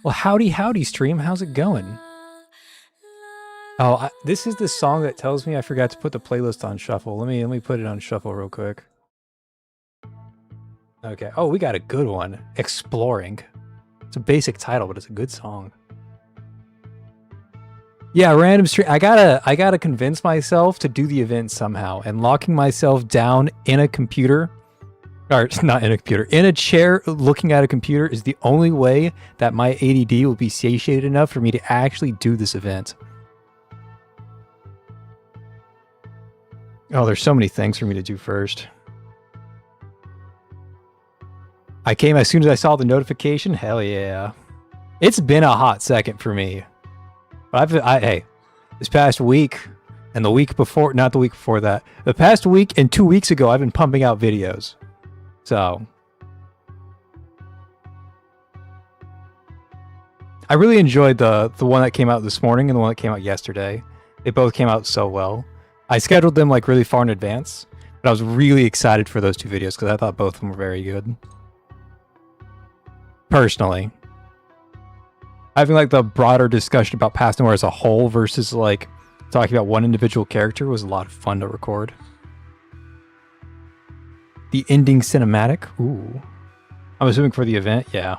Well, howdy stream, how's it going? Oh, this is the song that tells me I forgot to put the playlist on shuffle. Let me put it on shuffle real quick. Okay. Oh, we got a good one. Exploring. It's a basic title, but it's a good song. Yeah, random stream. I gotta convince myself to do the event somehow, and locking myself down in a computer, or not in a computer, in a chair looking at a computer is the only way that my ADD will be satiated enough for me to actually do this event. Oh, there's so many things for me to do first. I came as soon as I saw the notification. Hell yeah. It's been a hot second for me. But hey, this past week and the week before, not the week before that, the past week and 2 weeks ago, I've been pumping out videos. So I really enjoyed the one that came out this morning and the one that came out yesterday. They both came out so well. I scheduled them like really far in advance, but I was really excited for those two videos because I thought both of them were very good. Personally, having like the broader discussion about Past Nowhere as a whole versus like talking about one individual character was a lot of fun to record. The ending cinematic. Ooh. I'm assuming for the event, yeah.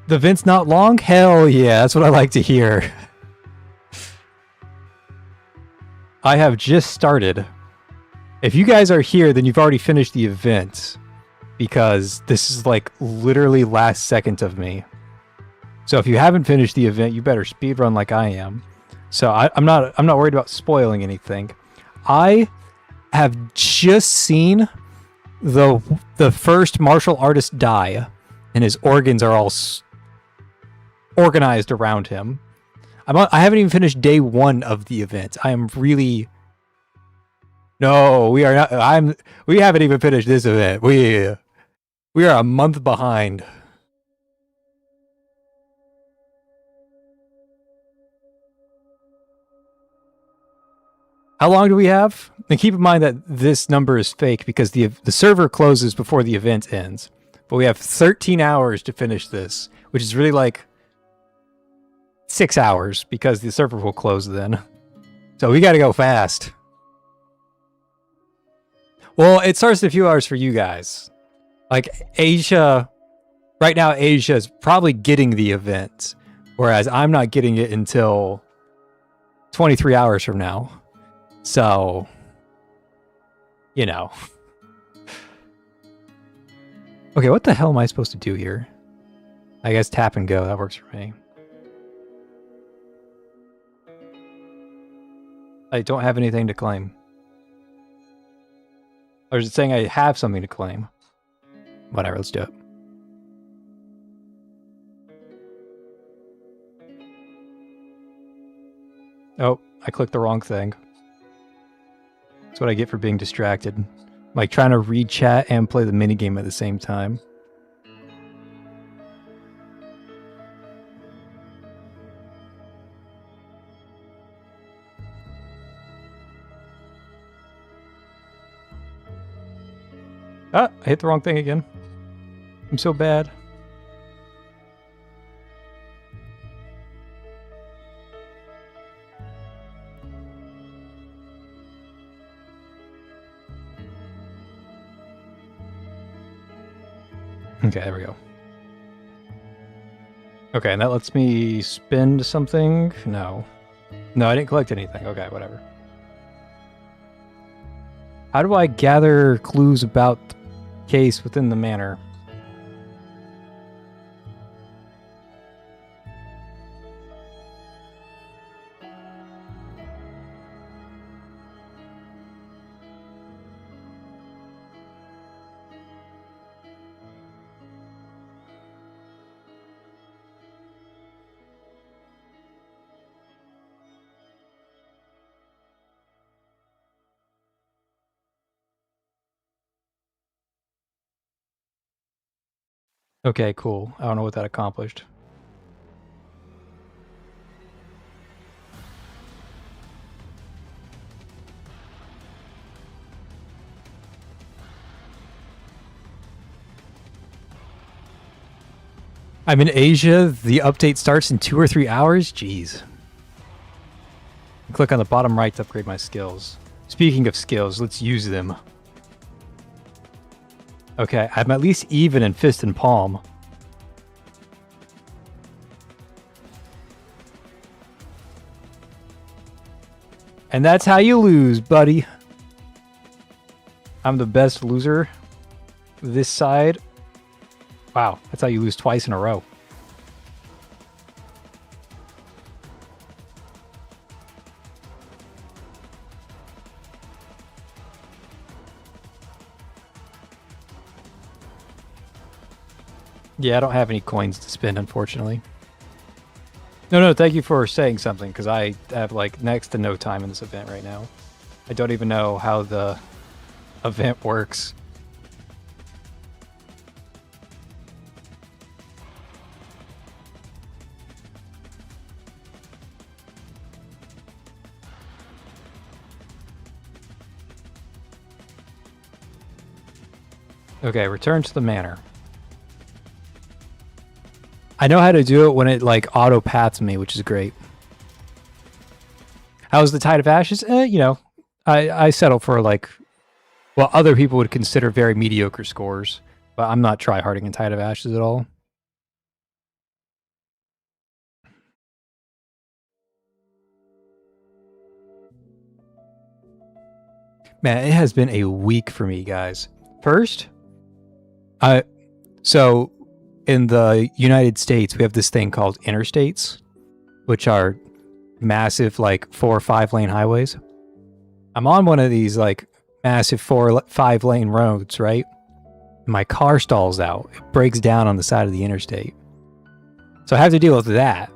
The event's not long? Hell yeah, that's what I like to hear. I have just started. If you guys are here, then you've already finished the event, because this is like literally last second of me. So if you haven't finished the event, you better speedrun like I am. So I'm not worried about spoiling anything. I have just seen the first martial artist die, and his organs are all organized around him. I haven't even finished day 1 of the event. I am really... No, we are not. We haven't even finished this event. We are a month behind. How long do we have? And keep in mind that this number is fake because the server closes before the event ends. But we have 13 hours to finish this, which is really like 6 hours because the server will close then. So we got to go fast. Well, it starts in a few hours for you guys. Like Asia, right now Asia is probably getting the event, whereas I'm not getting it until 23 hours from now. So, you know. Okay, what the hell am I supposed to do here? I guess tap and go, that works for me. I don't have anything to claim. Or is it saying I have something to claim? Whatever, let's do it. Oh, I clicked the wrong thing. That's what I get for being distracted. Like trying to read chat and play the minigame at the same time. Ah, I hit the wrong thing again. I'm so bad. Okay, there we go. Okay, and that lets me spend something? No. No, I didn't collect anything. Okay, whatever. How do I gather clues about the case within the manor? Okay, cool. I don't know what that accomplished. I'm in Asia. The update starts in 2 or 3 hours. Jeez. Click on the bottom right to upgrade my skills. Speaking of skills, let's use them. Okay, I'm at least even in fist and palm. And that's how you lose, buddy. I'm the best loser this side. Wow, that's how you lose twice in a row. Yeah, I don't have any coins to spend, unfortunately. No, thank you for saying something, because I have, like, next to no time in this event right now. I don't even know how the event works. Okay, return to the manor. I know how to do it when it, like, auto-paths me, which is great. How's the Tide of Ashes? You know, I settle for, like, well, other people would consider very mediocre scores, but I'm not try-harding in Tide of Ashes at all. Man, it has been a week for me, guys. First, so in the United States, we have this thing called interstates, which are massive, like 4 or 5 lane highways. I'm on one of these, like, massive 4 or 5 lane roads, right? My car stalls out. It breaks down on the side of the interstate. So I have to deal with that.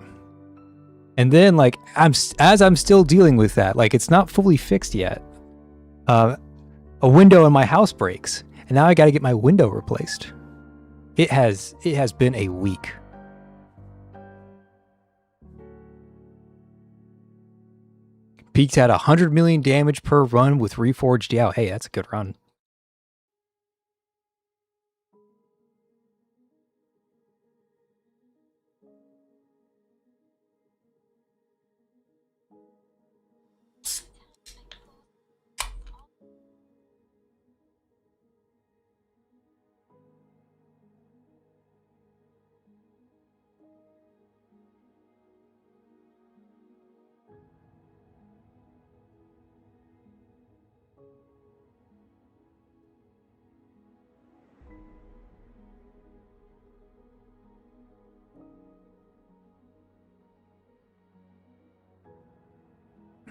And then, like, as I'm still dealing with that, like, it's not fully fixed yet. A window in my house breaks, and now I got to get my window replaced. It has been a week. Peaked at 100 million damage per run with Reforged Yao. Hey, that's a good run.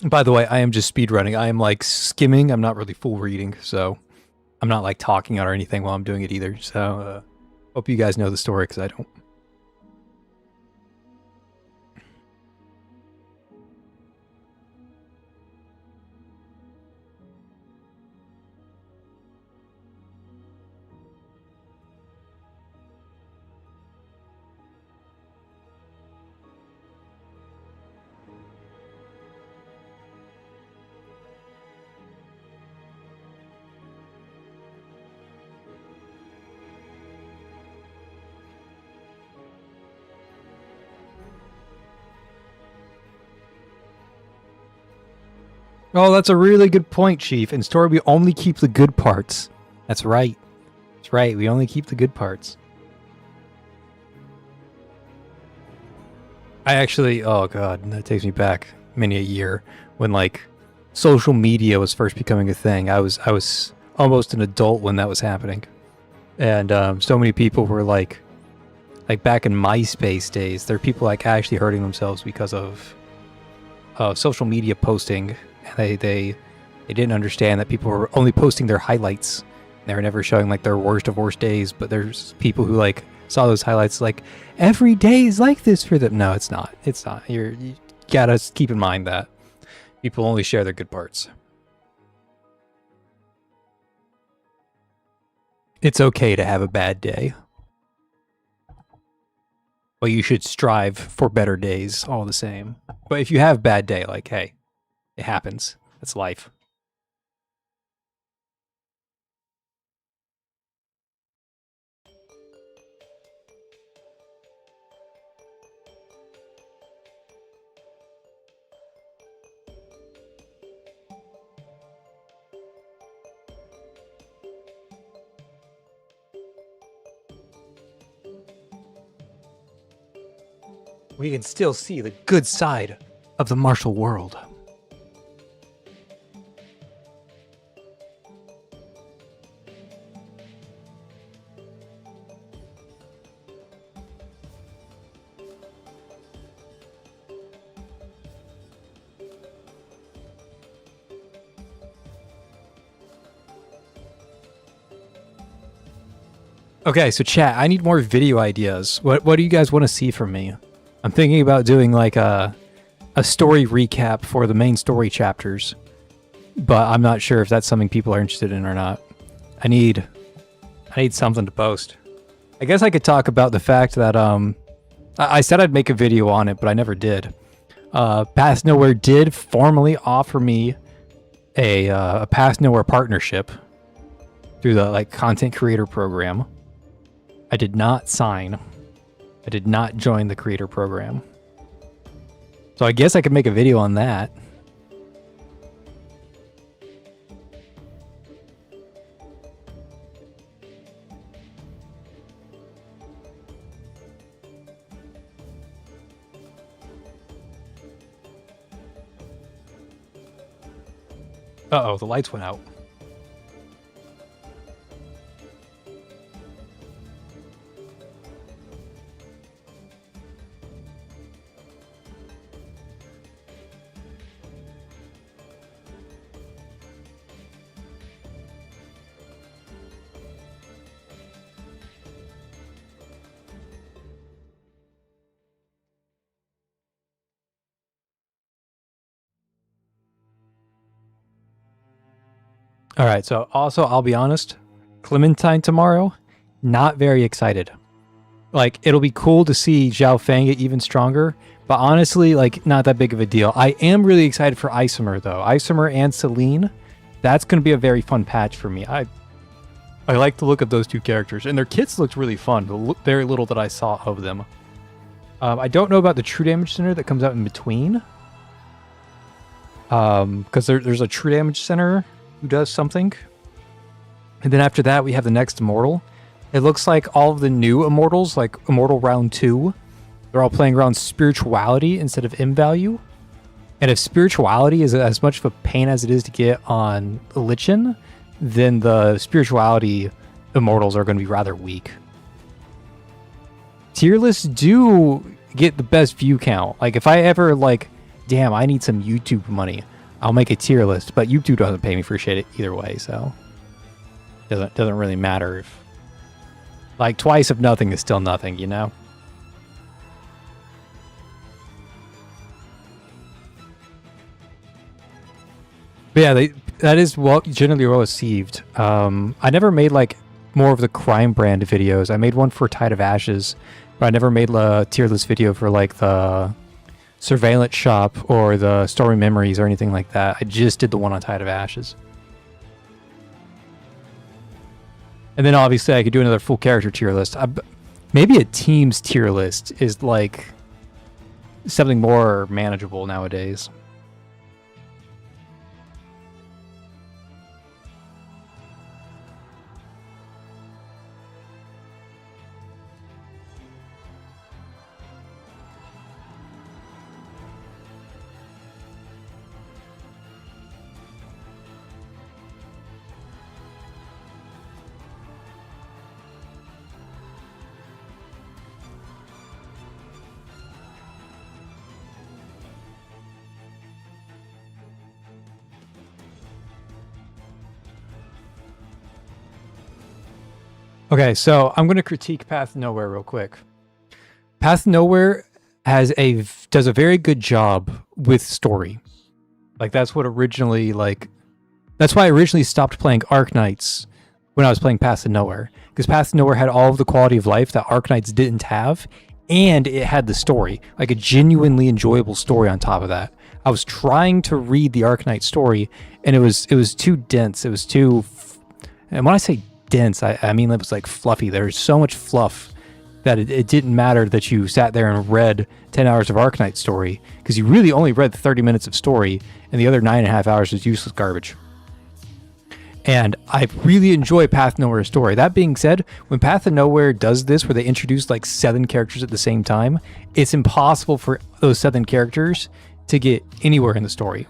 By the way, I am just speedrunning. I am, like, skimming. I'm not really full reading, so I'm not, like, talking or anything while I'm doing it either. So hope you guys know the story, because I don't. Oh, that's a really good point, Chief. In story, we only keep the good parts. That's right. That's right. We only keep the good parts. I actually, oh god, that takes me back many a year when, like, social media was first becoming a thing. I was almost an adult when that was happening, and so many people were like back in MySpace days, there are people, like, actually hurting themselves because of social media posting. They didn't understand that people were only posting their highlights. They were never showing, like, their worst of worst days. But there's people who, like, saw those highlights, like, every day is like this for them. No, it's not. It's not. You gotta keep in mind that people only share their good parts. It's okay to have a bad day, but you should strive for better days all the same. But if you have a bad day, like, hey, it happens. That's life. we can still see the good side of the martial world. Okay, so chat, I need more video ideas. What do you guys want to see from me? I'm thinking about doing like a story recap for the main story chapters, but I'm not sure if that's something people are interested in or not. I need something to post. I guess I could talk about the fact that I said I'd make a video on it, but I never did. Path Nowhere did formally offer me a Path Nowhere partnership through the like content creator program. I did not sign. I did not join the creator program. So I guess I could make a video on that. Uh-oh, the lights went out. All right, so also, I'll be honest, Clementine tomorrow, not very excited. Like, it'll be cool to see Zhao Fang get even stronger, but honestly, like, not that big of a deal. I am really excited for Isomer, though. Isomer and Celine, that's going to be a very fun patch for me. I like the look of those two characters, and their kits looked really fun, the very little that I saw of them. I don't know about the True Damage Center that comes out in between, because there's a True Damage Center who does something. And then after that, we have the next Immortal. It looks like all of the new Immortals, like Immortal Round 2, they're all playing around Spirituality instead of M-Value. And if Spirituality is as much of a pain as it is to get on Lichen, then the Spirituality Immortals are going to be rather weak. Tier lists do get the best view count. Like, if I ever, like, damn, I need some YouTube money, I'll make a tier list, but YouTube doesn't pay me for shit either way, so doesn't really matter. If like twice of nothing is still nothing, you know. But yeah, that is generally well received. I never made like more of the crime brand videos. I made one for Tide of Ashes, but I never made a tier list video for like the Surveillance Shop or the Story Memories or anything like that. I just did the one on Tide of Ashes. And then obviously I could do another full character tier list. Maybe a team's tier list is like something more manageable nowadays. Okay, so I'm going to critique Path Nowhere real quick. Path Nowhere does a very good job with story. Like, that's why I originally stopped playing Arknights when I was playing Path Nowhere, because Path Nowhere had all of the quality of life that Arknights didn't have, and it had the story, like a genuinely enjoyable story on top of that. I was trying to read the Arknight story, and it was too dense. It was too, and when I say dense, I mean it was like fluffy. There's so much fluff that it didn't matter that you sat there and read 10 hours of Arknight story, because you really only read 30 minutes of story, and the other 9.5 hours was useless garbage. And I really enjoy Path of Nowhere's story. That being said, when Path of Nowhere does this, where they introduce like 7 characters at the same time, it's impossible for those 7 characters to get anywhere in the story.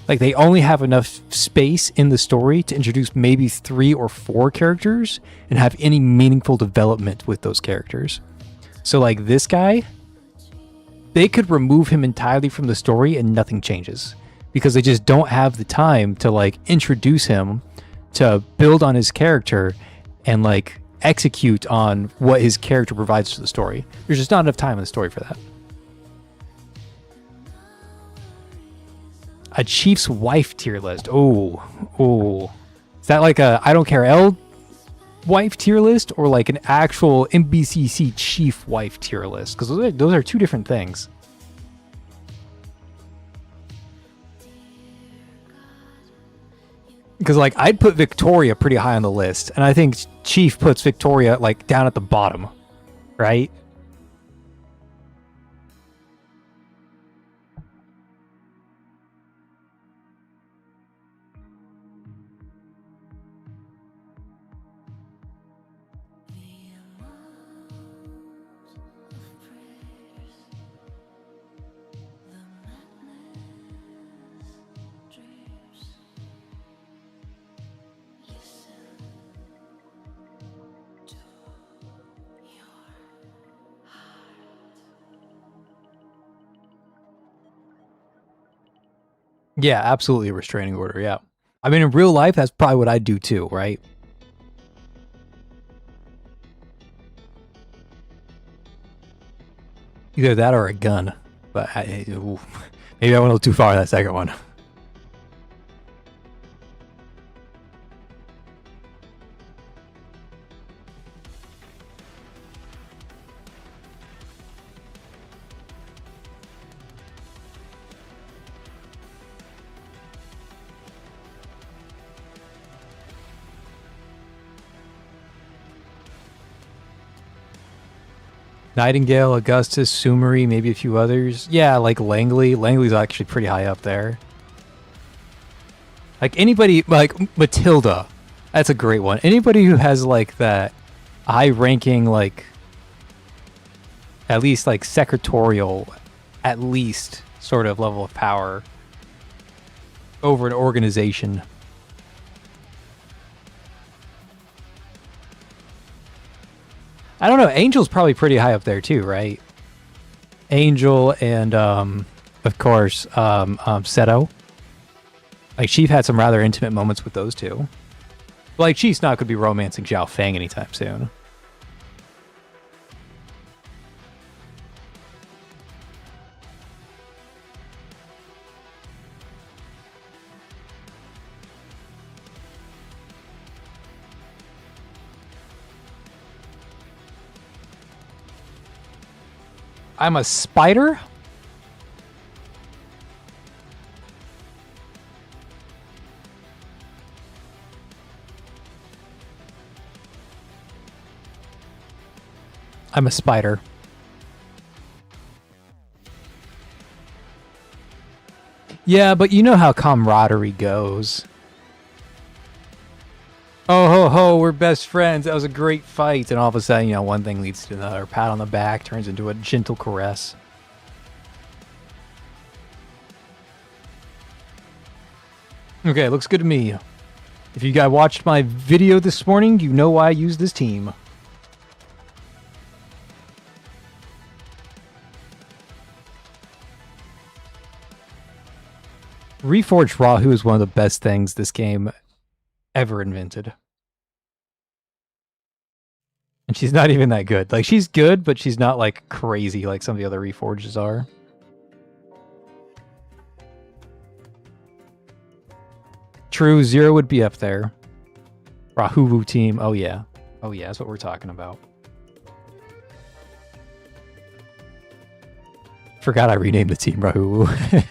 Like, they only have enough space in the story to introduce maybe 3 or 4 characters and have any meaningful development with those characters. So like this guy, they could remove him entirely from the story and nothing changes, because they just don't have the time to like introduce him, to build on his character and like execute on what his character provides to the story. There's just not enough time in the story for that. A chief's wife tier list. Oh. Is that like a idontcarel wife tier list, or like an actual MBCC chief wife tier list? Because those are 2 different things. Because like I'd put Victoria pretty high on the list, and I think Chief puts Victoria like down at the bottom, right? Yeah, absolutely a restraining order, yeah. I mean, in real life, that's probably what I'd do too, right? Either that or a gun. But maybe I went a little too far in that second one. Nightingale, Augustus, Sumeri, maybe a few others. Yeah, like Langley. Langley's actually pretty high up there. Like anybody, like Matilda. That's a great one. Anybody who has like that high ranking, like at least like secretarial, at least sort of level of power over an organization. I don't know. Angel's probably pretty high up there too, right? Angel and of course Seto. Like Chief had some rather intimate moments with those two. But like Chief's not going to be romancing Zhao Fang anytime soon. I'm a spider? I'm a spider. Yeah, but you know how camaraderie goes. Oh ho ho, we're best friends. That was a great fight. And all of a sudden, you know, one thing leads to another. Pat on the back turns into a gentle caress. Okay, looks good to me. If you guys watched my video this morning, you know why I use this team. Reforged Rahu is one of the best things this game ever invented. And she's not even that good. Like, she's good, but she's not, like, crazy like some of the other Reforges are. True, Zero would be up there. Rahuvu team, oh yeah. Oh yeah, that's what we're talking about. Forgot I renamed the team Rahuvu.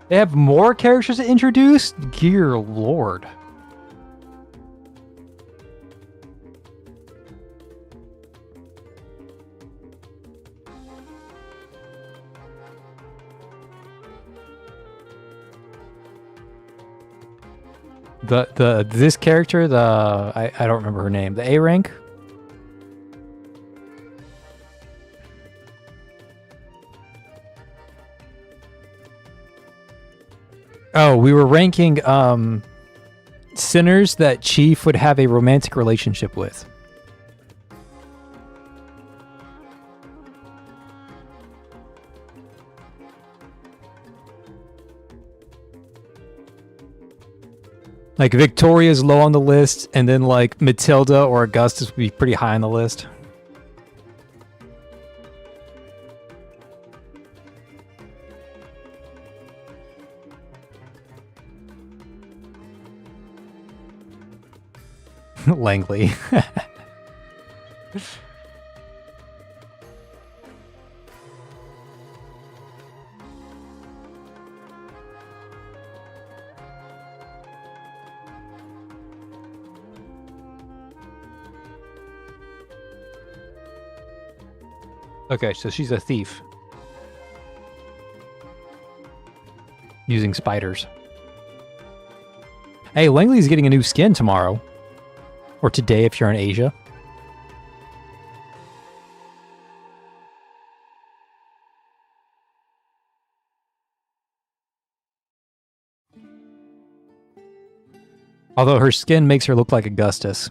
They have more characters to introduce? Dear Lord. This character, I don't remember her name. The A rank. Oh, we were ranking sinners that Chief would have a romantic relationship with. Like Victoria's low on the list, and then like Matilda or Augustus would be pretty high on the list. Langley. Okay, so she's a thief. Using spiders. Hey, Langley's getting a new skin tomorrow. Or today if you're in Asia. Although her skin makes her look like Augustus.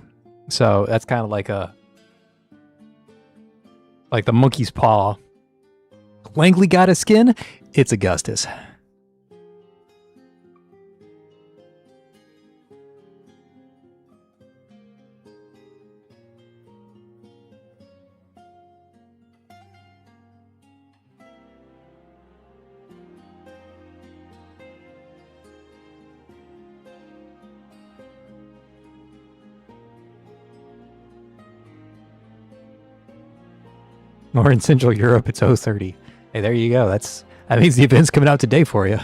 So that's kind of like a... like the monkey's paw. Langley got a skin? It's Augustus. Or in Central Europe, it's 030. Hey, there you go. That means the event's coming out today for you.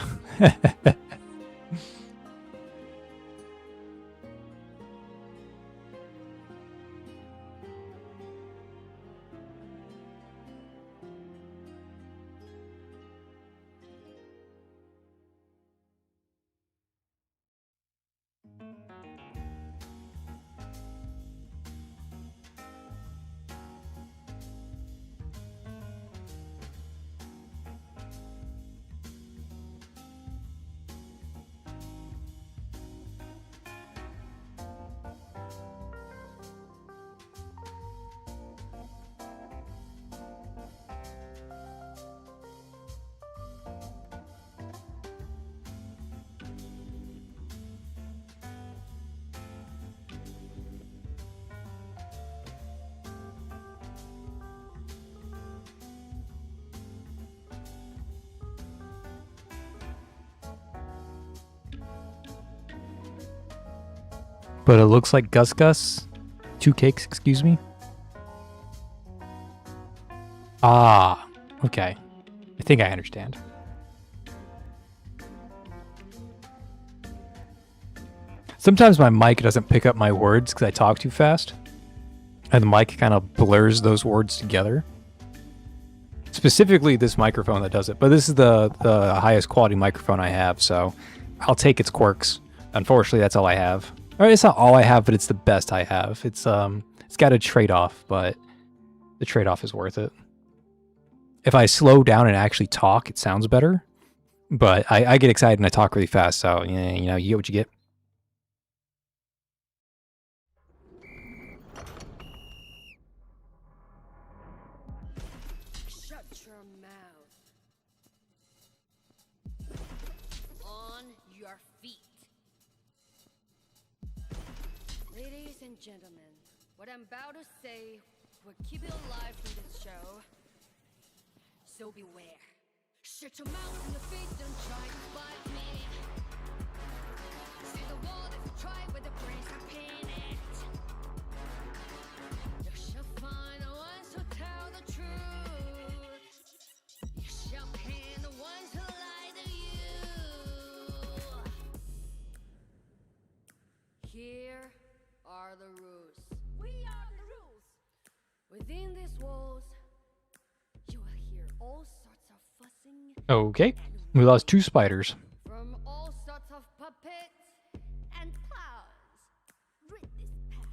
But it looks like Gus Gus. 2 cakes, excuse me. Ah, okay. I think I understand. Sometimes my mic doesn't pick up my words because I talk too fast. And the mic kind of blurs those words together. Specifically this microphone that does it. But this is the highest quality microphone I have, so I'll take its quirks. Unfortunately, that's all I have. Or it's not all I have, but it's the best I have. It's got a trade-off, but the trade-off is worth it. If I slow down and actually talk, it sounds better. But I get excited and I talk really fast, so you know, you get what you get. Shut your mouth. On your feet. Ladies and gentlemen, what I'm about to say will keep you alive through this show. So beware. Shut your mouth and your feet, don't try to fight me. See the wall if you try with the brains are painted. You shall find the ones who tell the truth. You shall pain the ones who lie to you. Here are the rules. We are the rules. Within these walls, you will hear all sorts of fussing. Okay, we lost 2 spiders. From all sorts of puppets and clowns. Read this past.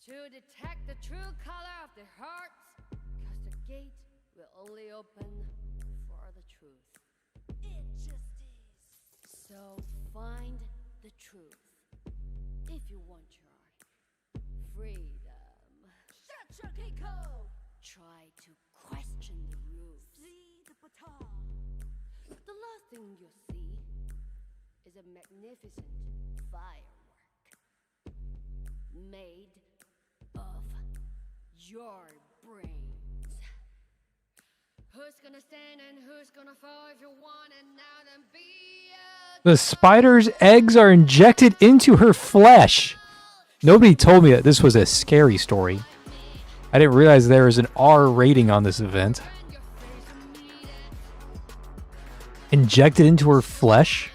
To detect the true color of the heart, cause the gate will only open for the truth. Injustice. So find the truth if you want your freedom. Shut your Keiko! Try to question the rules. See the baton. The last thing you'll see is a magnificent firework made of your brains. Who's gonna stand and who's gonna fall? If you want it now, then be The spider's eggs are injected into her flesh. Nobody told me that this was a scary story. I didn't realize there was an R rating on this event. Injected into her flesh?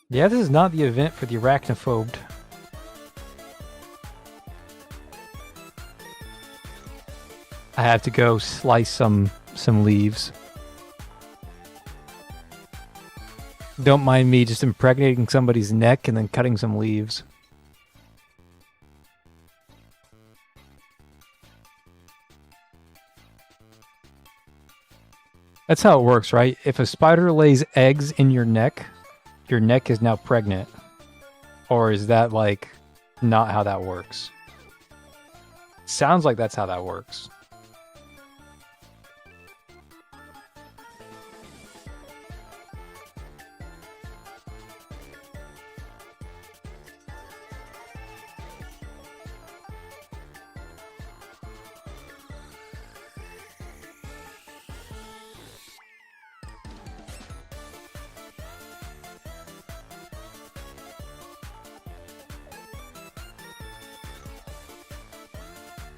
Yeah, this is not the event for the arachnophobed. I have to go slice some leaves. Don't mind me just impregnating somebody's neck and then cutting some leaves. That's how it works, right? If a spider lays eggs in your neck is now pregnant. Or is that, like, not how that works? Sounds like that's how that works.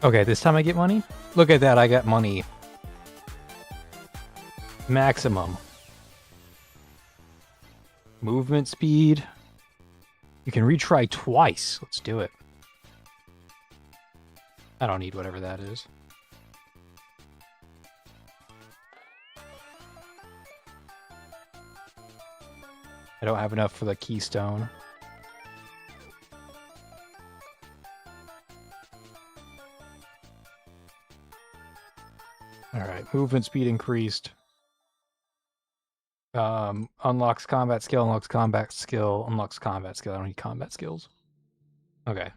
Okay, this time I get money? Look at that, I got money. Maximum. Movement speed. You can retry twice. Let's do it. I don't need whatever that is. I don't have enough for the keystone. Alright, movement speed increased. Unlocks combat skill, unlocks combat skill, unlocks combat skill. I don't need combat skills. Okay.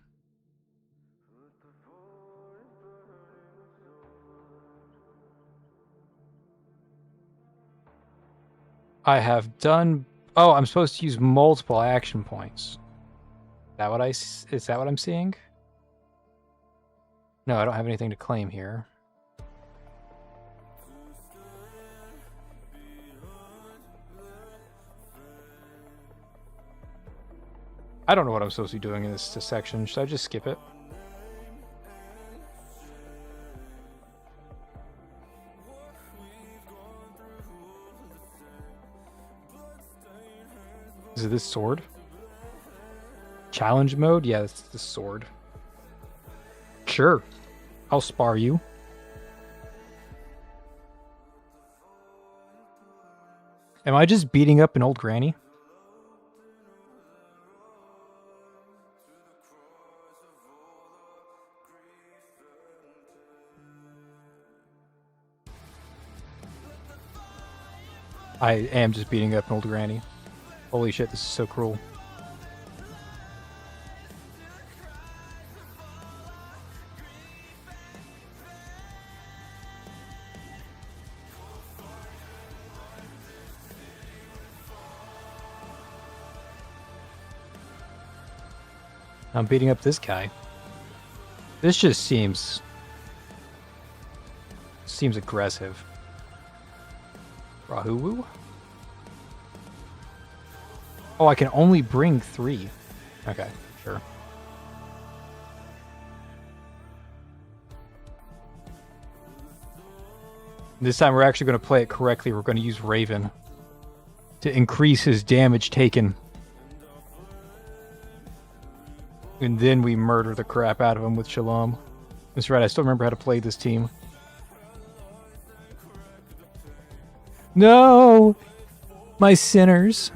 I have done... Oh, I'm supposed to use multiple action points. Is that what I'm seeing? No, I don't have anything to claim here. I don't know what I'm supposed to be doing in this section. Should I just skip it? Is it this sword? Challenge mode? Yeah, it's the sword. Sure. I'll spar you. Am I just beating up an old granny? I am just beating up an old granny. Holy shit, this is so cruel. I'm beating up this guy. This just seems aggressive. Rahuwu? Oh, I can only bring 3. Okay, sure. This time we're actually going to play it correctly. We're going to use Raven to increase his damage taken. And then we murder the crap out of him with Shalom. That's right, I still remember how to play this team. No! My sinners.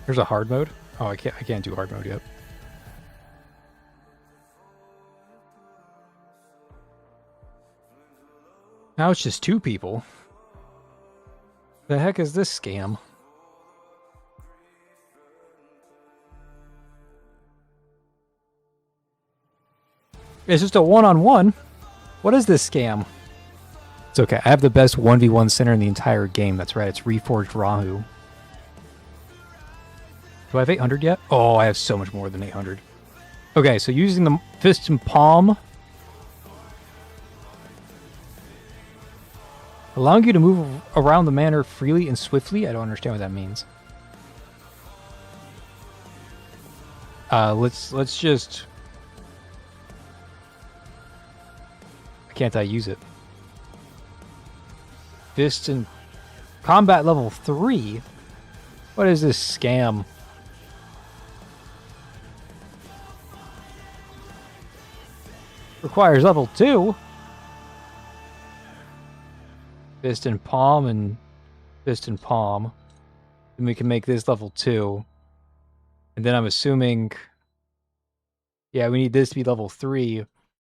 There's a hard mode? Oh, I can't do hard mode yet. Now it's just 2 people. The heck is this scam? It's just a one-on-one. What is this scam? It's okay. I have the best 1v1 center in the entire game. That's right. It's Reforged Rahu. Do I have 800 yet? Oh, I have so much more than 800. Okay, so using the fist and palm. Allowing you to move around the manor freely and swiftly? I don't understand what that means. Let's just... Can't I use it? Fist and combat level 3? What is this scam? Requires level 2? Fist and palm and fist and palm. Then we can make this level 2. And then I'm assuming... Yeah, we need this to be level 3,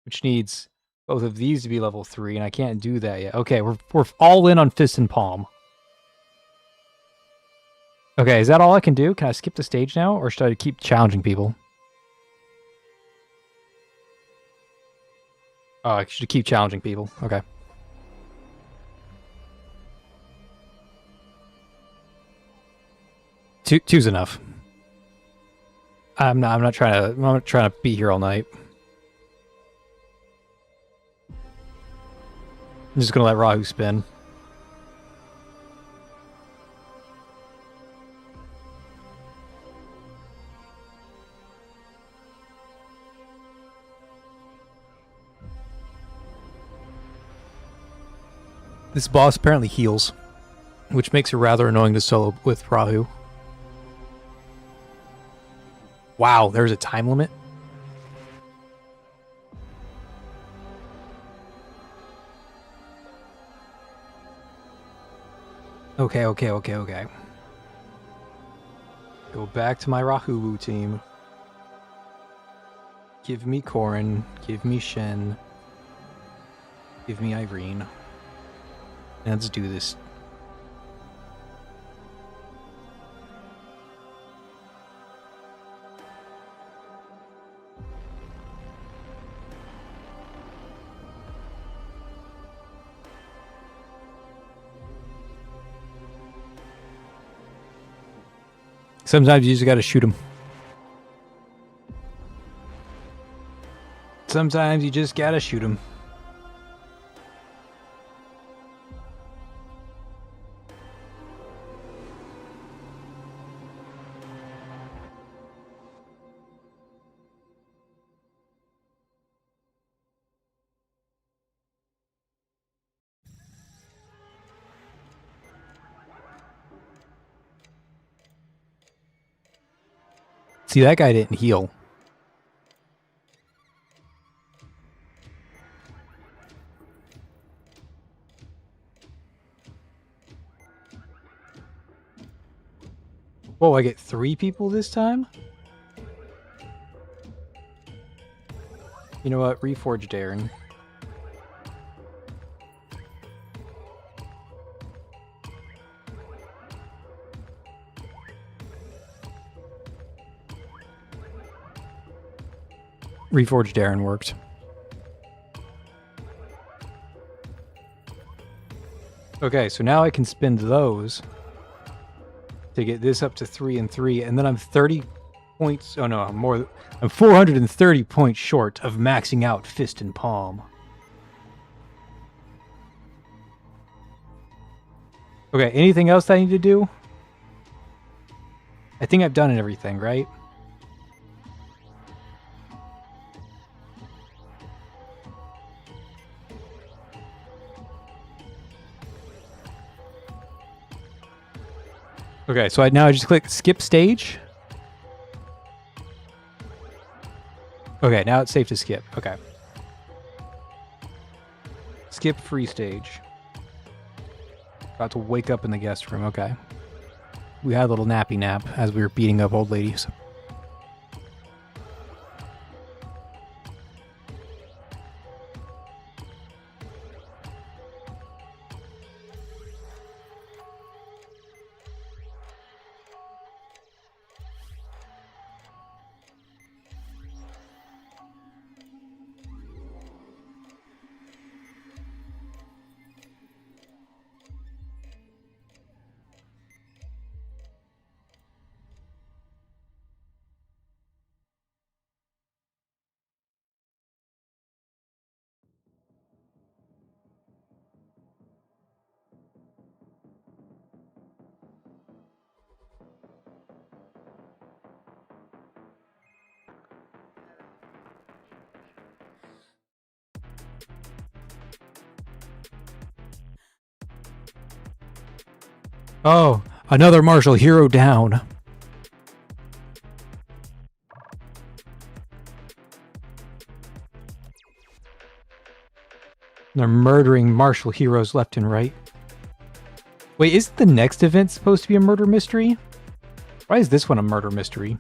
which needs... both of these to be level 3, and I can't do that yet. Okay, we're all in on fist and palm. Okay, is that all I can do? Can I skip the stage now, or should I keep challenging people? Oh, I should keep challenging people. Okay. Two's enough. I'm not trying to be here all night. I'm just gonna let Rahu spin. This boss apparently heals, which makes it rather annoying to solo with Rahu. Wow, there's a time limit? Okay. Go back to my Rahu team. Give me Corrin. Give me Shen. Give me Irene. Let's do this. Sometimes you just gotta shoot him. Sometimes you just gotta shoot him. See, that guy didn't heal. Whoa, I get 3 people this time? You know what? Reforged Aaron. Reforged Aaron worked. Okay, so now I can spend those to get this up to 3 and 3, and then I'm 30 points. Oh no, I'm 430 points short of maxing out fist and palm. Okay, anything else I need to do? I think I've done everything, right? Okay, so now I just click skip stage. Okay, now it's safe to skip. Okay. Skip free stage. About to wake up in the guest room. Okay. We had a little nappy nap as we were beating up old ladies. Oh, another martial hero down. They're murdering martial heroes left and right. Wait, isn't the next event supposed to be a murder mystery? Why is this one a murder mystery?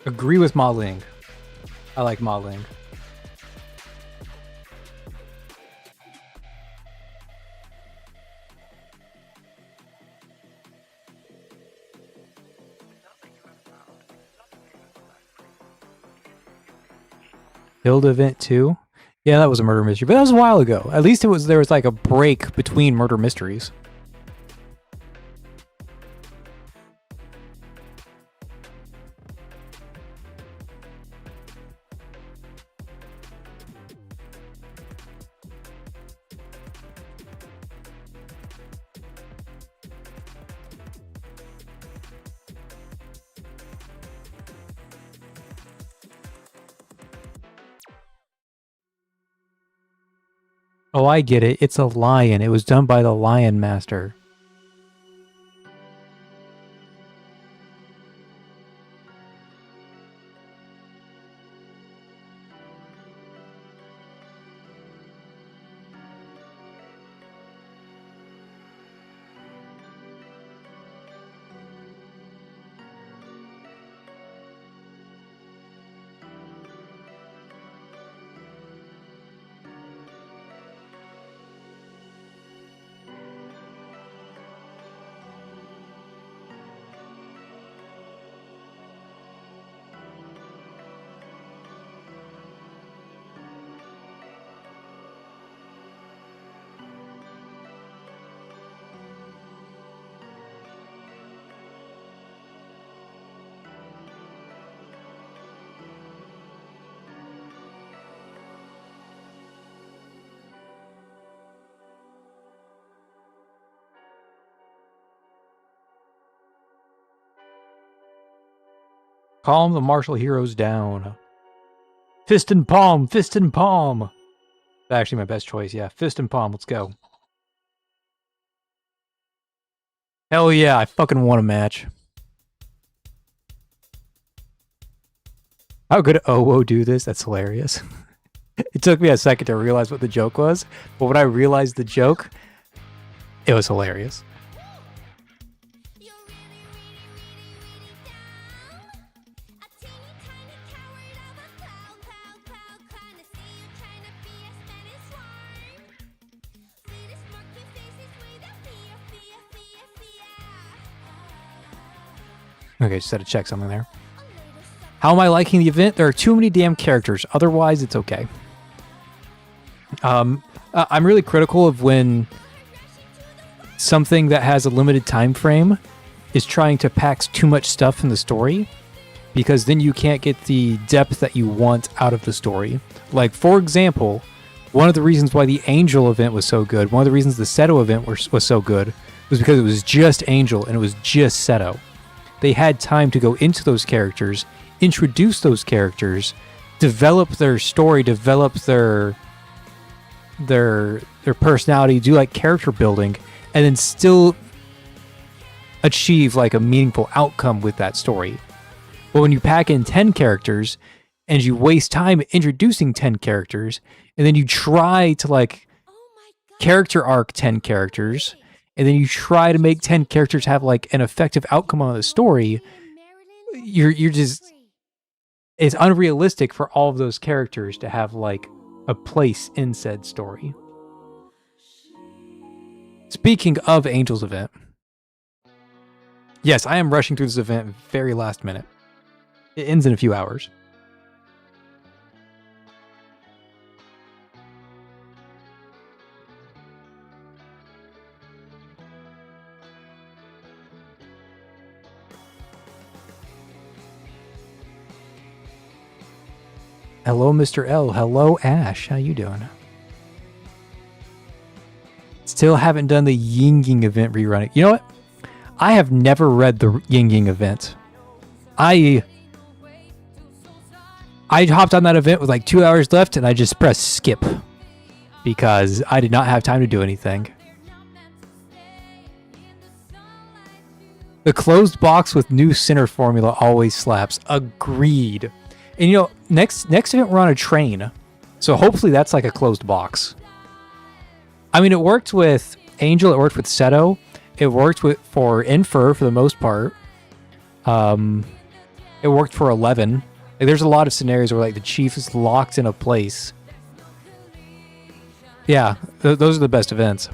Agree with Ma Ling. I like Ma Ling. Build event 2? Yeah, that was a murder mystery, but that was a while ago. At least there was like a break between murder mysteries. Oh, I get it. It's a lion. It was done by the Lion Master. Calm the martial heroes down. Fist and palm, fist and palm. That's actually my best choice, yeah. Fist and palm, let's go. Hell yeah, I fucking want a match. How could Owo do this? That's hilarious. It took me a second to realize what the joke was, but when I realized the joke, it was hilarious. You're really, really, really, really down. A teeny tiny coward of a clown. Kinda see you trying to be a Spanish swine. Sweetest monkey faces with a fear. Okay, just had to check something there. How am I liking the event? There are too many damn characters. Otherwise, it's okay. I'm really critical of when something that has a limited time frame is trying to pack too much stuff in the story, because then you can't get the depth that you want out of the story. Like, for example, one of the reasons why the Angel event was so good, one of the reasons the Seto event was so good, was because it was just Angel and it was just Seto. They had time to go into those characters, introduce those characters, develop their story, develop their personality, do like character building, and then still achieve like a meaningful outcome with that story. But when you pack in 10 characters and you waste time introducing 10 characters, and then you try to like character arc 10 characters, and then you try to make 10 characters have like an effective outcome on the story, you're just, it's unrealistic for all of those characters to have like a place in said story. Speaking of Angel's event, yes, I am rushing through this event very last minute. It ends in a few hours. Hello, Mr. L. Hello, Ash. How you doing? Still haven't done the Ying Ying event rerunning. You know what? I have never read the Ying Ying event. I hopped on that event with like 2 hours left, and I just pressed skip because I did not have time to do anything. The closed box with new center formula always slaps. Agreed. And you know, next event we're on a train, so hopefully that's like a closed box. I mean, it worked with Angel, it worked with Seto, it worked for Infer for the most part. It worked for 11. Like, there's a lot of scenarios where like the chief is locked in a place. Yeah, those are the best events.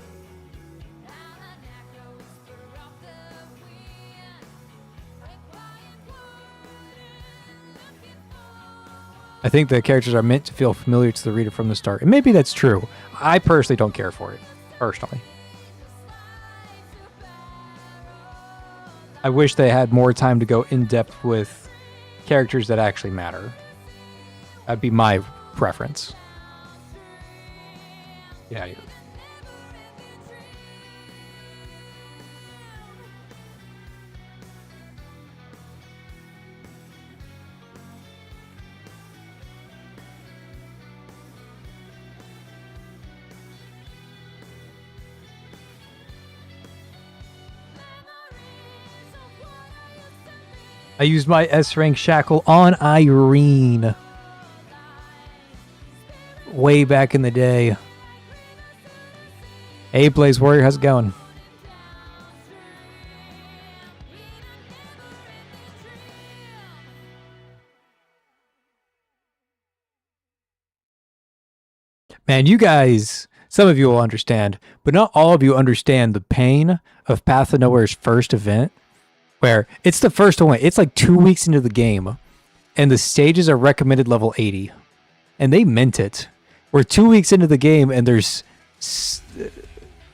I think the characters are meant to feel familiar to the reader from the start. And maybe that's true. I personally don't care for it. Personally. I wish they had more time to go in depth with characters that actually matter. That'd be my preference. Yeah. I used my S-rank shackle on Irene. Way back in the day. Hey, Blaze Warrior, how's it going? Man, you guys, some of you will understand, but not all of you understand the pain of Path of Nowhere's first event, where it's the first one. It's like 2 weeks into the game, and the stages are recommended level 80. And they meant it. We're 2 weeks into the game, and there's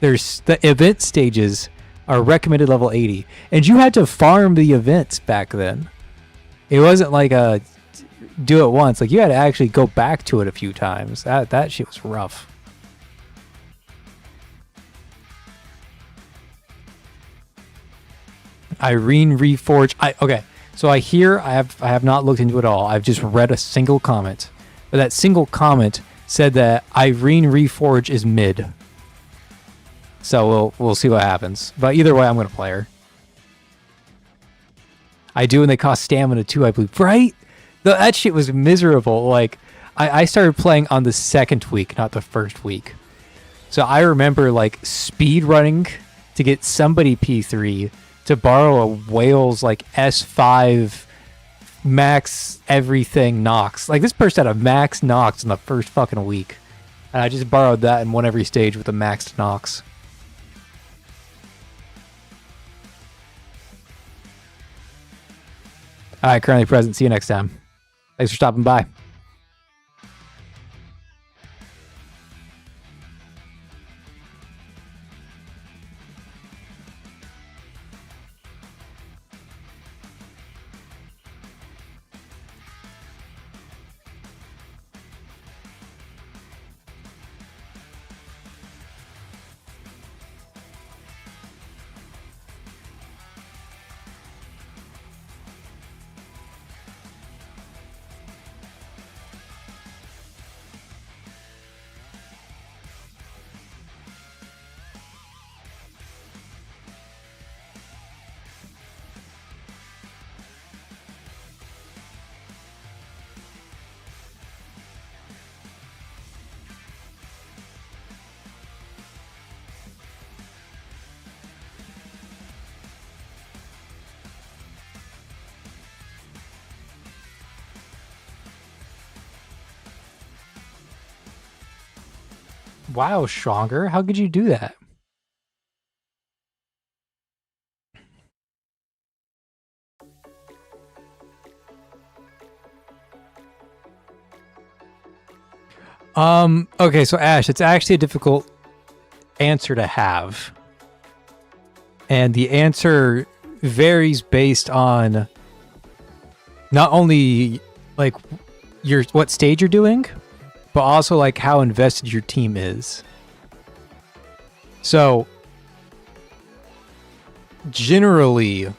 the event stages are recommended level 80. And you had to farm the events back then. It wasn't like a do it once. Like, you had to actually go back to it a few times. That shit was rough. Irene Reforge. Okay. So I have not looked into it all. I've just read a single comment. But that single comment said that Irene Reforge is mid. So we'll see what happens. But either way, I'm going to play her. I do, and they cost stamina too, I believe. Right? That shit was miserable. Like, I started playing on the second week, not the first week. So I remember like speed running to get somebody P3 to borrow a Wales like S5 max everything Nox. Like this person had a max Nox in the first fucking week. And I just borrowed that and won every stage with a maxed Nox. All right, currently present. See you next time. Thanks for stopping by. Wow, Stronger. How could you do that? Okay, so Ash, it's actually a difficult answer to have. And the answer varies based on not only like what stage you're doing, but also like how invested your team is. So generally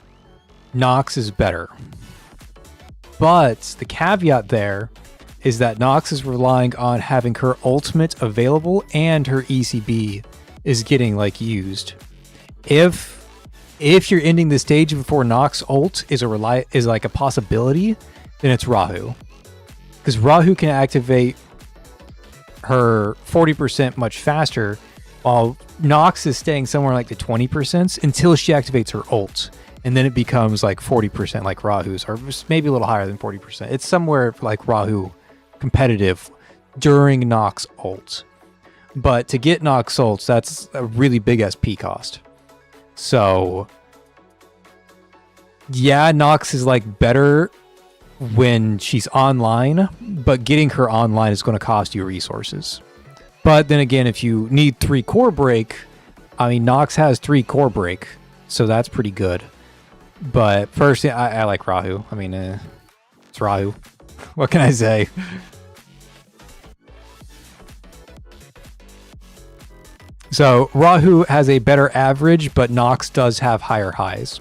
Nox is better. But the caveat there is that Nox is relying on having her ultimate available and her ECB is getting like used. If you're ending the stage before Nox ult is like a possibility, then it's Rahu. Because Rahu can activate her 40% much faster, while Nox is staying somewhere like the 20% until she activates her ult. And then it becomes like 40% like Rahu's, or maybe a little higher than 40%. It's somewhere like Rahu competitive during Nox ult. But to get Nox ults, that's a really big SP cost. So yeah, Nox is like better when she's online, but getting her online is going to cost you resources. But then again, if you need 3 core break, I mean, Nox has 3 core break, so that's pretty good. But first, I like Rahu. I mean, it's Rahu. What can I say? So Rahu has a better average, but Nox does have higher highs.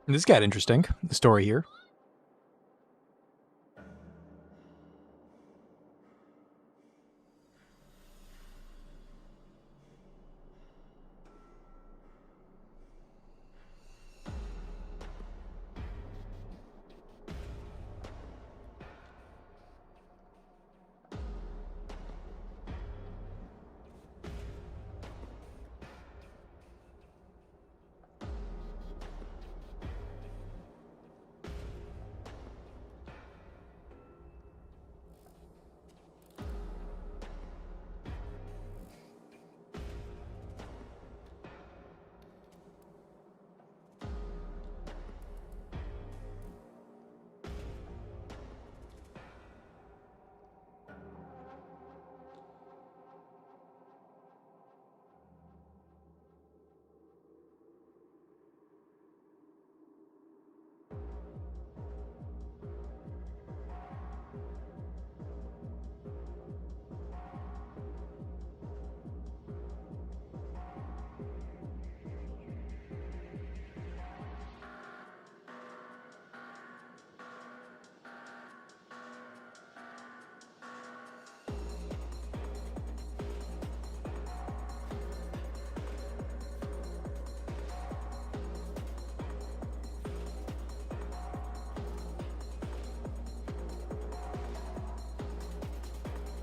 This got interesting, the story here.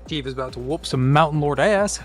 Chief is about to whoop some Mountain Lord ass.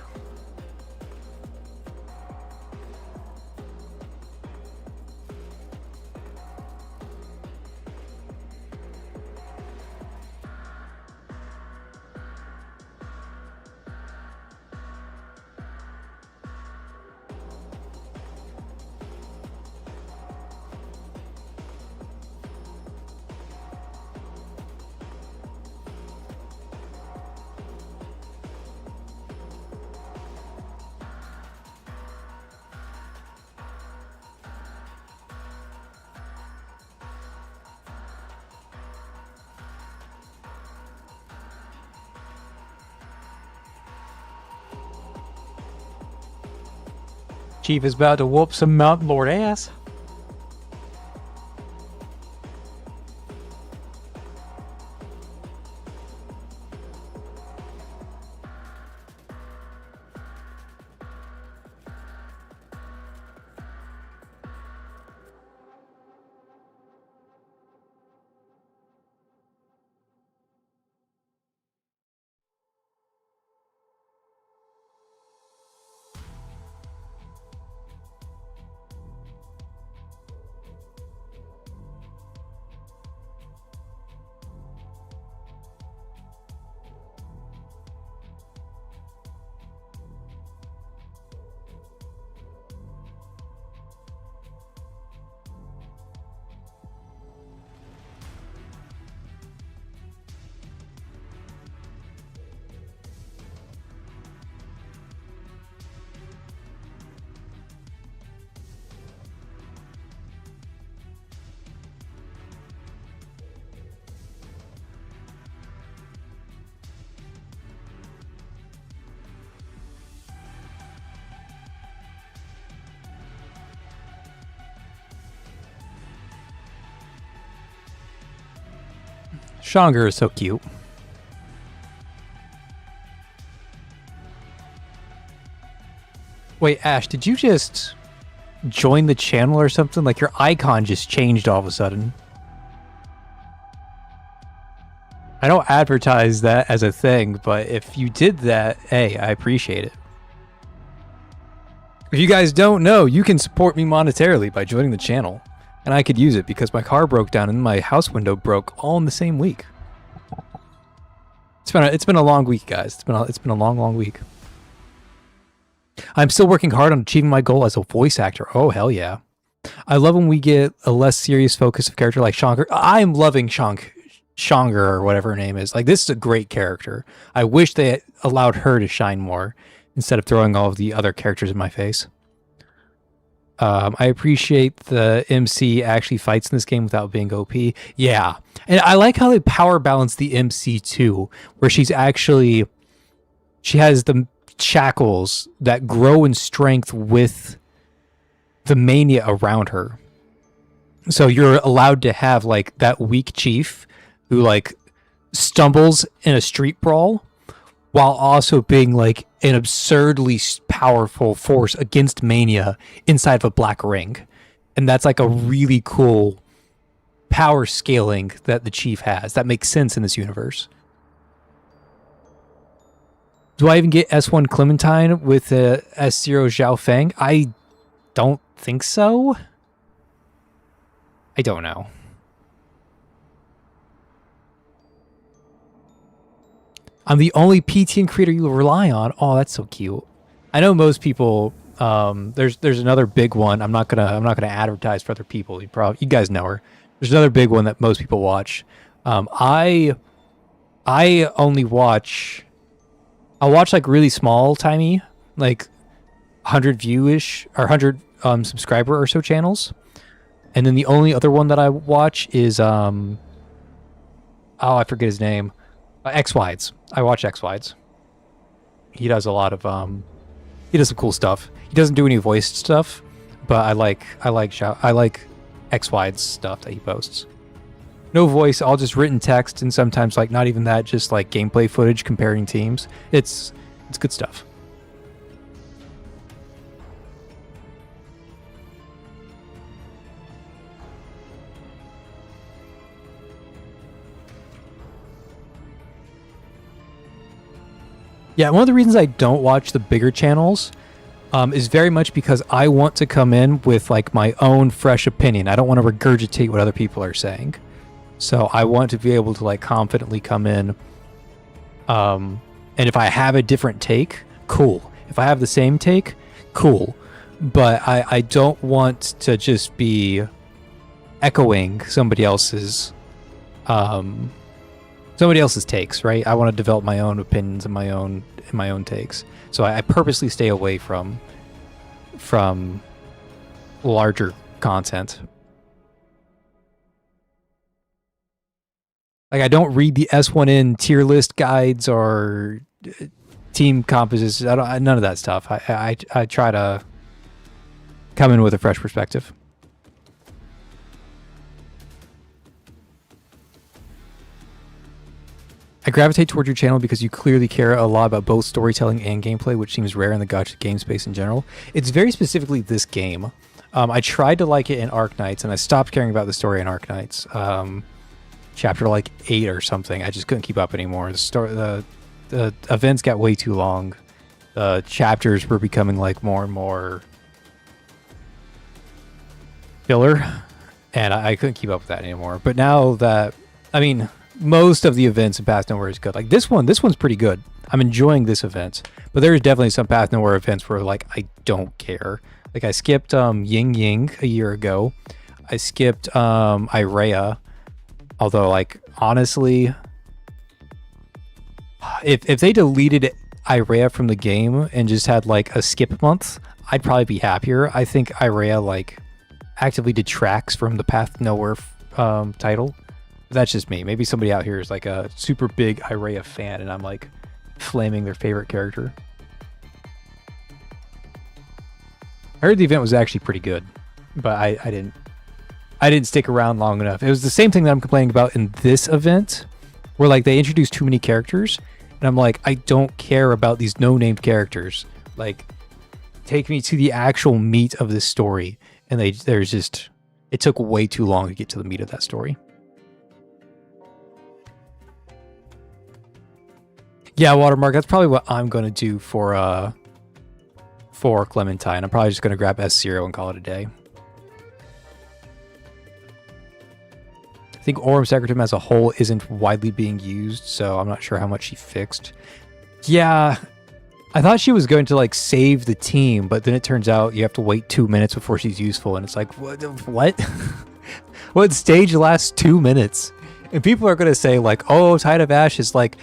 Chief is about to whoop some Mountain Lord ass. Shonger is so cute. Wait, Ash, did you just join the channel or something? Like your icon just changed all of a sudden. I don't advertise that as a thing, but if you did that, hey, I appreciate it. If you guys don't know, you can support me monetarily by joining the channel. And I could use it because my car broke down and my house window broke all in the same week. It's been a long week, guys. It's been a long week. I'm still working hard on achieving my goal as a voice actor. Oh, hell yeah. I love when we get a less serious focus of character like Shonger. I'm loving Shonger or whatever her name is. Like, this is a great character. I wish they allowed her to shine more instead of throwing all of the other characters in my face. I appreciate the MC actually fights in this game without being OP. Yeah. And I like how they power balance the MC too, where she has the shackles that grow in strength with the mania around her. So you're allowed to have like that weak chief who like stumbles in a street brawl while also being like an absurdly powerful force against mania inside of a black ring. And that's like a really cool power scaling that the chief has. That makes sense in this universe. Do I even get S1 Clementine with S0 Zhao Feng? I don't think so. I don't know. I'm the only PTN creator you rely on. Oh, that's so cute. I know most people. There's another big one. I'm not gonna advertise for other people. You guys know her. There's another big one that most people watch. I only watch. I'll watch like really small, tiny, like 100 view-ish or 100 subscriber or so channels, and then the only other one that I watch is oh, I forget his name. X-Wides. I watch X-Wides. He does a lot of he does some cool stuff. He doesn't do any voiced stuff, but I like X-Wides stuff that he posts. No voice, all just written text, and sometimes like not even that, just like gameplay footage comparing teams. It's good stuff. Yeah, one of the reasons I don't watch the bigger channels is very much because I want to come in with like my own fresh opinion. I don't want to regurgitate what other people are saying. So I want to be able to like confidently come in. And if I have a different take, cool. If I have the same take, cool. But I don't want to just be echoing somebody else's takes, right? I want to develop my own opinions and my own takes. So I purposely stay away from larger content. Like I don't read the S1N tier list guides or team composites. None of that stuff. I try to come in with a fresh perspective. I gravitate towards your channel because you clearly care a lot about both storytelling and gameplay, which seems rare in the gacha game space in general. It's very specifically this game. I tried to like it in Arknights, and I stopped caring about the story in Arknights. Chapter like 8 or something. I just couldn't keep up anymore. The events got way too long. The chapters were becoming like more and more filler, and I couldn't keep up with that anymore. But now that, I mean, most of the events in Path Nowhere is good. Like this one's pretty good. I'm enjoying this event, but there's definitely some Path Nowhere events where like I don't care. Like I skipped Ying Ying a year ago. I skipped Irea, although like honestly, if they deleted Irea from the game and just had like a skip month, I'd probably be happier. I think Irea like actively detracts from the Path Nowhere title. That's just me. Maybe somebody out here is like a super big Irea fan and I'm like flaming their favorite character. I heard the event was actually pretty good, but I didn't stick around long enough. It was the same thing that I'm complaining about in this event, where like they introduced too many characters and I'm like, I don't care about these no-named characters. Like take me to the actual meat of this story. And it took way too long to get to the meat of that story. Yeah, Watermark, that's probably what I'm going to do for Clementine. I'm probably just going to grab S0 and call it a day. I think Aurum Secretum as a whole isn't widely being used, so I'm not sure how much she fixed. Yeah, I thought she was going to like save the team, but then it turns out you have to wait 2 minutes before she's useful, and it's like, what? What stage lasts 2 minutes? And people are going to say like, oh, Tide of Ash is like,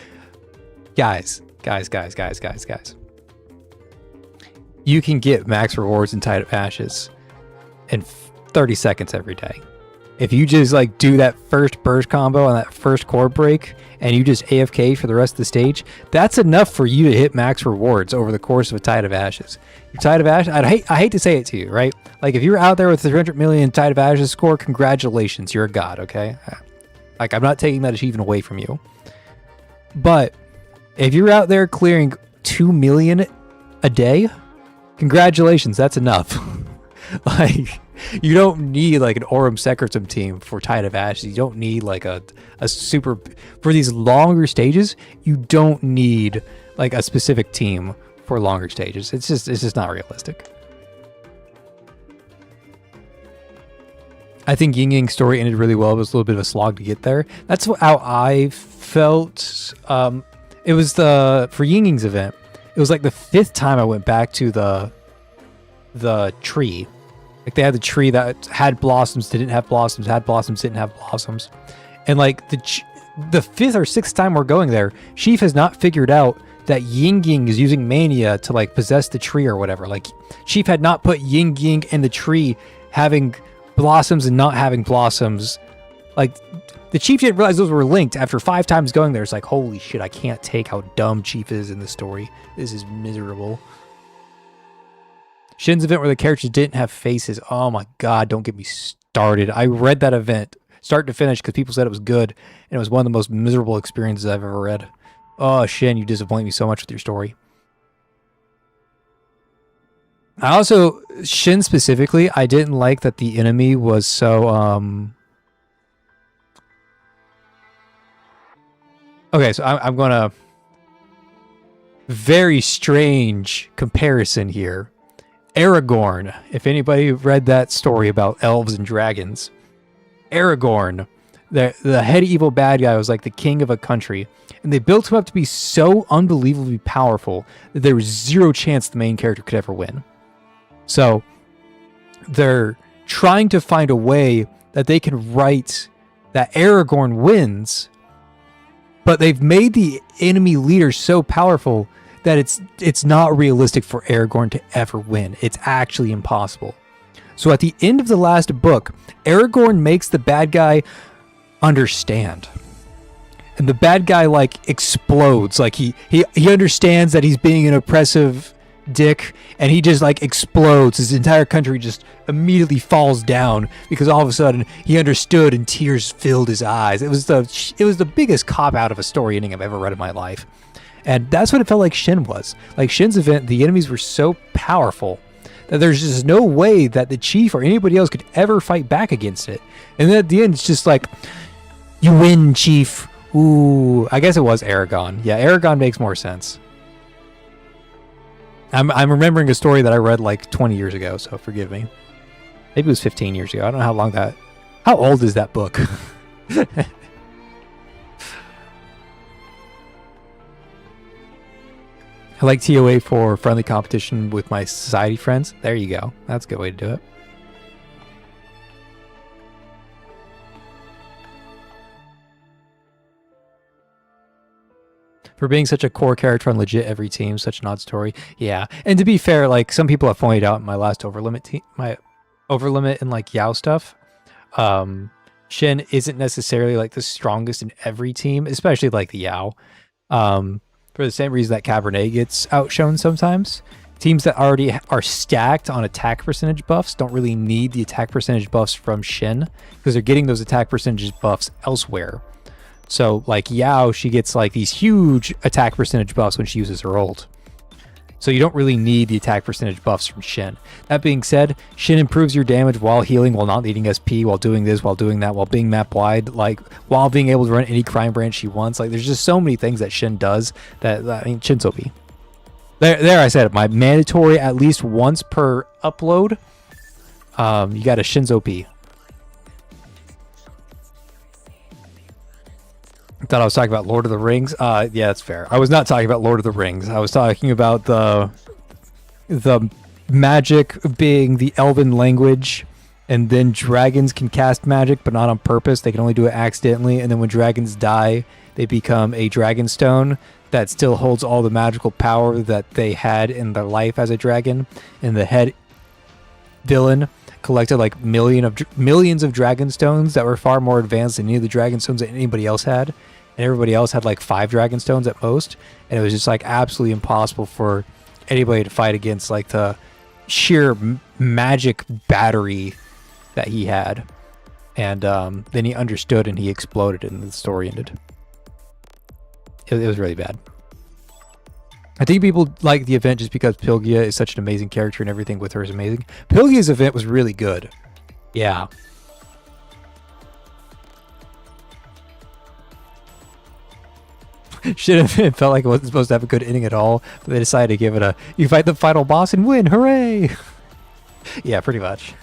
guys. You can get max rewards in Tide of Ashes in 30 seconds every day. If you just like do that first burst combo on that first core break and you just AFK for the rest of the stage, that's enough for you to hit max rewards over the course of a Tide of Ashes. Your Tide of Ashes, I hate to say it to you, right? Like if you're out there with 300 million Tide of Ashes score, congratulations, you're a god, okay? Like I'm not taking that achievement away from you. But if you're out there clearing 2 million a day, congratulations, that's enough. Like you don't need like an Aurum Secretum team for Tide of Ashes. You don't need like a super, for these longer stages, you don't need like a specific team for longer stages. It's just not realistic. I think Ying Ying's story ended really well. It was a little bit of a slog to get there. That's how I felt. It was for Ying Ying's event, it was like the 5th time I went back to the tree. Like they had the tree that had blossoms, didn't have blossoms, had blossoms, didn't have blossoms. And like the 5th or 6th time we're going there, Sheaf has not figured out that Ying Ying is using mania to like possess the tree or whatever. Like Sheaf had not put Ying Ying in the tree having blossoms and not having blossoms. Like the Chief didn't realize those were linked. After 5 times going there, it's like, holy shit, I can't take how dumb Chief is in the story. This is miserable. Shin's event where the characters didn't have faces. Oh my god, don't get me started. I read that event start to finish because people said it was good, and it was one of the most miserable experiences I've ever read. Oh, Shin, you disappoint me so much with your story. I also, Shin specifically, I didn't like that the enemy was so, Okay, so I'm gonna very strange comparison here. Aragorn, if anybody read that story about elves and dragons, Aragorn, the head evil bad guy, was like the king of a country, and they built him up to be so unbelievably powerful that there was zero chance the main character could ever win. So they're trying to find a way that they can write that Aragorn wins, but they've made the enemy leader so powerful that it's not realistic for Aragorn to ever win. It's actually impossible. So at the end of the last book, Aragorn makes the bad guy understand. And the bad guy like explodes. Like he understands that he's being an oppressive dick, and he just like explodes. His entire country just immediately falls down because all of a sudden he understood and tears filled his eyes. It was the biggest cop out of a story ending I've ever read in my life. And that's what it felt like Shin was. Like Shin's event, the enemies were so powerful that there's just no way that the chief or anybody else could ever fight back against it. And then at the end, it's just like, you win, chief. Ooh, I guess it was Aragon. Yeah, Aragon makes more sense. I'm remembering a story that I read like 20 years ago, so forgive me. Maybe it was 15 years ago. I don't know how long that... How old is that book? I like TOA for friendly competition with my society friends. There you go. That's a good way to do it. For being such a core character on legit every team, such an odd story. Yeah, and to be fair, like some people have pointed out in my last overlimit my overlimit and like Yao stuff, Shin isn't necessarily like the strongest in every team, especially like the Yao. For the same reason that Cabernet gets outshone sometimes. Teams that already are stacked on attack percentage buffs don't really need the attack percentage buffs from Shin because they're getting those attack percentage buffs elsewhere. So like Yao, she gets like these huge attack percentage buffs when she uses her ult. So you don't really need the attack percentage buffs from Shin. That being said, Shin improves your damage while healing, while not needing SP, while doing this, while doing that, while being map wide, like while being able to run any crime branch she wants. Like there's just so many things that Shin does that, I mean, Shin's OP. There I said it. My mandatory at least once per upload. You got a Shin's OP. I thought I was talking about Lord of the Rings. Yeah, that's fair. I was not talking about Lord of the Rings. I was talking about the magic being the elven language, and then dragons can cast magic, but not on purpose. They can only do it accidentally, and then when dragons die, they become a dragon stone that still holds all the magical power that they had in their life as a dragon. And the head villain collected like millions of dragon stones that were far more advanced than any of the dragon stones that anybody else had. And everybody else had like 5 dragon stones at most. And it was just like absolutely impossible for anybody to fight against like the sheer magic battery that he had. And then he understood and he exploded and the story ended. It was really bad. I think people like the event just because Pilgia is such an amazing character and everything with her is amazing. Pilgia's event was really good. Yeah. Should have it felt like it wasn't supposed to have a good ending at all, but they decided to give it a you fight the final boss and win, hooray! Yeah, pretty much.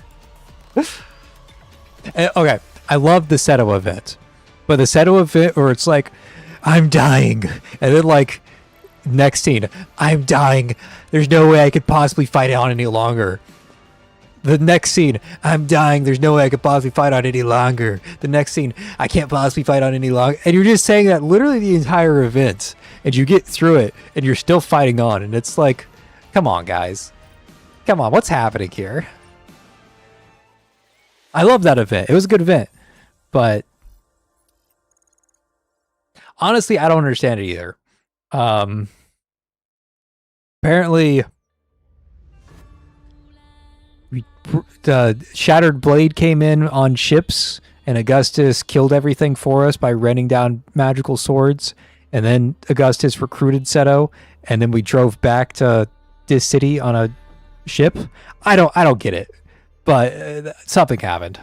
Okay, I love the Seto event, but the Seto event where it's like, I'm dying, and then like next scene, I'm dying. There's no way I could possibly fight on any longer. The next scene, I'm dying. There's no way I could possibly fight on any longer. The next scene, I can't possibly fight on any longer. And you're just saying that literally the entire event. And you get through it, and you're still fighting on. And it's like, come on, guys. Come on, what's happening here? I love that event. It was a good event. But honestly, I don't understand it either. Apparently... the Shattered Blade came in on ships, and Augustus killed everything for us by raining down magical swords. And then Augustus recruited Seto, and then we drove back to this city on a ship. I don't get it, but something happened.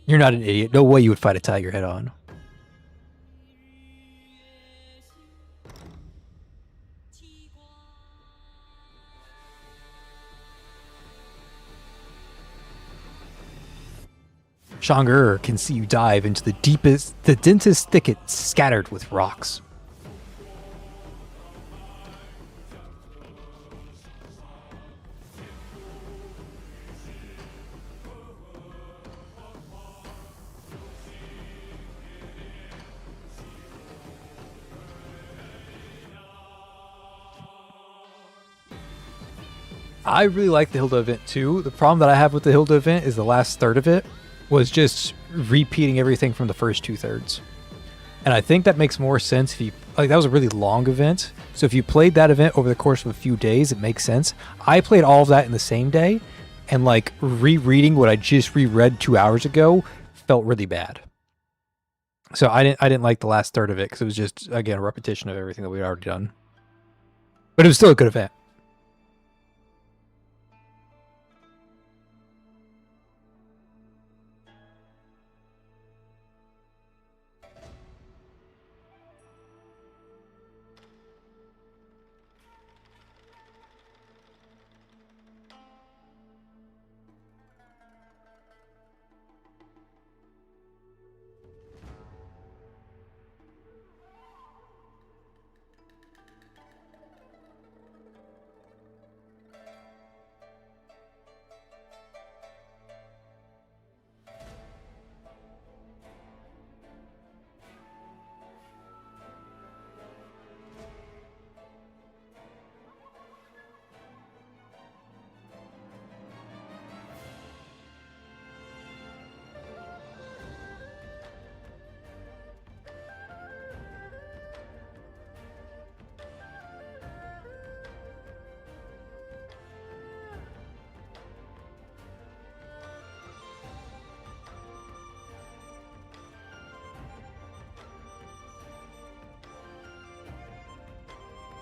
You're not an idiot. No way you would fight a tiger head on. Shang'er can see you dive into the densest thicket scattered with rocks. I really like the Hilda event too. The problem that I have with the Hilda event is the last third of it was just repeating everything from the first 2/3. And I think that makes more sense if you, like, that was a really long event. So if you played that event over the course of a few days, it makes sense. I played all of that in the same day, and like rereading what I just reread 2 hours ago felt really bad. So I didn't like the last third of it because it was just, again, a repetition of everything that we'd already done. But it was still a good event.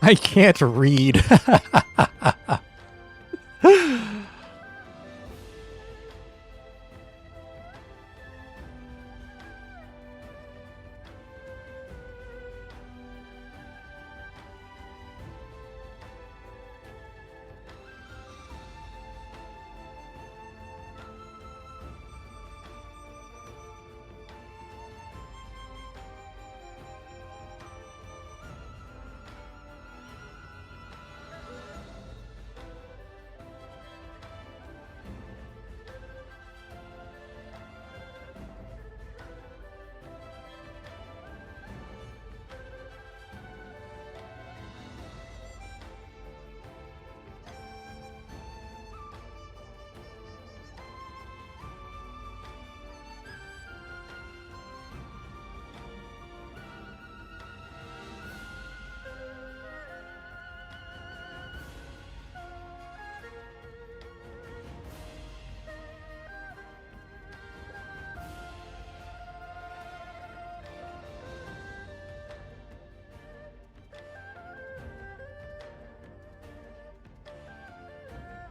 I can't read.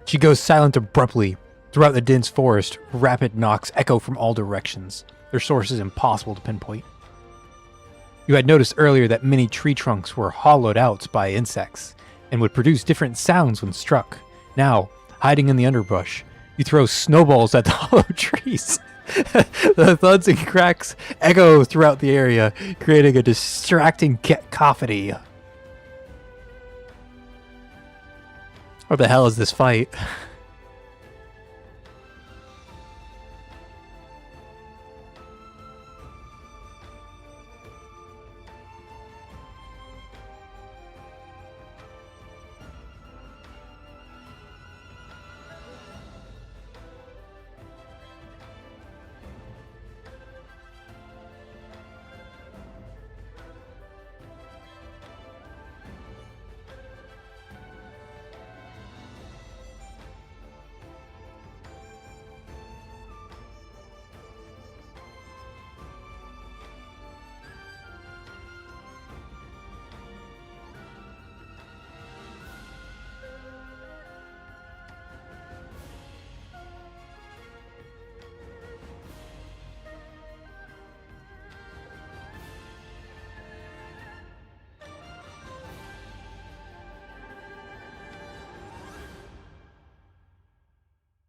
She goes silent abruptly. Throughout the dense forest, rapid knocks echo from all directions. Their source is impossible to pinpoint. You had noticed earlier that many tree trunks were hollowed out by insects and would produce different sounds when struck. Now, hiding in the underbrush, you throw snowballs at the hollow trees. The thuds and cracks echo throughout the area, creating a distracting cacophony. What the hell is this fight?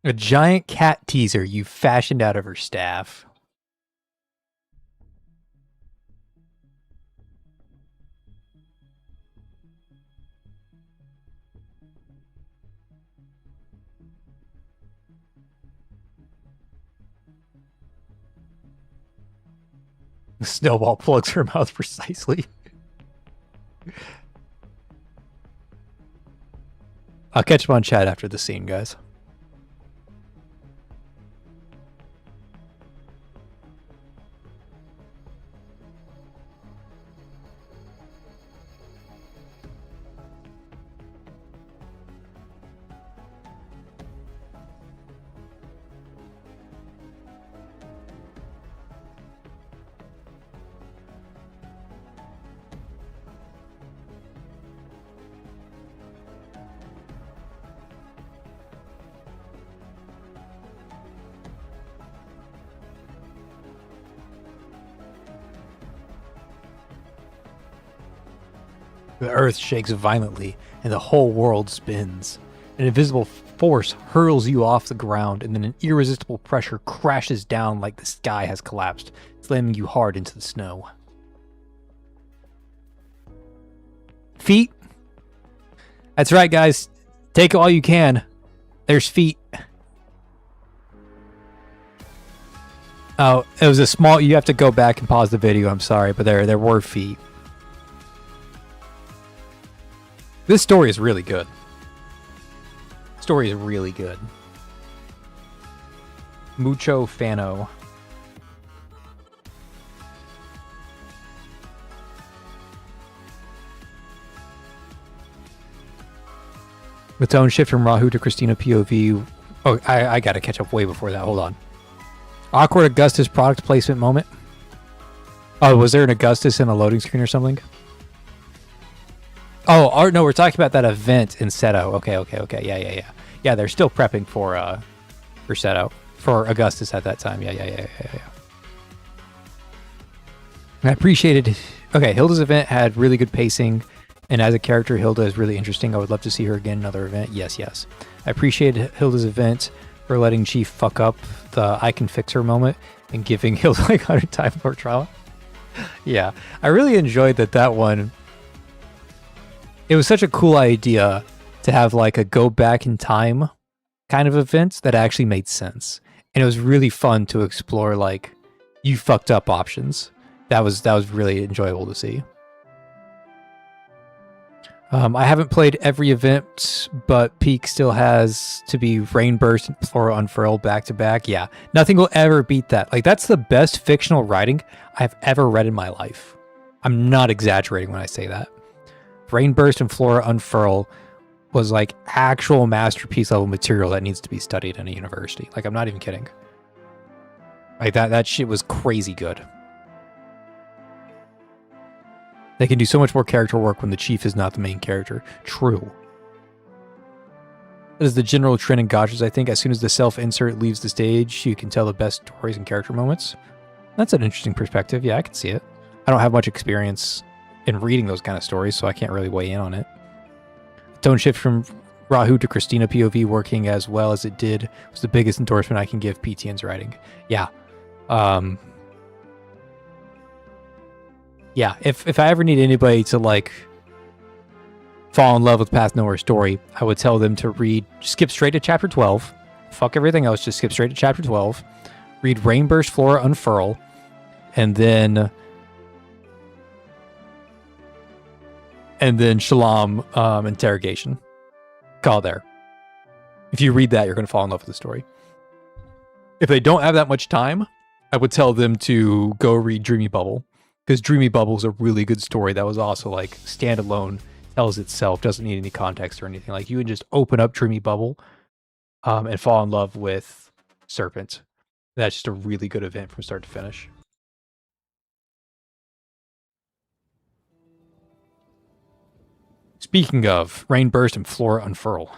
A giant cat teaser you fashioned out of her staff. Snowball plugs her mouth precisely. I'll catch up on chat after the scene, guys. The earth shakes violently, and the whole world spins. An invisible force hurls you off the ground, and then an irresistible pressure crashes down like the sky has collapsed, slamming you hard into the snow. Feet. That's right, guys. Take it all you can. There's feet. Oh, it was a small... You have to go back and pause the video. I'm sorry, but there were feet. This story is really good. Story is really good. Mucho Fano. The tone shift from Rahu to Christina POV. Oh, I gotta catch up way before that. Hold on. Awkward Augustus product placement moment. Oh, was there an Augustus in a loading screen or something? Oh, no, we're talking about that event in Seto. Okay. Yeah. Yeah, they're still prepping for Seto. For Augustus at that time. Yeah. I appreciated... Okay, Hilda's event had really good pacing, and as a character, Hilda is really interesting. I would love to see her again in another event. Yes. I appreciated Hilda's event for letting Chief fuck up the I can fix her moment and giving Hilda like 100 times more trauma. Yeah, I really enjoyed that one. It was such a cool idea to have like a go back in time kind of event that actually made sense. And it was really fun to explore like you fucked up options. That was really enjoyable to see. I haven't played every event, but Peak still has to be Rainburst and Flora Unfurled back to back. Yeah, nothing will ever beat that. Like that's the best fictional writing I've ever read in my life. I'm not exaggerating when I say that. Rainburst and Flora Unfurl was like actual masterpiece level material that needs to be studied in a university. Like I'm not even kidding. Like that shit was crazy good. They can do so much more character work when the chief is not the main character. True. That is the general trend in gotchas, I think. As soon as the self-insert leaves the stage, you can tell the best stories and character moments. That's an interesting perspective. Yeah, I can see it. I don't have much experience in reading those kind of stories, so I can't really weigh in on it. Tone shift from Rahu to Christina POV working as well as it did was the biggest endorsement I can give PTN's writing. Yeah. Yeah, if I ever need anybody to like fall in love with Path Nowhere story, I would tell them to skip straight to chapter 12. Fuck everything else, just skip straight to chapter 12. Read Rainburst, Flora Unfurl, and then Shalom interrogation. Call there. If you read that, you're going to fall in love with the story. If they don't have that much time, I would tell them to go read Dreamy Bubble. Because Dreamy Bubble is a really good story that was also like standalone, tells itself, doesn't need any context or anything. Like you would just open up Dreamy Bubble and fall in love with Serpent. That's just a really good event from start to finish. Speaking of, Rainburst and Flora Unfurl.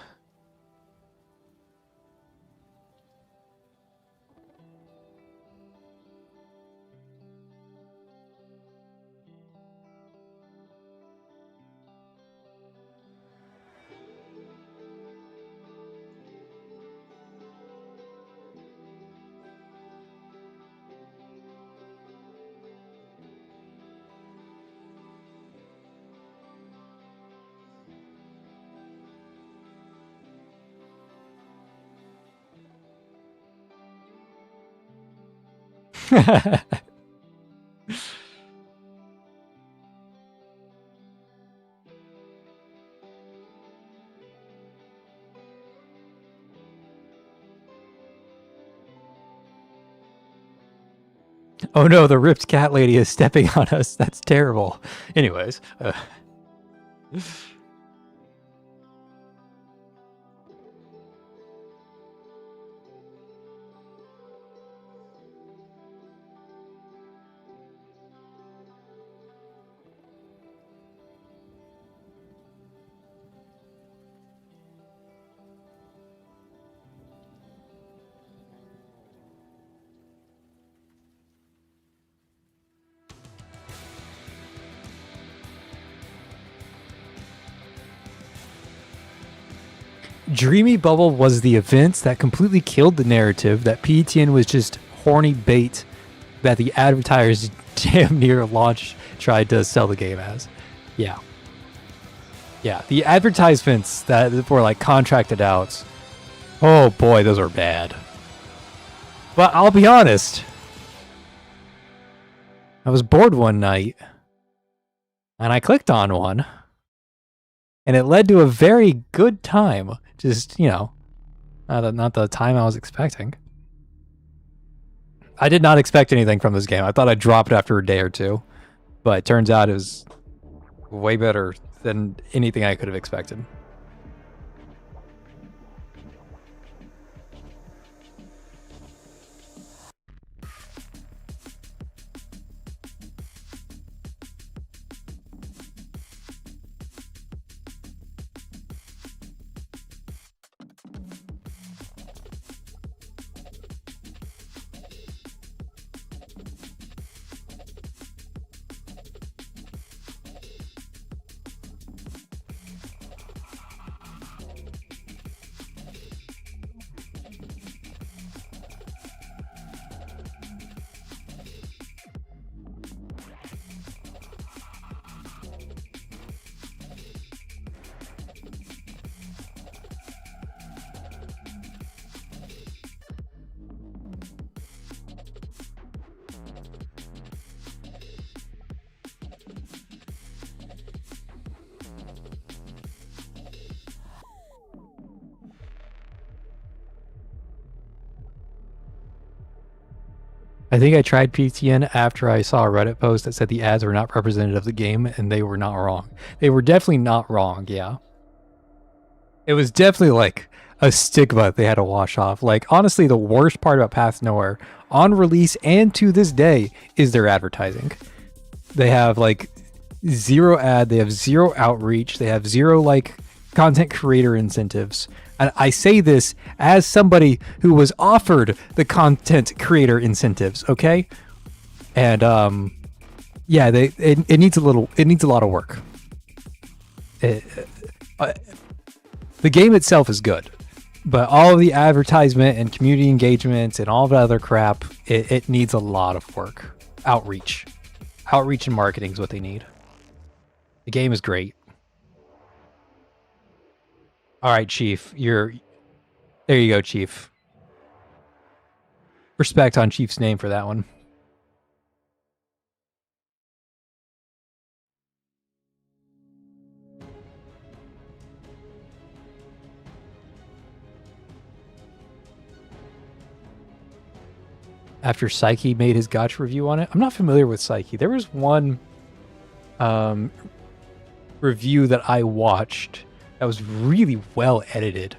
Oh no, the ripped cat lady is stepping on us. That's terrible. Anyways. Dreamy Bubble was the event that completely killed the narrative that PTN was just horny bait that the advertisers damn near launch tried to sell the game as. Yeah. Yeah, the advertisements that were like contracted out. Oh boy, those are bad. But I'll be honest. I was bored one night and I clicked on one and it led to a very good time. Just, not the time I was expecting. I did not expect anything from this game. I thought I'd drop it after a day or two. But it turns out it was way better than anything I could have expected. I think I tried PTN after I saw a Reddit post that said the ads were not representative of the game, and they were not wrong. They were definitely not wrong, yeah. It was definitely like a stigma they had to wash off. Like, honestly, the worst part about Path Nowhere, on release and to this day, is their advertising. They have like zero ad, they have zero outreach, they have zero like content creator incentives. And I say this as somebody who was offered the content creator incentives, okay? And yeah, it needs a lot of work. The game itself is good, but all of the advertisement and community engagement and all the other crap, it needs a lot of work. Outreach and marketing is what they need. The game is great. All right, Chief, there you go, Chief. Respect on Chief's name for that one. After Psyche made his gotcha review on it. I'm not familiar with Psyche. There was one review that I watched that was really well edited,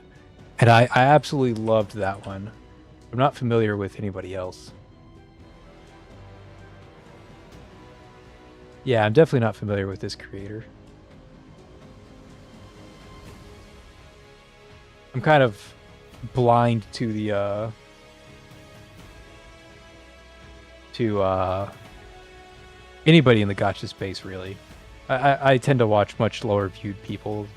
and I absolutely loved that one. I'm not familiar with anybody else. Yeah, I'm definitely not familiar with this creator. I'm kind of blind to the anybody in the gotcha space, really. I tend to watch much lower viewed people.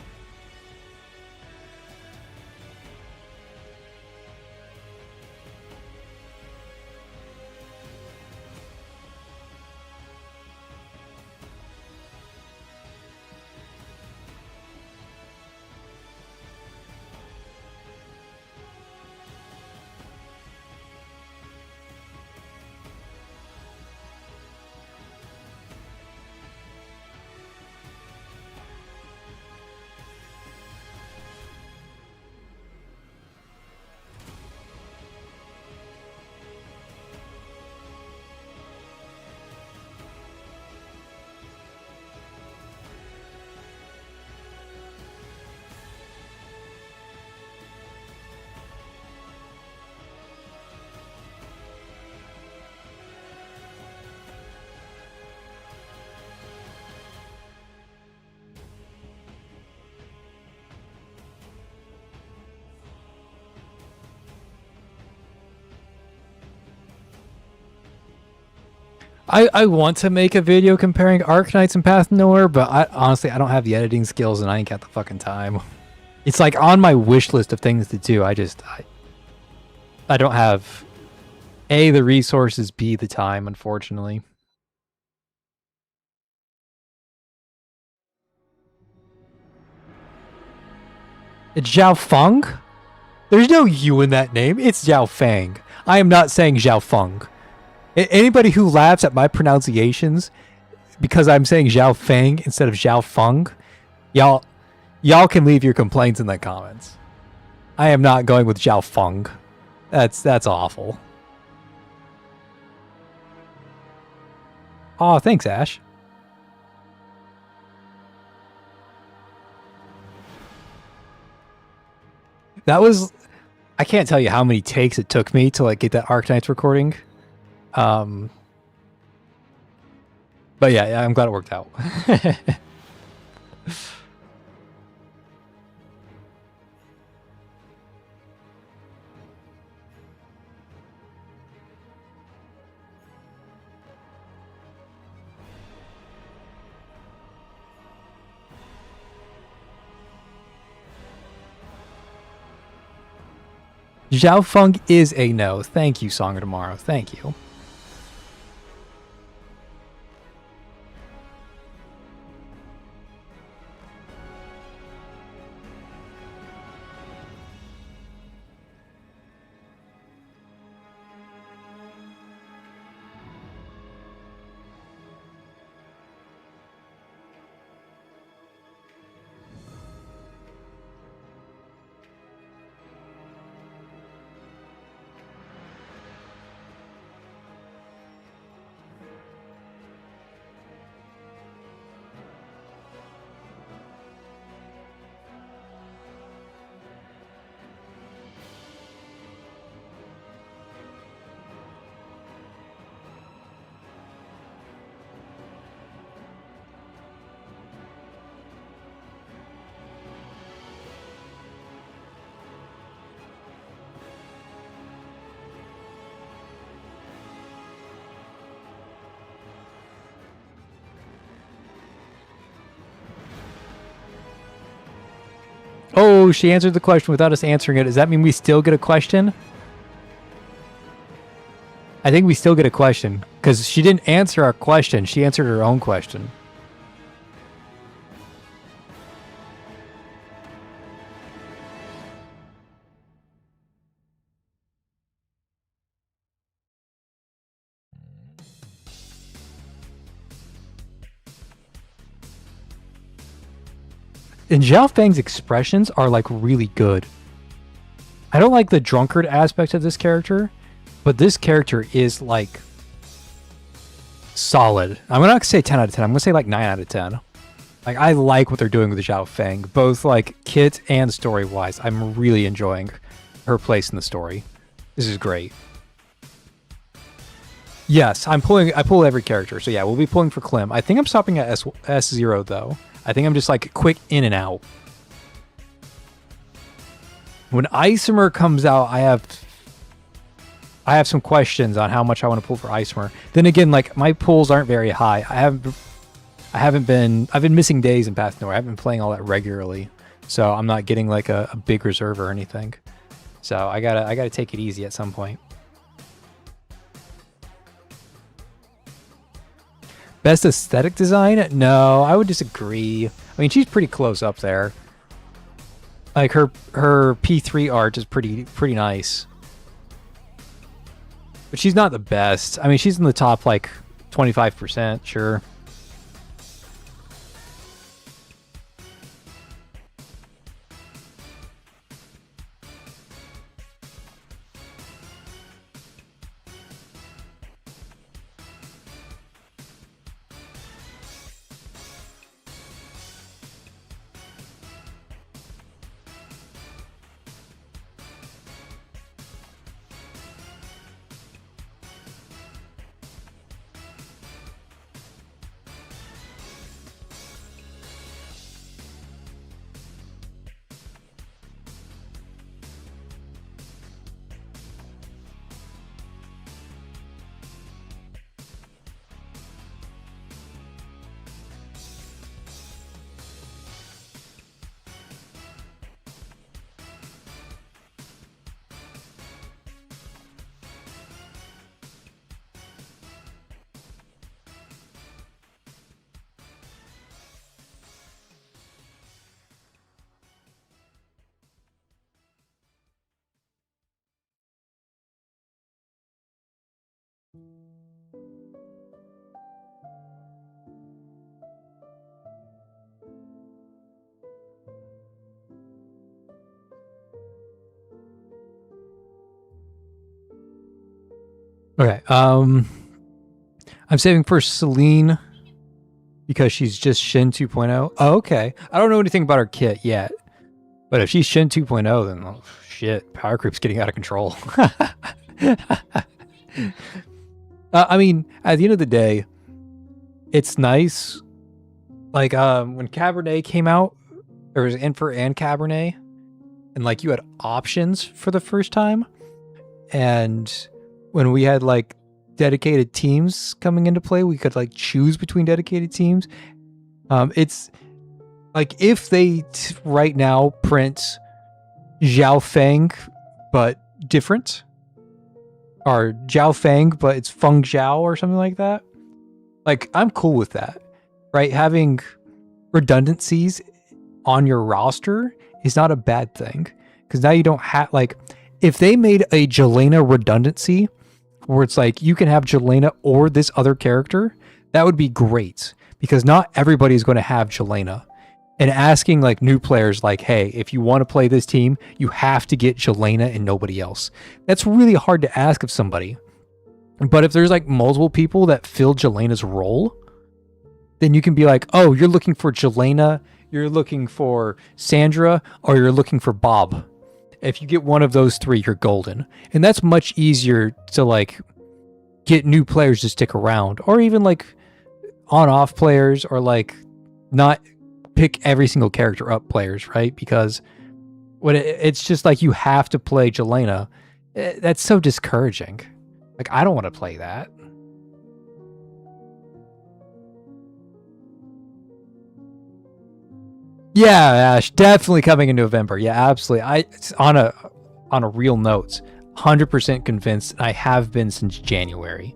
I want to make a video comparing Arknights and Path Nowhere, but honestly, I don't have the editing skills and I ain't got the fucking time. It's like on my wish list of things to do. I don't have A, the resources, B, the time, unfortunately. It's Zhao Feng? There's no U in that name. It's Zhao Feng. I am not saying Zhao Feng. Anybody who laughs at my pronunciations because I'm saying Zhao Feng instead of Zhao Feng, y'all can leave your complaints in the comments. I am not going with Zhao Feng. That's awful. Oh, thanks, Ash. That was... I can't tell you how many takes it took me to like get that Arknights recording. But yeah, I'm glad it worked out. Zhao Feng is a no. Thank you, Song of Tomorrow. Thank you. Oh, she answered the question without us answering it. Does that mean we still get a question? I think we still get a question because she didn't answer our question. She answered her own question. And Zhao Feng's expressions are like really good. I don't like the drunkard aspect of this character, but this character is like solid. I'm not gonna say 10 out of 10. I'm gonna say like 9 out of 10. Like I like what they're doing with Zhao Feng, both like kit and story wise. I'm really enjoying her place in the story. This is great. Yes, I pull every character. So yeah, we'll be pulling for Clem. I think I'm stopping at S0 though. I think I'm just like quick in and out. When Isomer comes out, I have some questions on how much I want to pull for Isomer. Then again, like my pulls aren't very high. I've been missing days in Path Nowhere. I haven't been playing all that regularly. So I'm not getting like a big reserve or anything. So I gotta take it easy at some point. Best aesthetic design? No, I would disagree. I mean, she's pretty close up there. Like her P3 art is pretty nice. But she's not the best. I mean, she's in the top like 25%, sure. Okay. I'm saving for Celine because she's just Shin 2.0. Oh, okay. I don't know anything about her kit yet, but if she's Shin 2.0, then oh, shit, power creep's getting out of control. I mean, at the end of the day, it's nice. Like when Cabernet came out, there was Infer and Cabernet, and like you had options for the first time. And when we had like dedicated teams coming into play, we could like choose between dedicated teams. It's like if they right now print Zhao Feng but different, or Zhao Feng but it's Feng Zhao or something like that, like I'm cool with that, right? Having redundancies on your roster is not a bad thing, because now you don't have, like, if they made a Jelena redundancy where it's like you can have Jelena or this other character, that would be great, because not everybody is going to have Jelena. And asking like new players, like, hey, if you want to play this team, you have to get Jelena and nobody else. That's really hard to ask of somebody. But if there's like multiple people that fill Jelena's role, then you can be like, oh, you're looking for Jelena, you're looking for Sandra, or you're looking for Bob. If you get one of those three, you're golden. And that's much easier to like get new players to stick around, or even like on-off players, or like not pick every single character up players, right? Because when it's just like you have to play Jelena, that's so discouraging. Like, I don't want to play that. Yeah, Ash, definitely coming in November. Yeah, absolutely. On a real note, 100% convinced. I have been since January.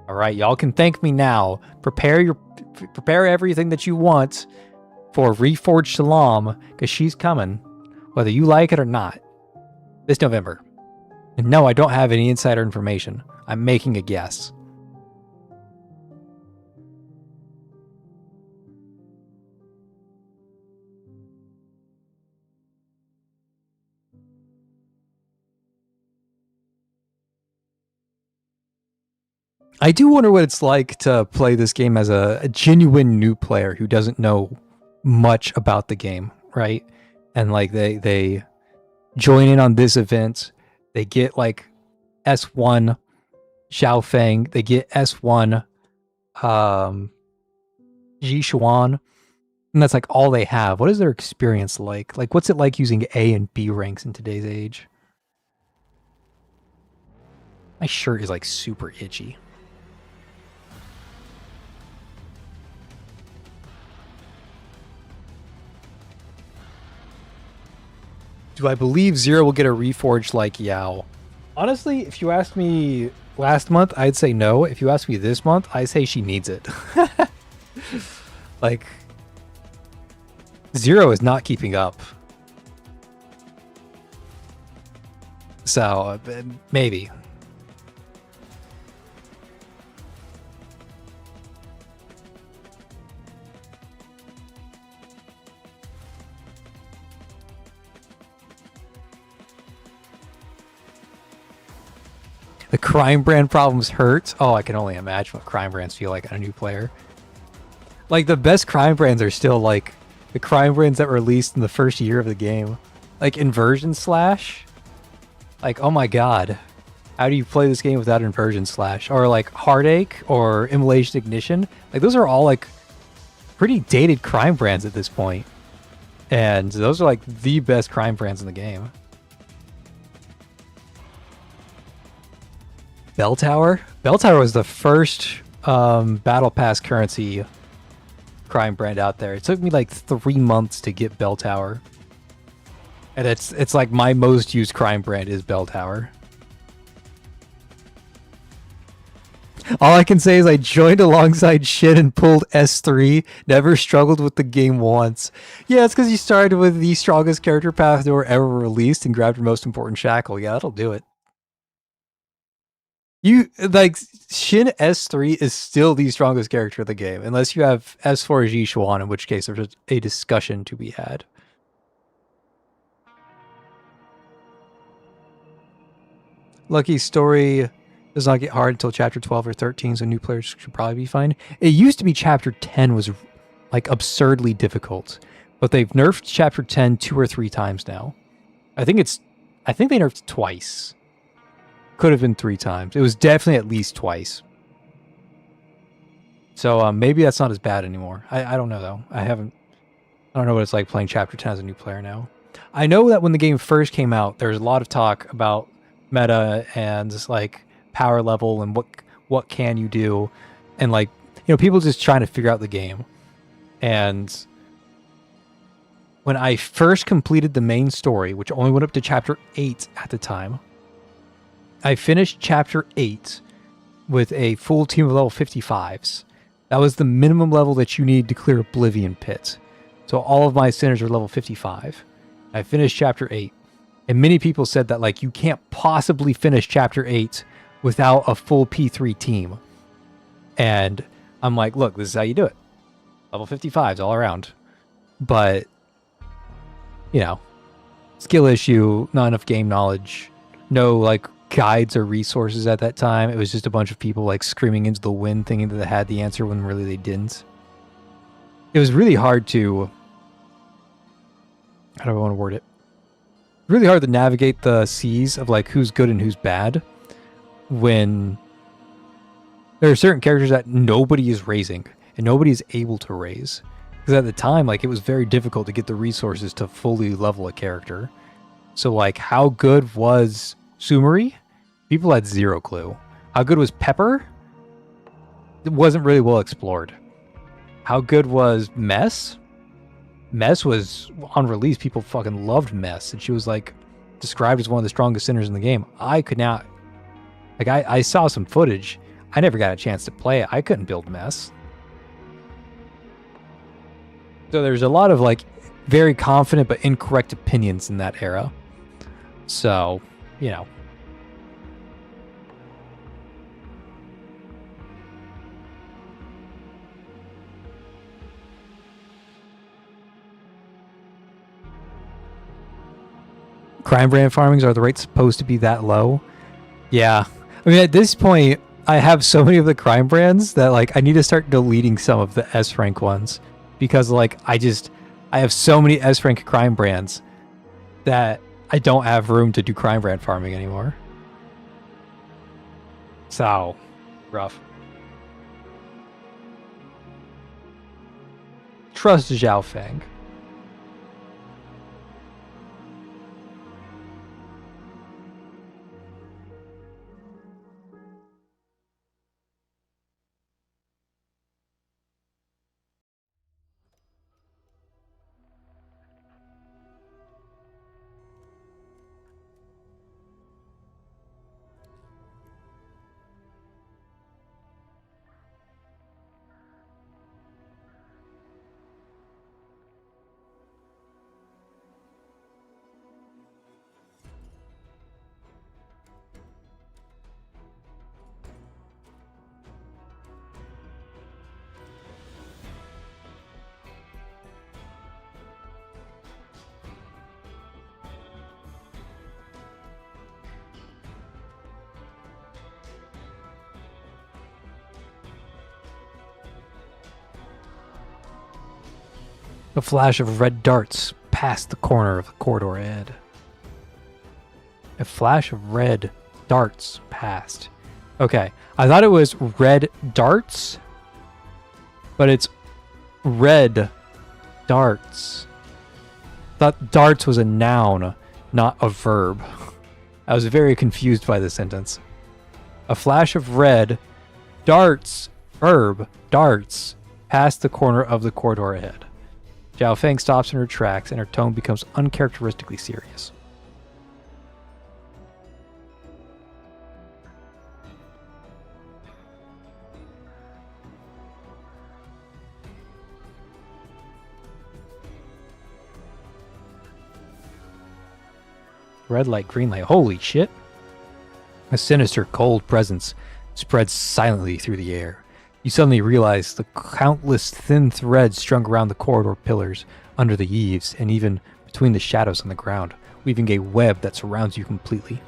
All right, y'all can thank me now. Prepare everything that you want for Reforged Shalom, because she's coming, whether you like it or not, this November. And no, I don't have any insider information. I'm making a guess. I do wonder what it's like to play this game as a genuine new player who doesn't know much about the game, right? And like they join in on this event, they get like S1 Xiao Feng, they get S1 Ji Xuan, and that's like all they have. What is their experience like? Like, what's it like using A and B ranks in today's age? My shirt is like super itchy. Do I believe Zero will get a reforged like Yao? Honestly, if you asked me last month, I'd say no. If you ask me this month, I say she needs it. Like, Zero is not keeping up. So, maybe. The crime brand problems hurt. Oh, I can only imagine what crime brands feel like on a new player. Like, the best crime brands are still like the crime brands that were released in the first year of the game. Like Inversion Slash. Like, oh my god. How do you play this game without Inversion Slash? Or like Heartache or Immolation Ignition. Like, those are all like pretty dated crime brands at this point. And those are like the best crime brands in the game. Bell Tower? Bell Tower was the first Battle Pass currency crime brand out there. It took me like 3 months to get Bell Tower. And it's like my most used crime brand is Bell Tower. All I can say is I joined alongside Shin and pulled S3. Never struggled with the game once. Yeah, it's because you started with the strongest character path that were ever released and grabbed your most important shackle. Yeah, that'll do it. You like Shin S3 is still the strongest character of the game, unless you have S4 Ji Xuan, in which case there's a discussion to be had. Lucky Story Does not get hard until chapter 12 or 13, so new players should probably be fine. It used to be chapter 10 was like absurdly difficult, but they've nerfed chapter 10 2 or 3 times now. I think they nerfed it twice. Could have been 3 times. It was definitely at least twice. So maybe that's not as bad anymore. I don't know though. I don't know what it's like playing chapter 10 as a new player now. I know that when the game first came out, there was a lot of talk about meta and just like power level and what can you do, and like, you know, people just trying to figure out the game. And when I first completed the main story, which only went up to chapter 8 at the time, I finished chapter 8 with a full team of level 55s. That was the minimum level that you need to clear Oblivion Pit. So all of my sinners are level 55. I finished chapter 8. And many people said that like you can't possibly finish chapter 8 without a full P3 team. And I'm like, look, this is how you do it. Level 55s all around. But, you know, skill issue, not enough game knowledge, no like guides or resources at that time. It was just a bunch of people like screaming into the wind thinking that they had the answer when really they didn't. It was really hard to, how do I want to word it? Really hard to navigate the seas of like who's good and who's bad when there are certain characters that nobody is raising and nobody is able to raise. Because at the time, like, it was very difficult to get the resources to fully level a character. So like, how good was Sumeri? People had zero clue. How good was Pepper? It wasn't really well explored. How good was Mess? Mess was, on release, people fucking loved Mess. And she was like described as one of the strongest sinners in the game. I could not, like, I saw some footage. I never got a chance to play it. I couldn't build Mess. So there's a lot of like very confident but incorrect opinions in that era. So, you know. Crime brand farmings, are the rates supposed to be that low? Yeah. I mean, at this point, I have so many of the crime brands that like I need to start deleting some of the S rank ones. Because like I have so many S rank crime brands that I don't have room to do crime brand farming anymore. So rough. Trust Zhao Feng. A flash of red darts passed the corner of the corridor ahead. A flash of red darts passed. Okay, I thought it was red darts, but it's red darts. I thought darts was a noun, not a verb. I was very confused by this sentence. A flash of red darts, verb, darts, passed the corner of the corridor ahead. Zhao Feng stops in her tracks and her tone becomes uncharacteristically serious. Red light, green light. Holy shit. A sinister, cold presence spreads silently through the air. You suddenly realize the countless thin threads strung around the corridor pillars, under the eaves, and even between the shadows on the ground, weaving a web that surrounds you completely.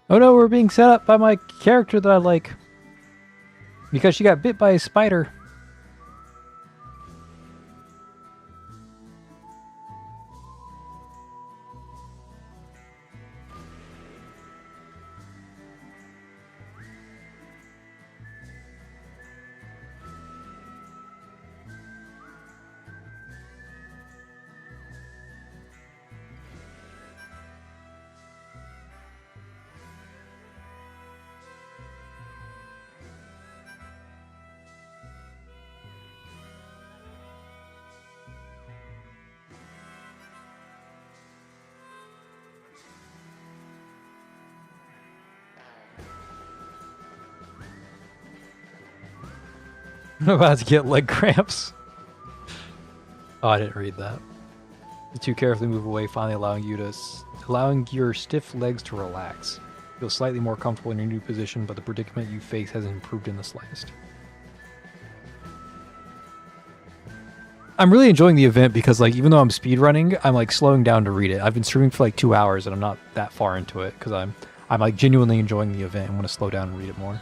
Oh no, we're being set up by my character that I like. Because she got bit by a spider. I'm about to get leg cramps. Oh, I didn't read that. The two carefully move away, finally allowing your stiff legs to relax. Feel slightly more comfortable in your new position, but the predicament you face hasn't improved in the slightest. I'm really enjoying the event because, like, even though I'm speedrunning, I'm like slowing down to read it. I've been streaming for like 2 hours and I'm not that far into it because I'm like genuinely enjoying the event and want to slow down and read it more.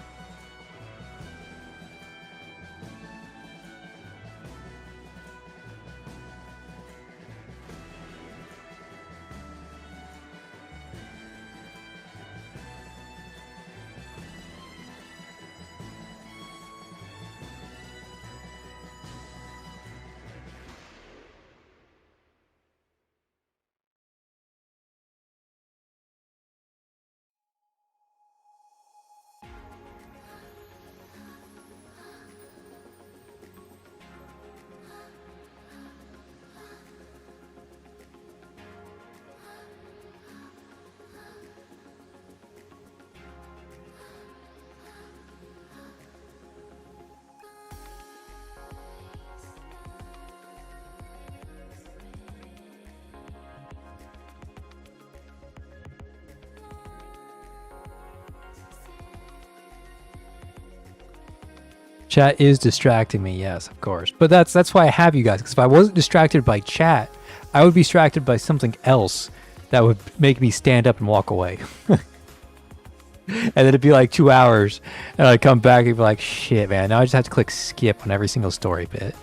Chat is distracting me, yes, of course. But that's why I have you guys, because if I wasn't distracted by chat, I would be distracted by something else that would make me stand up and walk away. And then it'd be like 2 hours, and I'd come back and be like, shit, man, now I just have to click skip on every single story bit.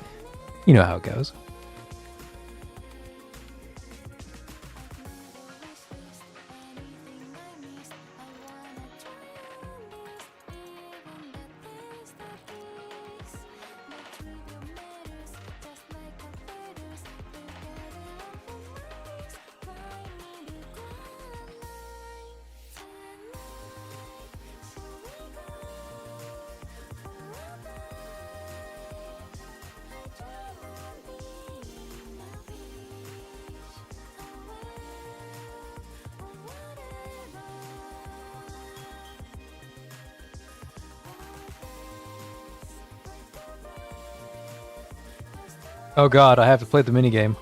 You know how it goes. Oh god, I have to play the minigame.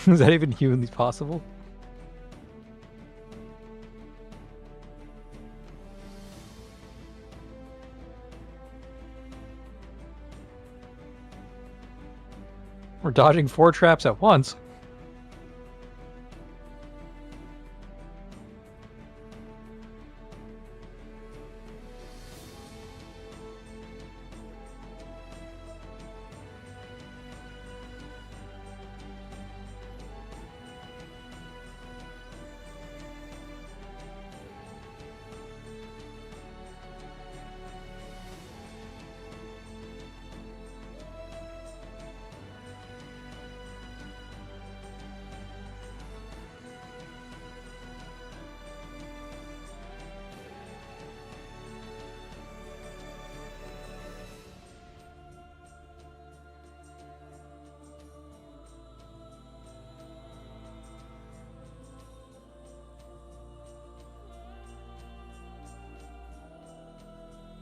Is that even humanly possible? We're dodging 4 traps at once.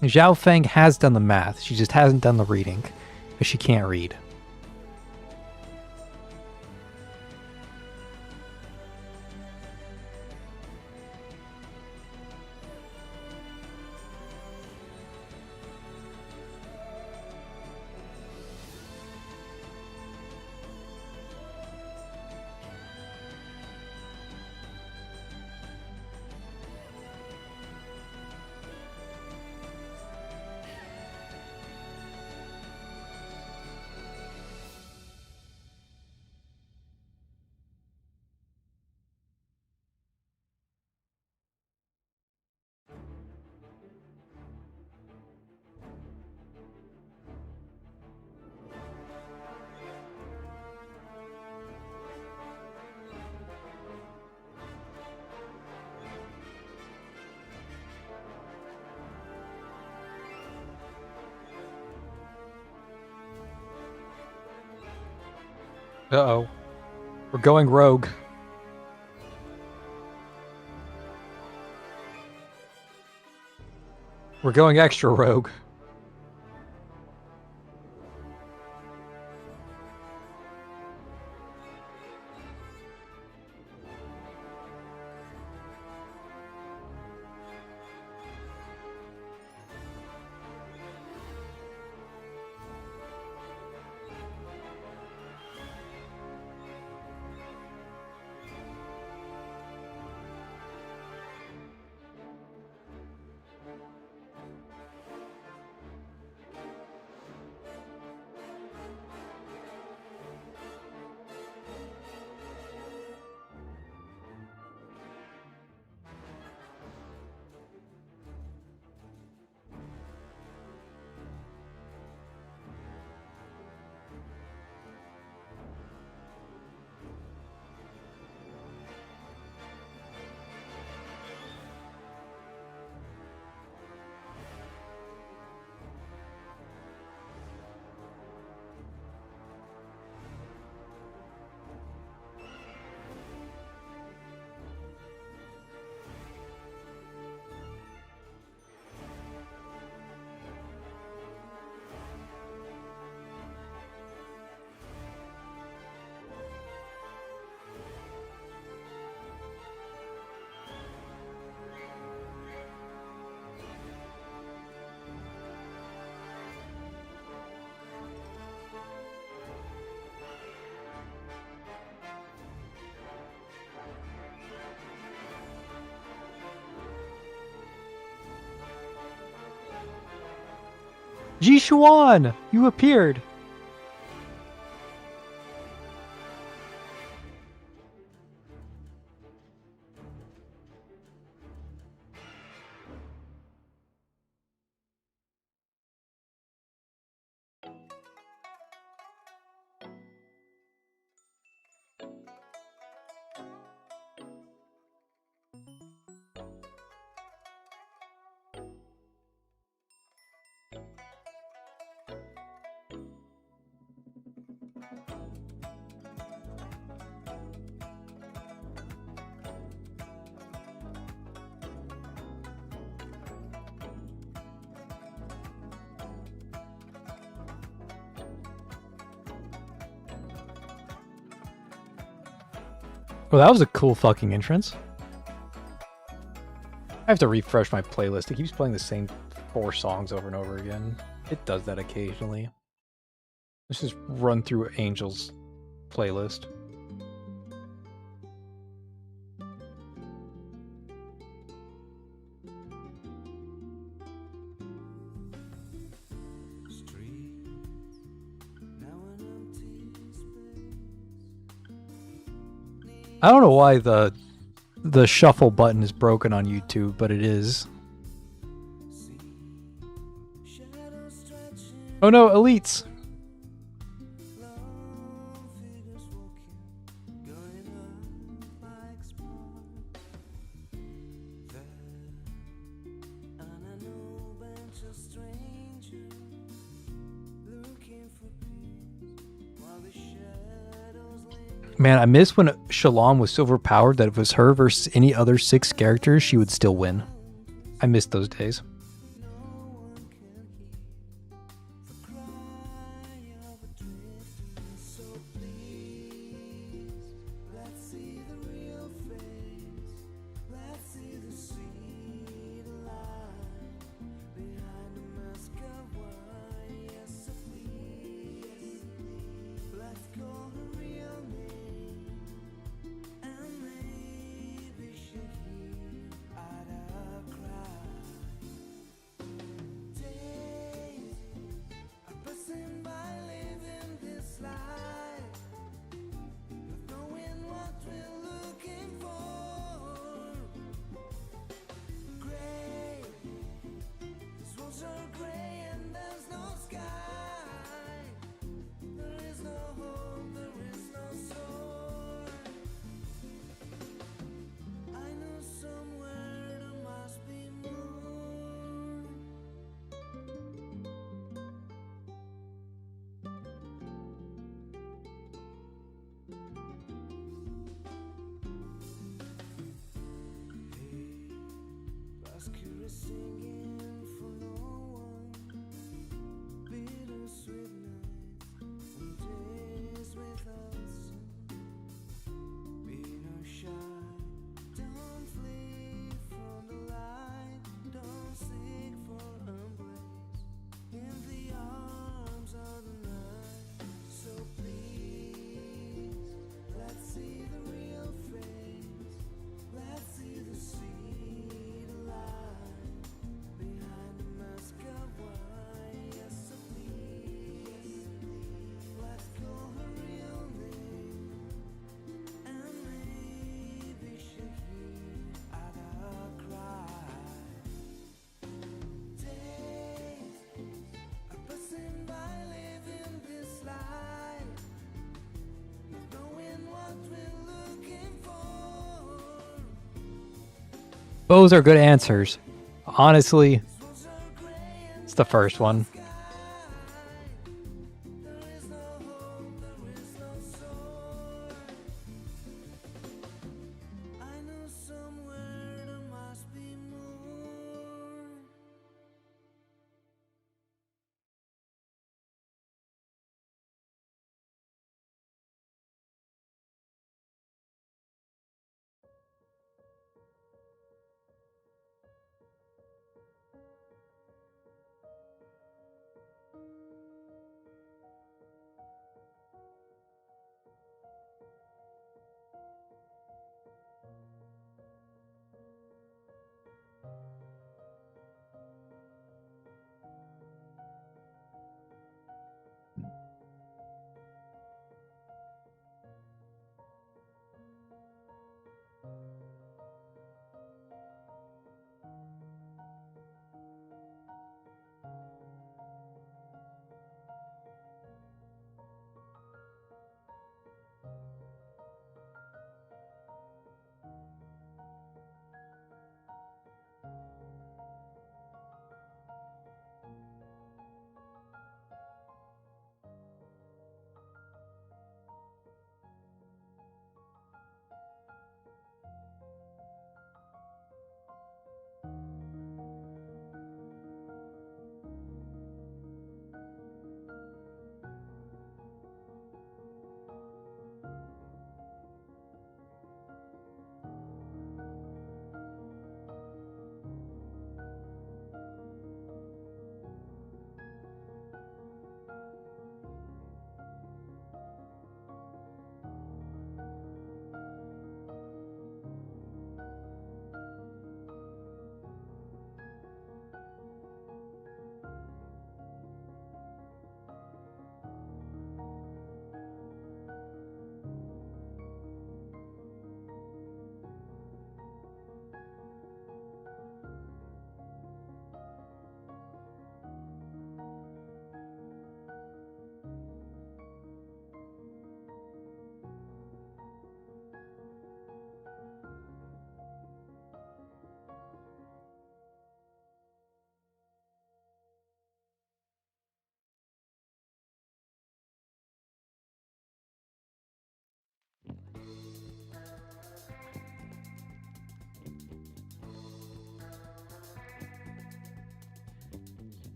Zhao Feng has done the math. She just hasn't done the reading because she can't read. Uh-oh. We're going rogue. We're going extra rogue. Jishuan! You appeared! Well, that was a cool fucking entrance. I have to refresh my playlist. It keeps playing the same 4 songs over and over again. It does that occasionally. Let's just run through Angel's playlist. I don't know why the shuffle button is broken on YouTube, but it is. Oh no, elites! Man, I miss when Shalom was so overpowered that if it was her versus any other 6 characters, she would still win. I miss those days. Those are good answers. Honestly, it's the first one.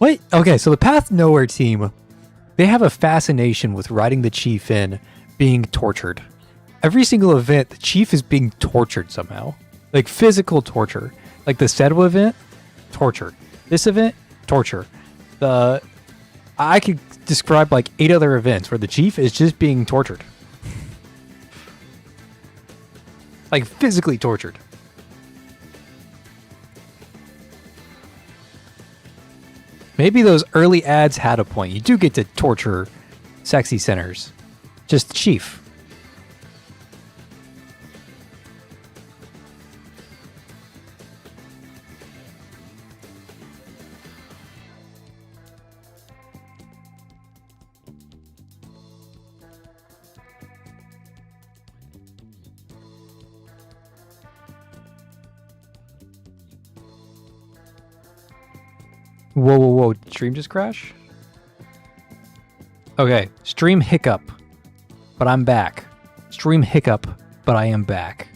Wait, okay, so the Path Nowhere team, they have a fascination with writing the Chief in being tortured. Every single event, the Chief is being tortured somehow. Like physical torture. Like the Sedwa event, torture. This event, torture. I could describe like 8 other events where the Chief is just being tortured. Like physically tortured. Maybe those early ads had a point. You do get to torture sexy centers. Just Chief. Whoa, whoa, whoa. Did stream just crash? Okay. Stream hiccup. But I'm back. Stream hiccup, but I am back.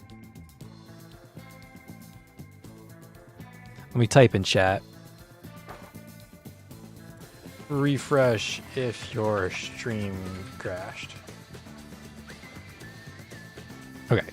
Let me type in chat. Refresh if your stream crashed. Okay.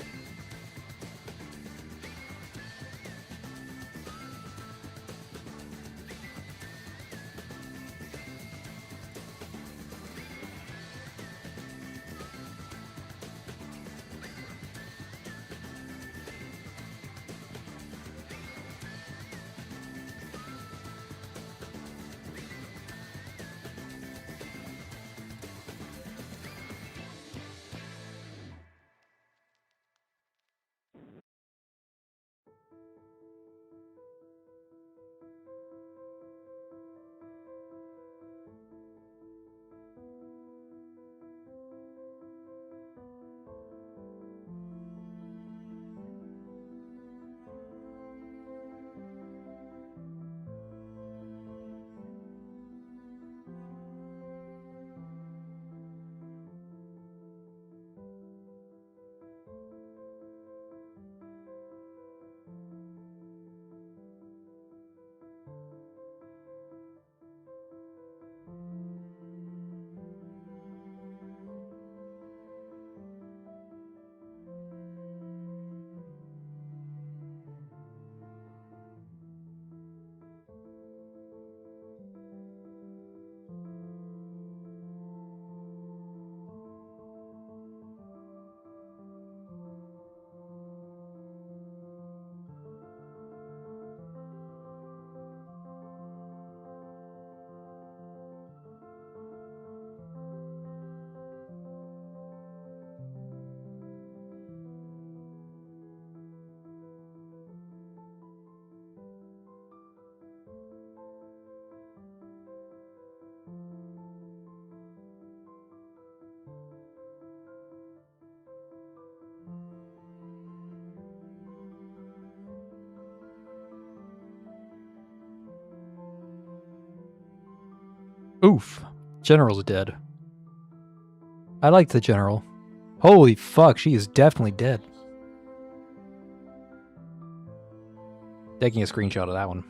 Oof. General's dead. I like the general. Holy fuck, she is definitely dead. Taking a screenshot of that one.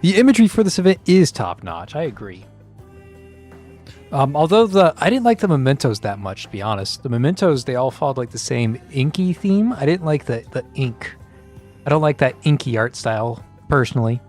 The imagery for this event is top notch. I agree. Although I didn't like the mementos that much, to be honest. The mementos, they all followed like the same inky theme. I didn't like the ink. I don't like that inky art style, personally.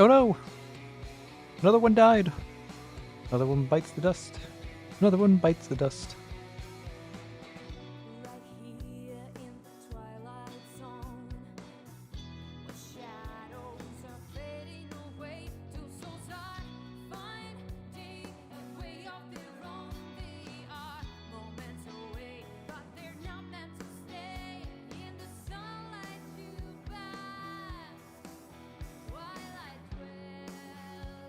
Oh no! Another one died. Another one bites the dust. Another one bites the dust. Right here in the twilight zone, where shadows are fading away, two souls are finding a way of their own. They are moments away, but they're not meant to stay in the sunlight too bad. Twilight dwell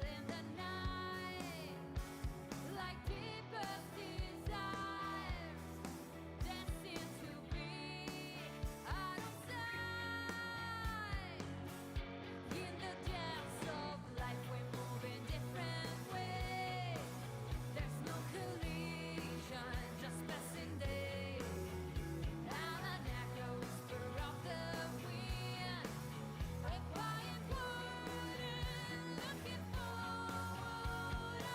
in the night, like deepest desires, dancing to be out of sight. In the dance of life, we move in different ways. There's no collision, just passing days. And an echo whisper of the wind, a quiet word, looking forward.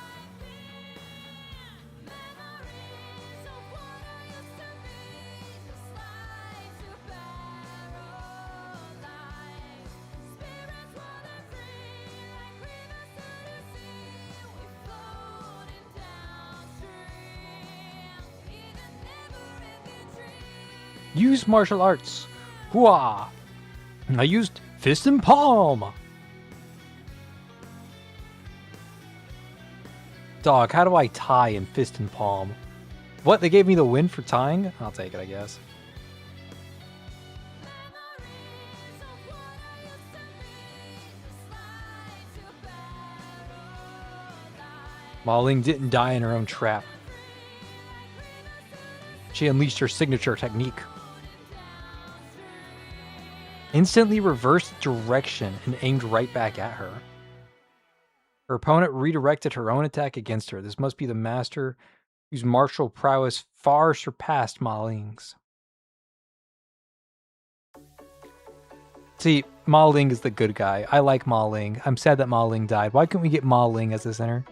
I've been memories of what I used to be, the slides to paralyze. Spirits wander free, like rivers to the sea. We floating downstream, in a never-ending dream. Use martial arts. Hooah! I used fist and palm. Dog, how do I tie in fist and palm? What? They gave me the win for tying? I'll take it, I guess. Memories of what I used to be, the slides to paralyze. Ma Ling didn't die in her own trap. She unleashed her signature technique. Instantly reversed direction and aimed right back at her. Her opponent redirected her own attack against her. This must be the master whose martial prowess far surpassed Ma Ling's. See, Ma Ling is the good guy. I like Ma Ling. I'm sad that Ma Ling died. Why couldn't we get Ma Ling as the center?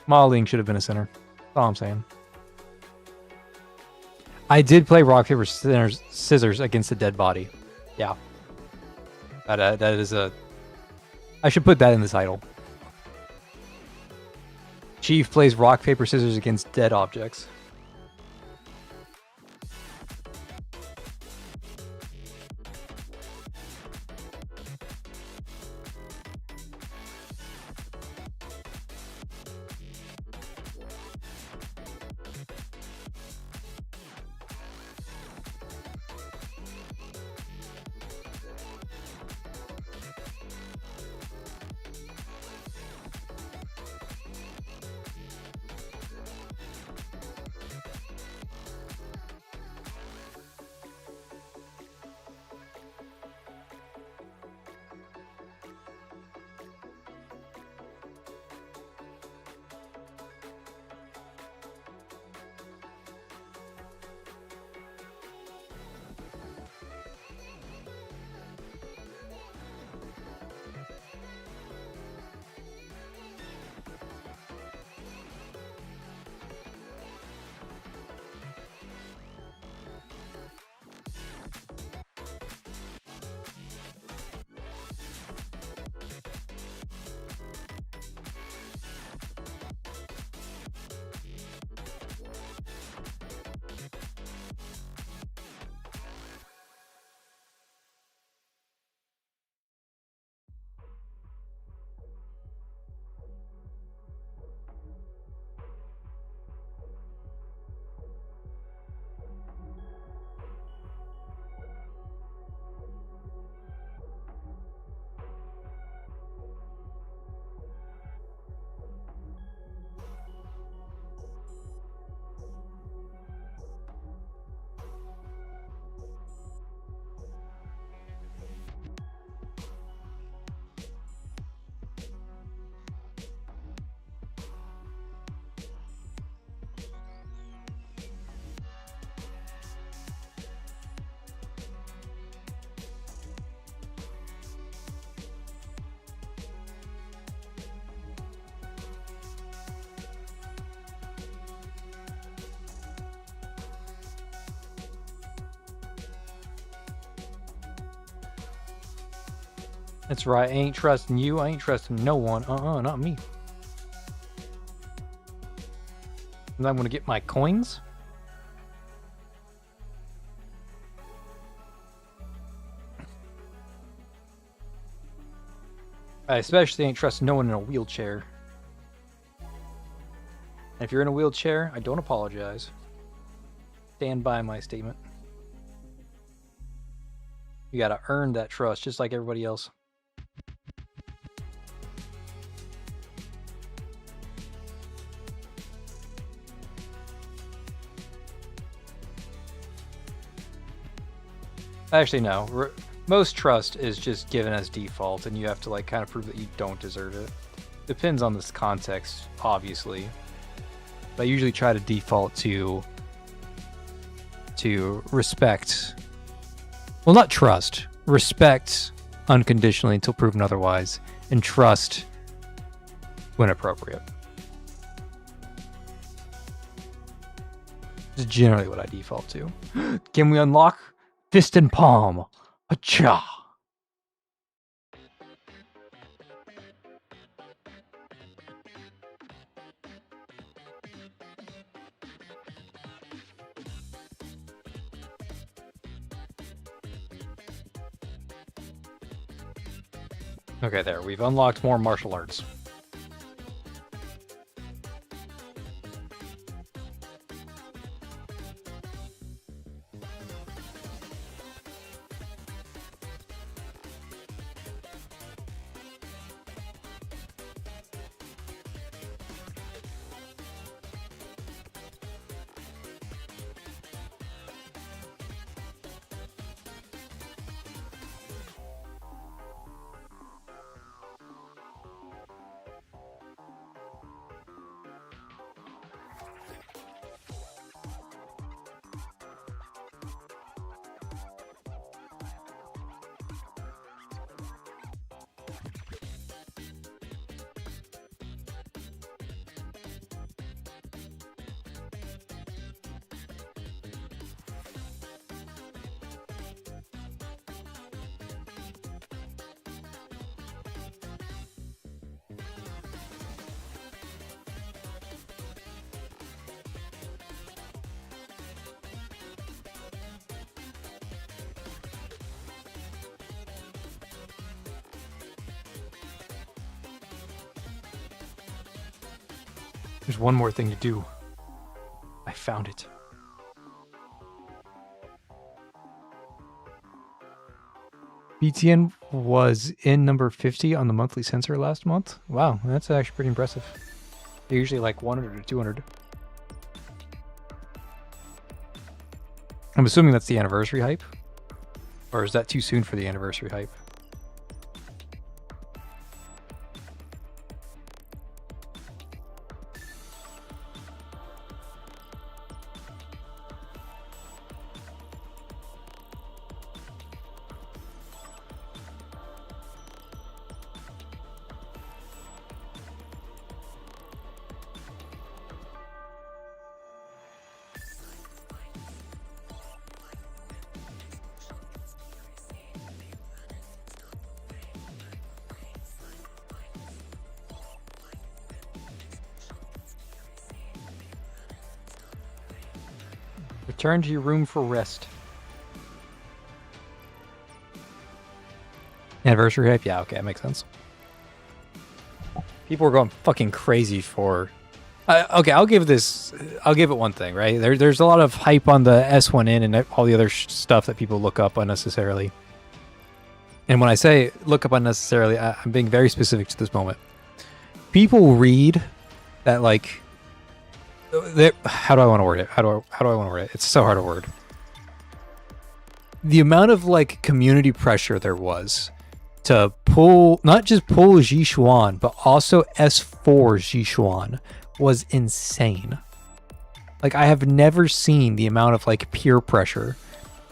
Ma Ling should have been a center. That's all I'm saying. I did play rock, paper, scissors against a dead body. Yeah. That is a... I should put that in the title. Chief plays rock, paper, scissors against dead objects. That's right. I ain't trusting you. I ain't trusting no one. Not me. And I'm gonna get my coins. I especially ain't trusting no one in a wheelchair. And if you're in a wheelchair, I don't apologize. Stand by my statement. You gotta earn that trust just like everybody else. Actually, no. Most trust is just given as default, and you have to like kind of prove that you don't deserve it. Depends on this context, obviously. But I usually try to default to respect. Well, not trust. Respect unconditionally until proven otherwise, and trust when appropriate. It's generally what I default to. Can we unlock fist and palm? Acha. Okay, there. We've unlocked more martial arts. There's one more thing to do. I found it. BTN was in number 50 on the monthly sensor last month. Wow, that's actually pretty impressive. They're usually like 100 or 200. I'm assuming that's the anniversary hype? Or is that too soon for the anniversary hype? Return to your room for rest. Anniversary hype? Yeah, okay, that makes sense. People were going fucking crazy for... okay, I'll give it one thing, right? There's a lot of hype on the S1N and all the other stuff that people look up unnecessarily. And when I say look up unnecessarily, I'm being very specific to this moment. People read that, like... How do I want to word it? How do I want to word it? It's so hard to word. The amount of like community pressure there was to pull, not just pull Zhishuan, but also S4 Zhishuan was insane. Like I have never seen the amount of like peer pressure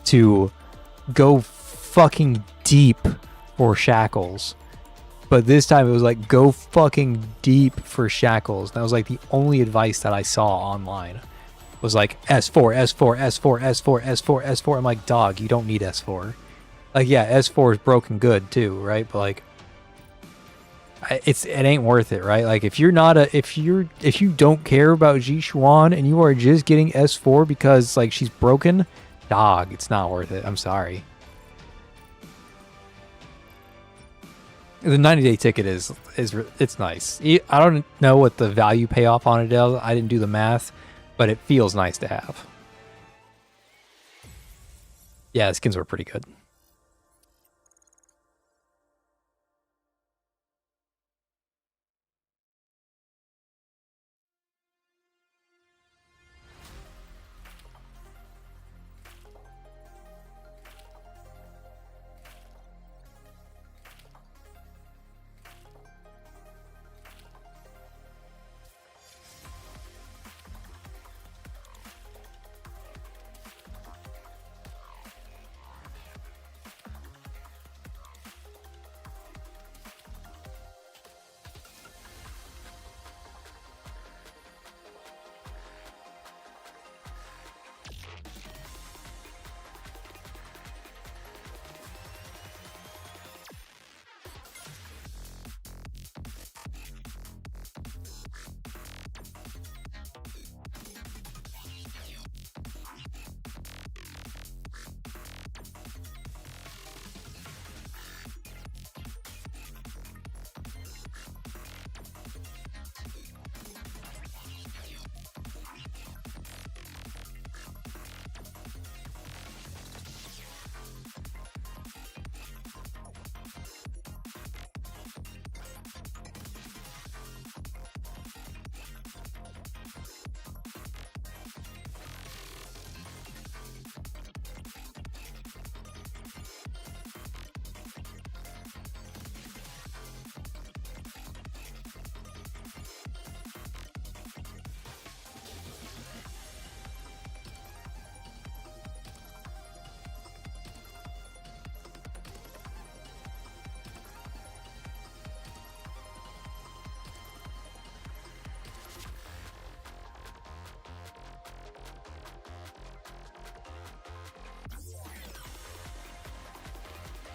to go fucking deep for Shackles. But this time it was like, go fucking deep for Shackles. That was like the only advice that I saw online. Was like, S4, S4, S4, S4, S4, S4. I'm like, dog, you don't need S4. Like, yeah, S4 is broken good too, right? But like, it ain't worth it, right? Like if you don't care about Ji Xuan and you are just getting S4 because like she's broken, dog, it's not worth it. I'm sorry. The 90-day ticket is it's nice. I don't know what the value payoff on it is. I didn't do the math, but it feels nice to have. Yeah, the skins were pretty good.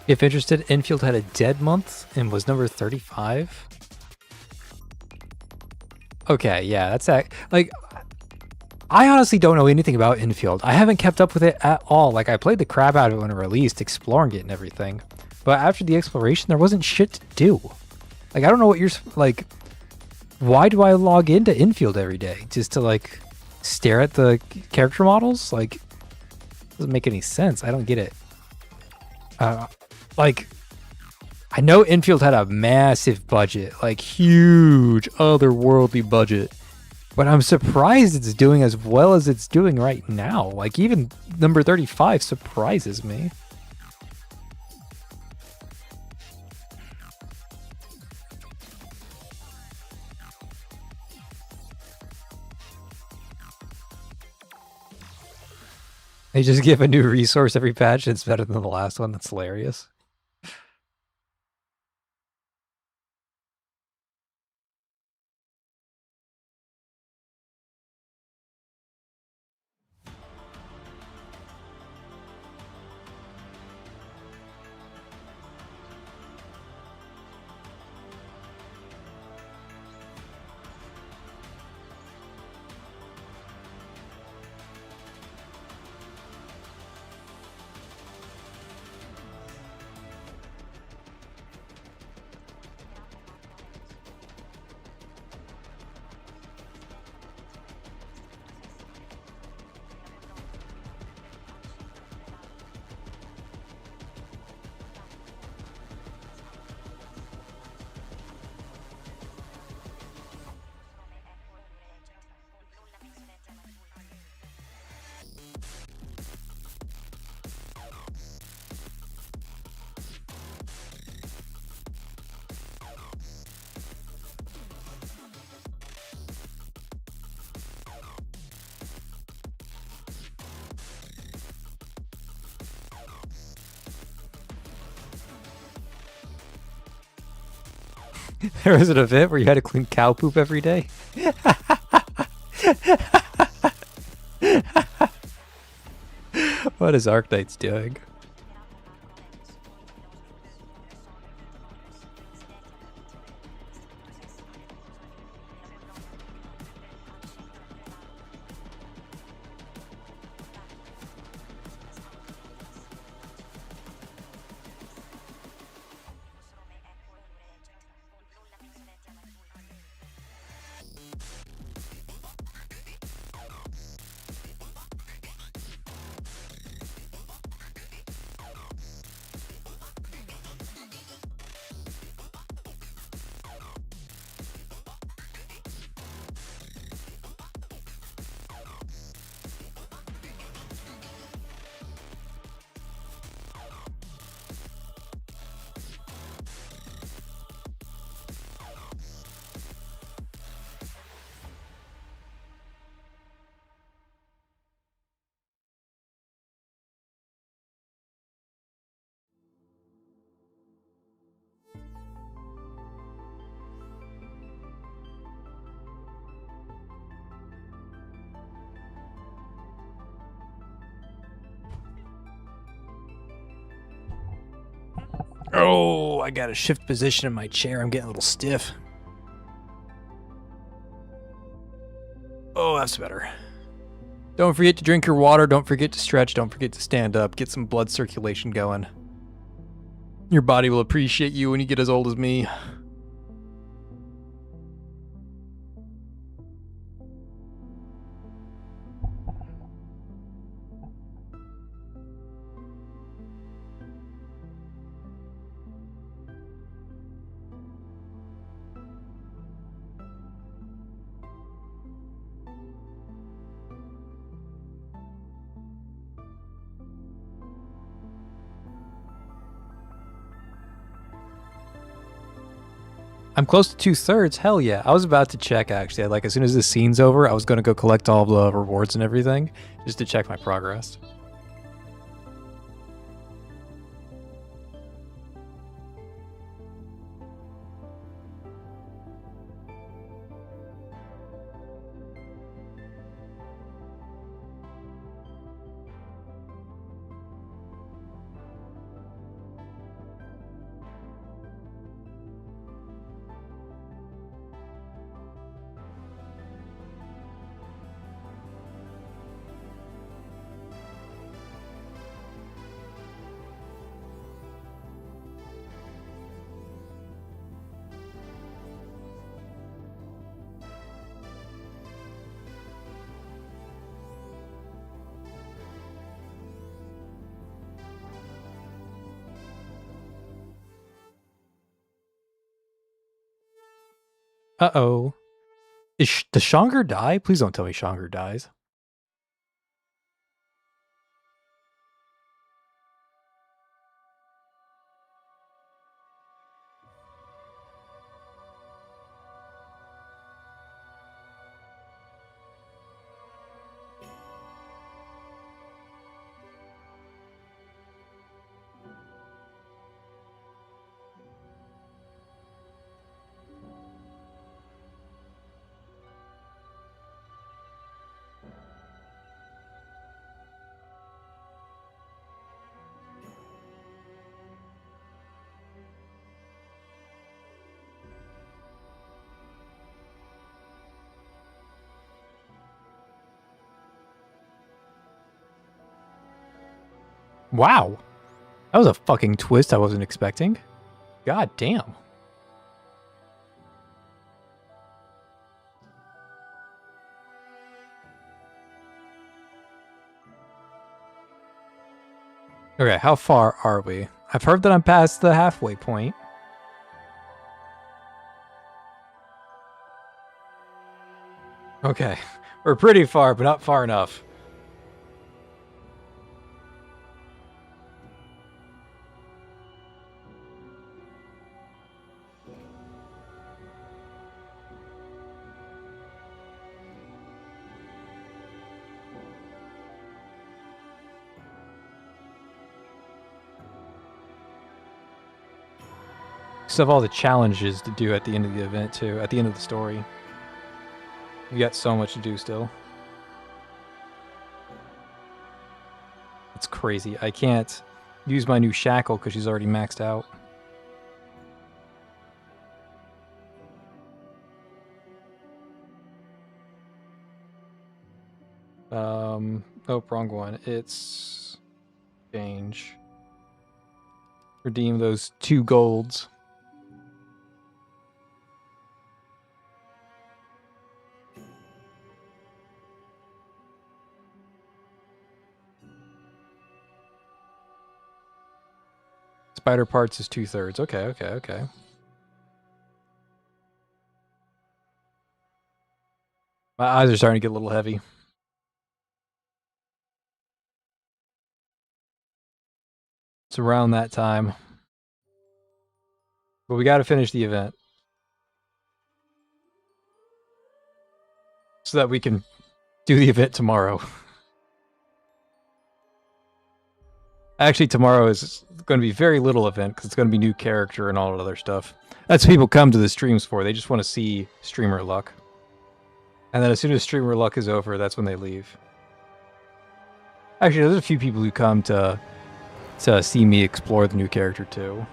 If interested, Infield had a dead month and was number 35. Okay, yeah, that's that. Like, I honestly don't know anything about Infield. I haven't kept up with it at all. Like, I played the crap out of it when it released, exploring it and everything. But after the exploration, there wasn't shit to do. Like, I don't know what you're like. Why do I log into Infield every day just to like stare at the character models? Like, doesn't make any sense. I don't get it. Like, I know Infield had a massive budget, like huge otherworldly budget, but I'm surprised it's doing as well as it's doing right now. Like, even number 35 surprises me. They just give a new resource every patch and it's better than the last one. That's hilarious. There was an event where you had to clean cow poop every day. What is Arknights doing? Oh, I got to shift position in my chair. I'm getting a little stiff. Oh, that's better. Don't forget to drink your water. Don't forget to stretch. Don't forget to stand up. Get some blood circulation going. Your body will appreciate you when you get as old as me. I'm close to 2/3. Hell yeah. I was about to check, actually. Like, as soon as this scene's over, I was going to go collect all the rewards and everything just to check my progress. Uh-oh. Does Shonger die? Please don't tell me Shonger dies. Wow. That was a fucking twist I wasn't expecting. God damn. Okay, how far are we? I've heard that I'm past the halfway point. Okay, we're pretty far, but not far enough. Still have all the challenges to do at the end of the event, too. At the end of the story. You got so much to do still. It's crazy. I can't use my new shackle because she's already maxed out. Nope, wrong one. It's change. Redeem those 2 golds. Spider parts is 2/3. Okay. My eyes are starting to get a little heavy. It's around that time. But we got to finish the event. So that we can do the event tomorrow. Actually, tomorrow is going to be very little event because it's going to be new character and all that other stuff. That's what people come to the streams for. They just want to see streamer luck. And then as soon as streamer luck is over, that's when they leave. Actually, there's a few people who come to see me explore the new character too.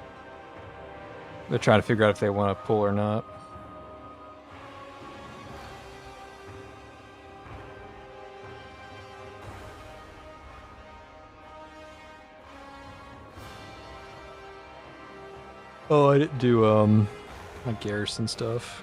They're trying to figure out if they want to pull or not. Oh, I didn't do my garrison stuff.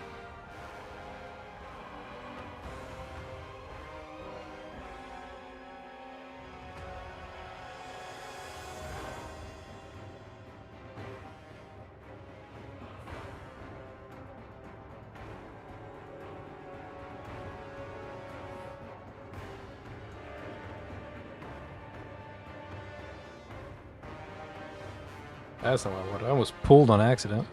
That's not what I wanted. I almost pulled on accident.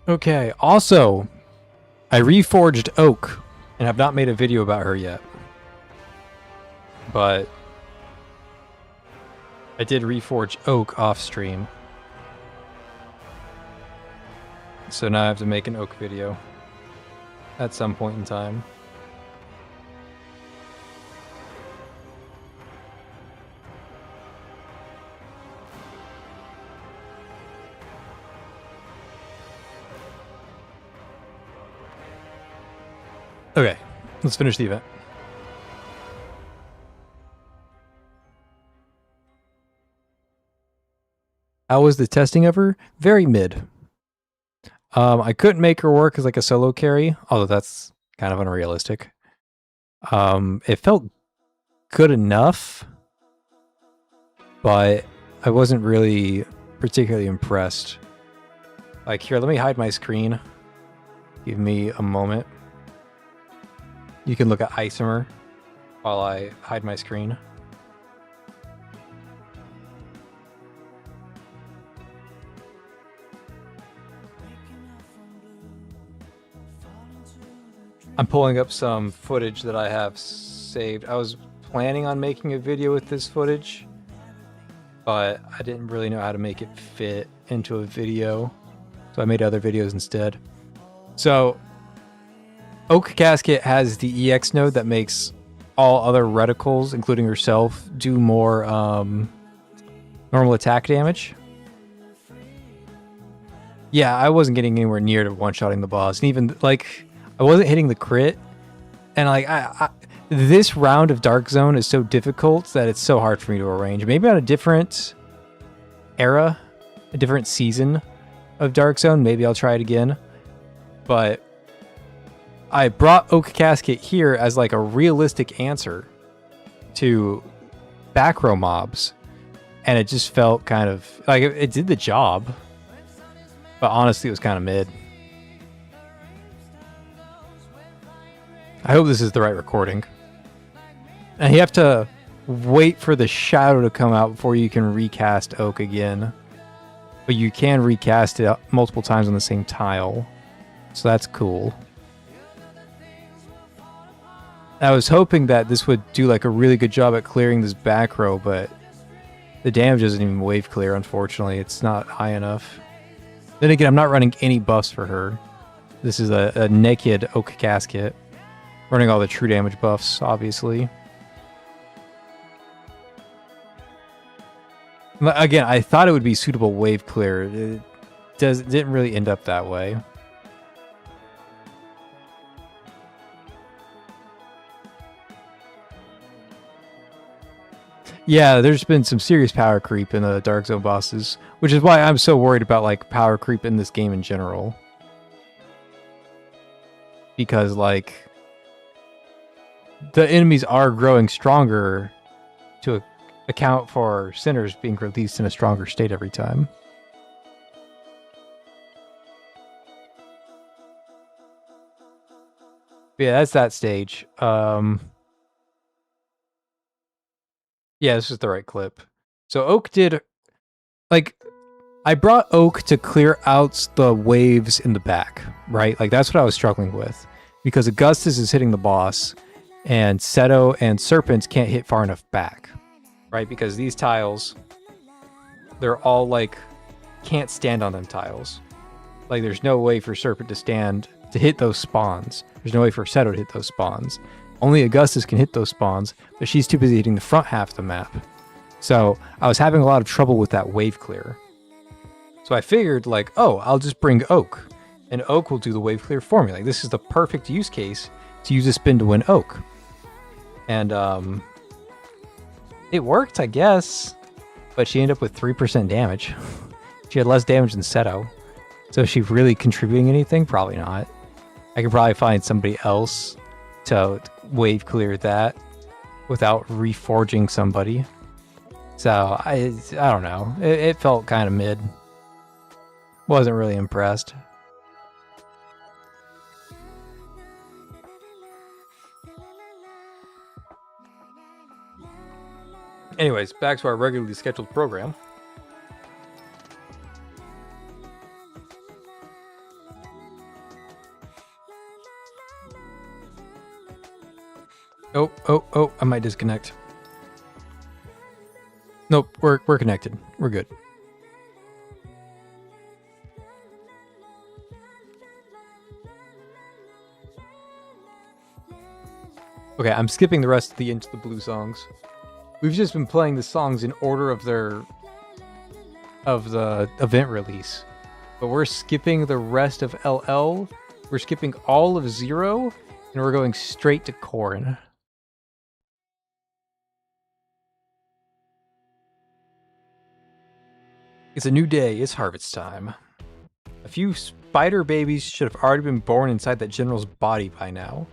Okay, also, I reforged Oak and have not made a video about her yet. But I did reforge Oak off stream. So now I have to make an Oak video at some point in time. Okay, let's finish the event. How was the testing of her? Very mid. I couldn't make her work as like a solo carry, although that's kind of unrealistic. It felt good enough, but I wasn't really particularly impressed. Like, here, let me hide my screen. Give me a moment. You can look at Isomer while I hide my screen. I'm pulling up some footage that I have saved. I was planning on making a video with this footage, but I didn't really know how to make it fit into a video, so I made other videos instead. So, Oak Casket has the EX node that makes all other reticles, including herself, do more normal attack damage. Yeah, I wasn't getting anywhere near to one-shotting the boss, and even, like, I wasn't hitting the crit, and like this round of Dark Zone is so difficult that it's so hard for me to arrange. Maybe on a different era, a different season of Dark Zone, maybe I'll try it again. But I brought Oak Casket here as like a realistic answer to back row mobs, and it just felt kind of like it did the job, but honestly it was kind of mid. I hope this is the right recording. And you have to wait for the shadow to come out before you can recast Oak again. But you can recast it multiple times on the same tile. So that's cool. I was hoping that this would do like a really good job at clearing this back row, but the damage isn't even wave clear, unfortunately. It's not high enough. Then again, I'm not running any buffs for her. This is a naked Oak Casket. Running all the true damage buffs, obviously. Again, I thought it would be suitable wave clear. It didn't really end up that way. Yeah, there's been some serious power creep in the Dark Zone bosses, which is why I'm so worried about like power creep in this game in general. Because like the enemies are growing stronger to account for sinners being released in a stronger state every time. But yeah, that's that stage. Yeah, this is the right clip. So Oak did, like, I brought Oak to clear out the waves in the back, right? Like, that's what I was struggling with. Because Augustus is hitting the boss, and Seto and Serpent can't hit far enough back, right? Because these tiles, they're all like, can't stand on them tiles. Like, there's no way for Serpent to hit those spawns. There's no way for Seto to hit those spawns. Only Augustus can hit those spawns, but she's too busy hitting the front half of the map. So I was having a lot of trouble with that wave clear. So I figured, like, oh, I'll just bring Oak, and Oak will do the wave clear for me. Like, this is the perfect use case to use a spin to win Oak. And it worked, I guess, but she ended up with 3% damage. She had less damage than Seto. So is she really contributing anything? Probably not. I could probably find somebody else to wave clear that without reforging somebody. So I don't know. It felt kind of mid. Wasn't really impressed. Anyways, back to our regularly scheduled program. Oh, I might disconnect. Nope, we're connected. We're good. Okay, I'm skipping the rest of the Into the Blue songs. We've just been playing the songs in order of the event release. But we're skipping the rest of LL. We're skipping all of Zero, and we're going straight to Corrin. It's a new day, it's harvest time. A few spider babies should have already been born inside that general's body by now.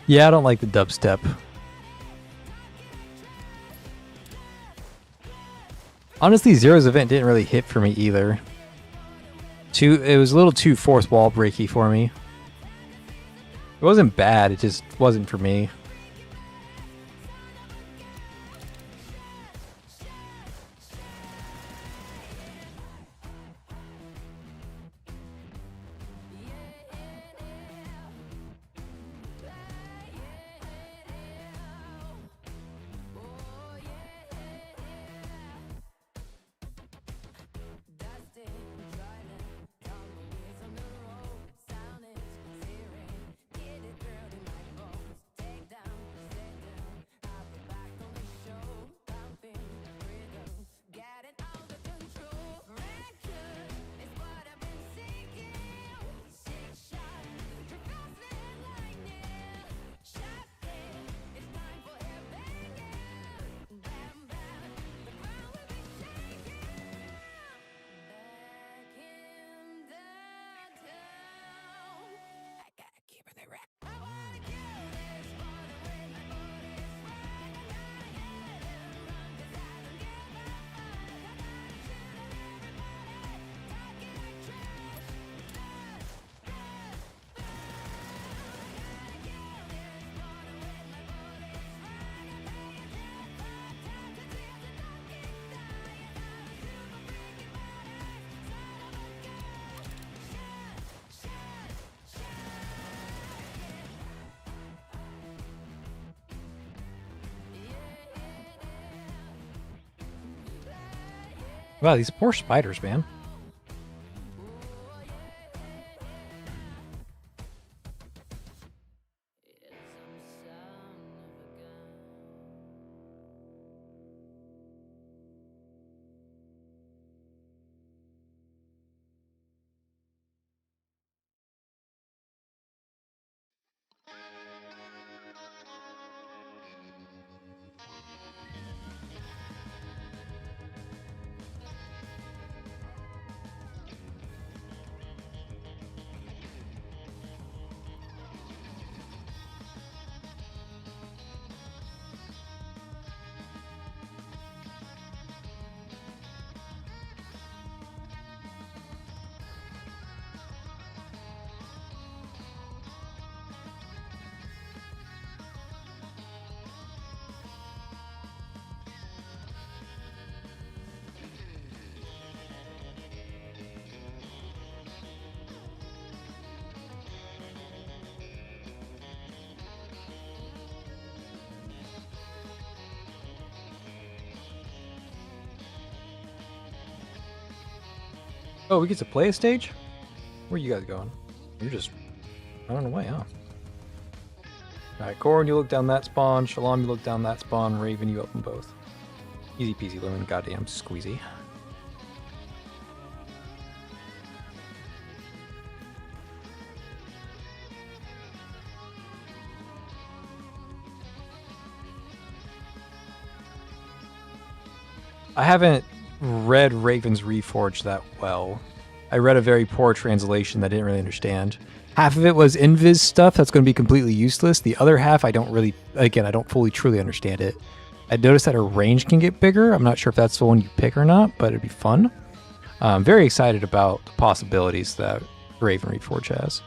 Yeah, I don't like the dubstep. Honestly, Zero's event didn't really hit for me either. It was a little too fourth wall breaky for me. It wasn't bad, it just wasn't for me. Wow, these poor spiders, man. Oh, we get to play a stage? Where you guys going? You're just running away, huh? Alright, Corn, you look down that spawn. Shalom, you look down that spawn. Raven, you open both. Easy peasy lemon, goddamn squeezy. I haven't read Raven's Reforged that well. I read a very poor translation that I didn't really understand. Half of it was Invis stuff that's going to be completely useless. The other half, I don't really, again, I don't fully truly understand it. I noticed that her range can get bigger. I'm not sure if that's the one you pick or not, but it'd be fun. I'm very excited about the possibilities that Raven Reforged has.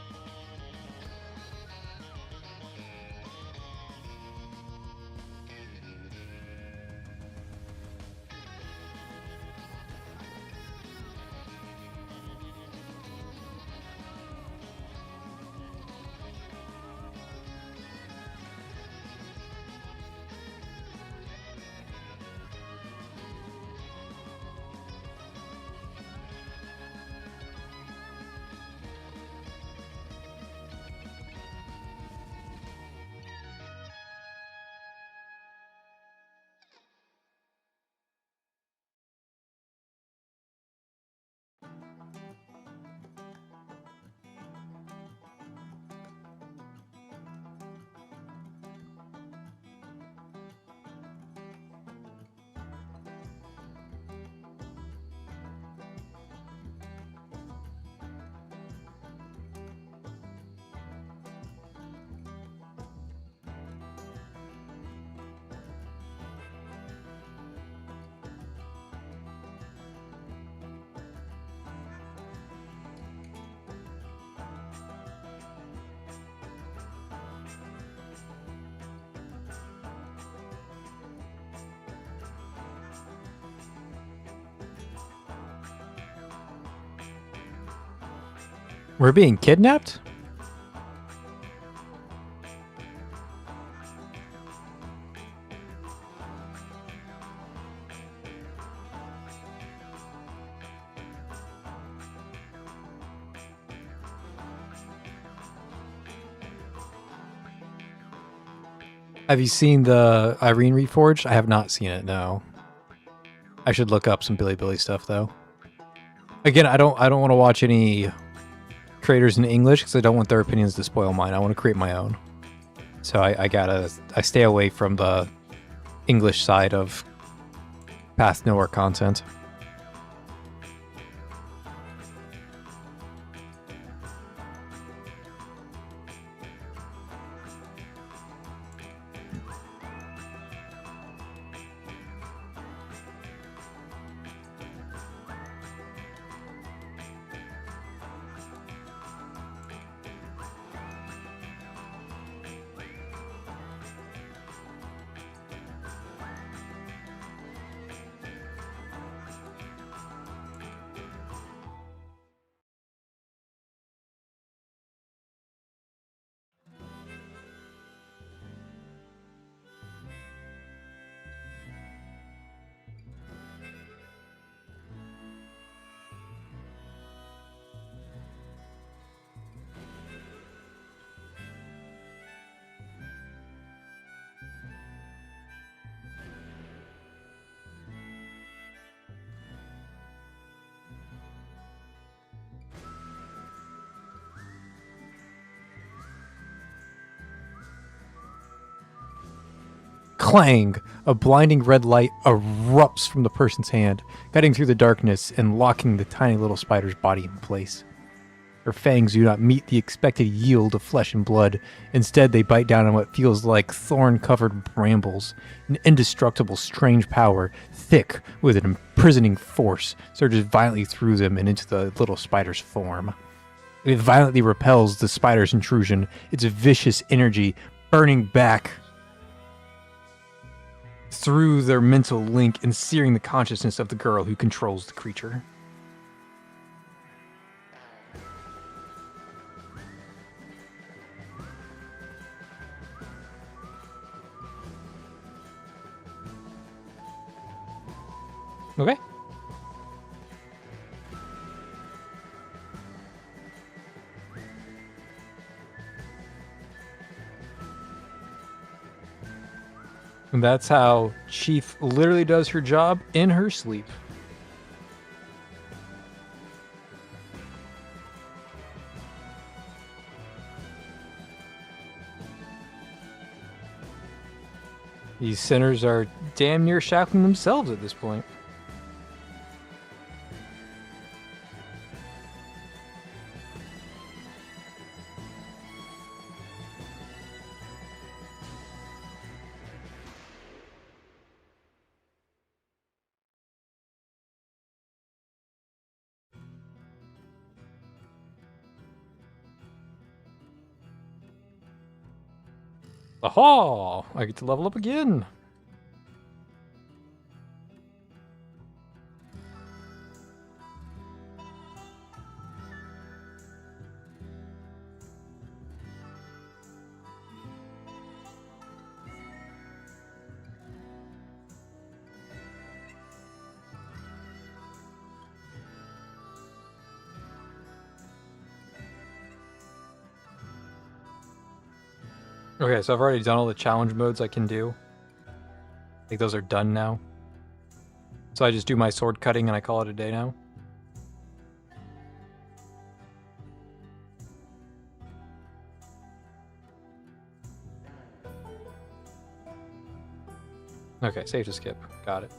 We're being kidnapped? Have you seen the Irene Reforged? I have not seen it, no. I should look up some Billy stuff though. Again, I don't want to watch any creators in English because I don't want their opinions to spoil mine. I want to create my own. So I stay away from the English side of Path Nowhere content. Clang! A blinding red light erupts from the person's hand, cutting through the darkness and locking the tiny little spider's body in place. Her fangs do not meet the expected yield of flesh and blood. Instead, they bite down on what feels like thorn-covered brambles. An indestructible, strange power, thick with an imprisoning force, surges violently through them and into the little spider's form. It violently repels the spider's intrusion, its vicious energy burning back through their mental link and searing the consciousness of the girl who controls the creature. Okay. And that's how Chief literally does her job in her sleep. These sinners are damn near shackling themselves at this point. Aha! I get to level up again. Okay, so I've already done all the challenge modes I can do. I think those are done now. So I just do my sword cutting and I call it a day now. Okay, save to skip. Got it.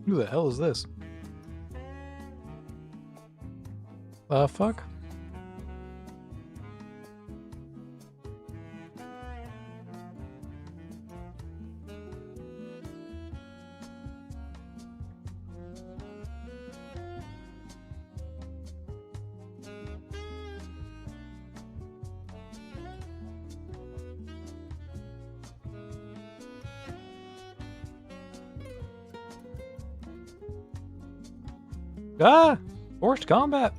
Who the hell is this? Fuck? Ah! Forced combat!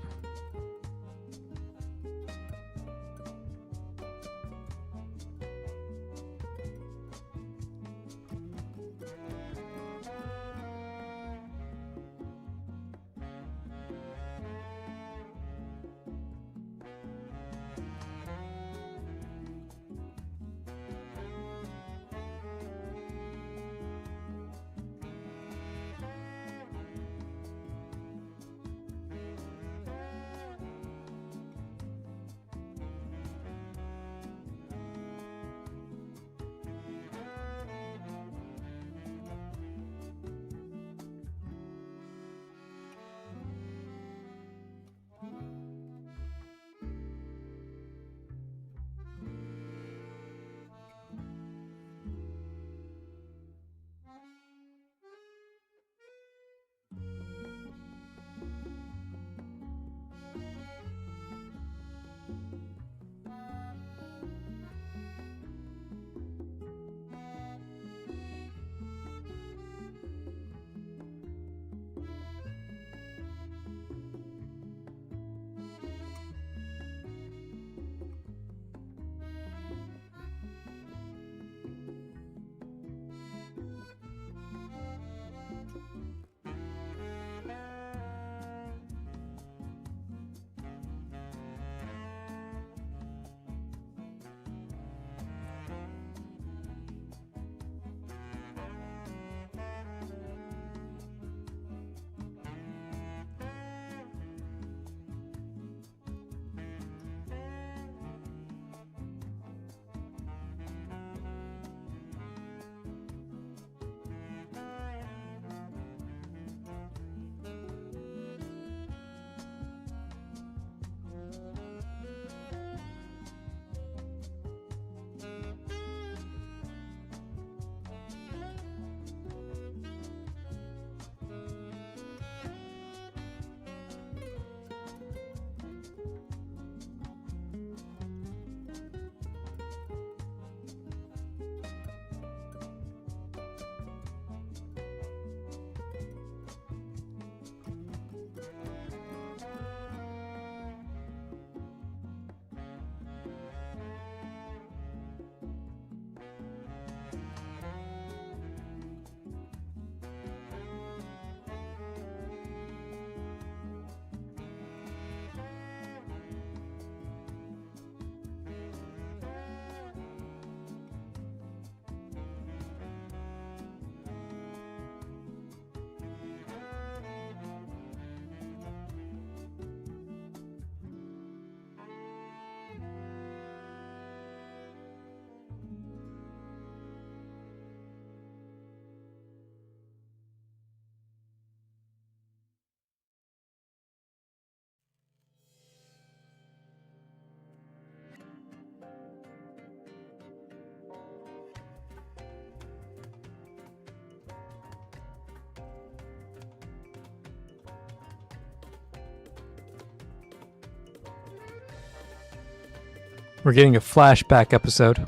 We're getting a flashback episode.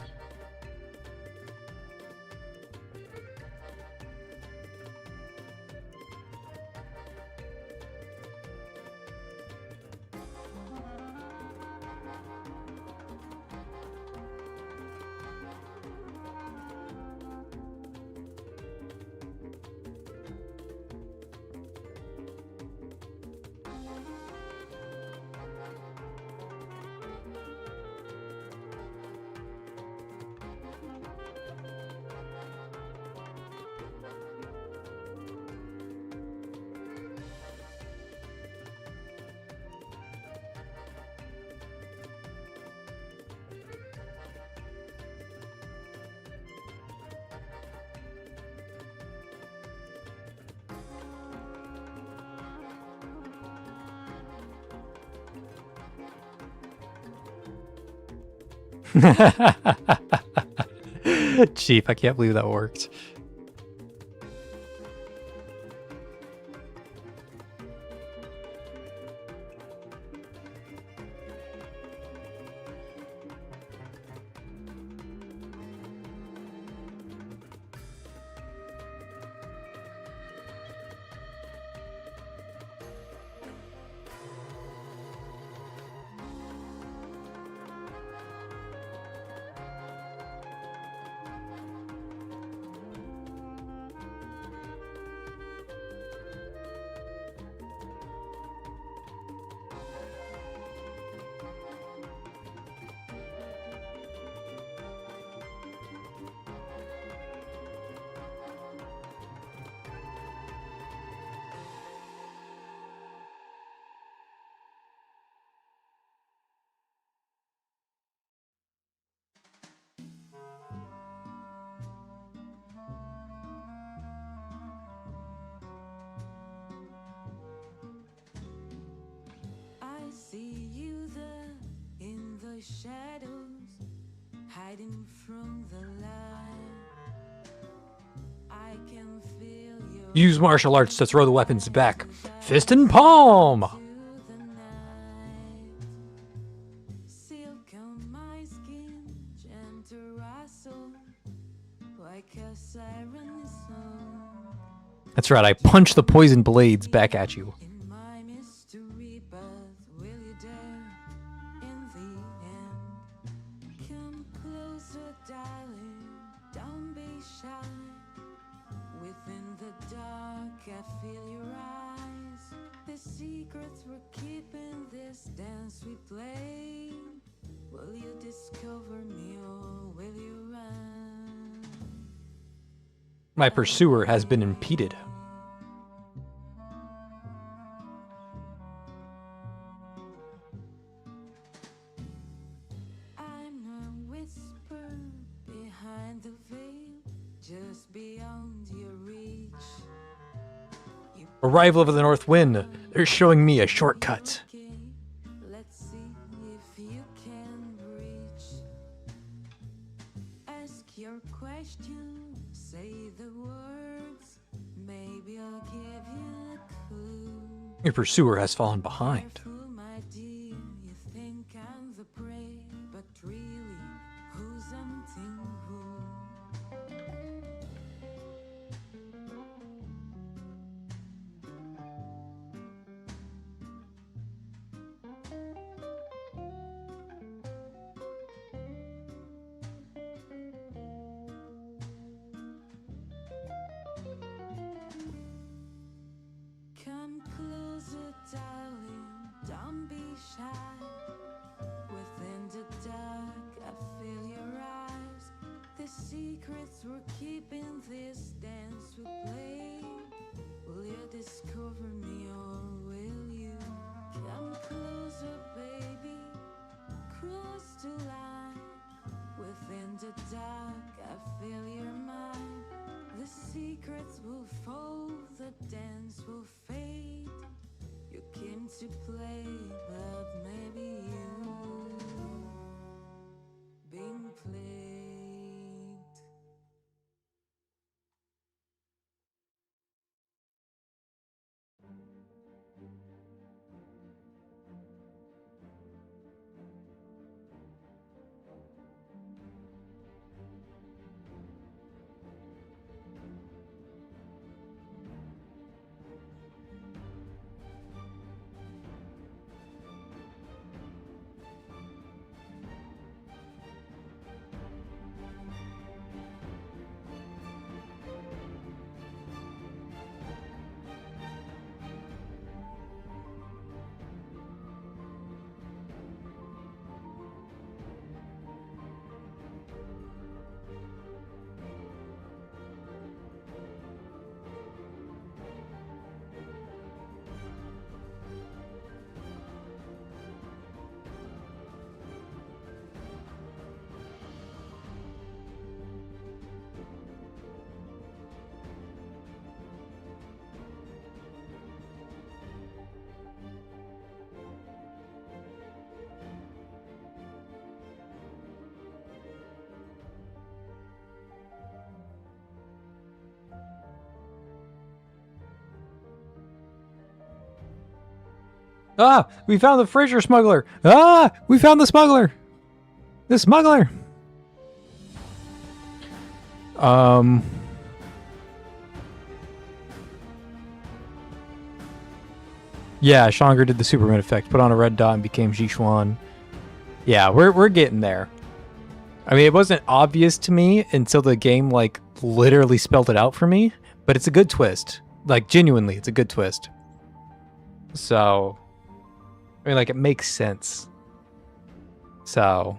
Chief, I can't believe that worked. See you there in the shadows, hiding from the light. I can feel your Use martial arts to throw the weapons back. Fist and palm! the night. Silk on my skin, gentle rustle, like a siren song. That's right, I punch the poison blades back at you. In my mystery, but will you dare in the end? Come closer, darling, don't be shy. Within the dark, I feel your eyes. The secrets we're keeping, this dance we play. Will you discover me or will you run? My pursuer has been impeded. I'm a whisper behind the veil, just beyond your reach. You Arrival of the North Wind. They're showing me a shortcut. okay, let's see if you can reach. Ask your question, say the words, maybe I'll give you a clue. Your pursuer has fallen behind. Careful, my dear, you think I'm the prey, but really, who's hunting who? Come closer, darling, don't be shy. Within the dark, I feel your eyes. The secrets we're keeping, this dance we play. Will you discover me or will you come closer, baby? Cross the line. Within the dark, I feel your mind. The secrets will fall, the dance will fade. You came to play, but maybe you been played. Ah, we found the Fraser smuggler. Ah, we found the smuggler. The smuggler. Yeah, Shonger did the Superman effect, put on a red dot and became Jishuan. Yeah, we're getting there. I mean, it wasn't obvious to me until the game like literally spelled it out for me, but it's a good twist. Like genuinely, it's a good twist. So, I mean, like it makes sense. So,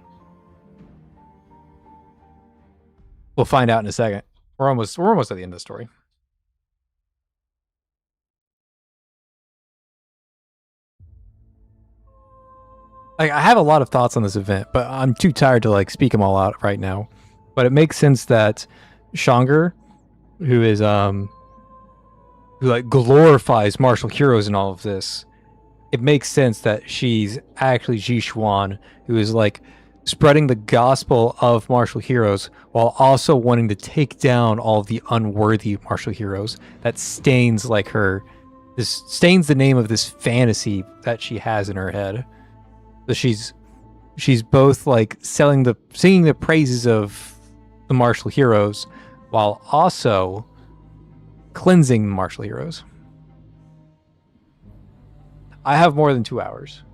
we'll find out in a second. We're almost at the end of the story. Like, I have a lot of thoughts on this event, but I'm too tired to like speak them all out right now. But it makes sense that Shonger, who is who like glorifies martial heroes and all of this, it makes sense that she's actually Jishuan, who is like spreading the gospel of martial heroes while also wanting to take down all of the unworthy martial heroes. That stains like her, this stains the name of this fantasy that she has in her head. So she's both like singing the praises of the martial heroes while also cleansing the martial heroes. I have more than 2 hours.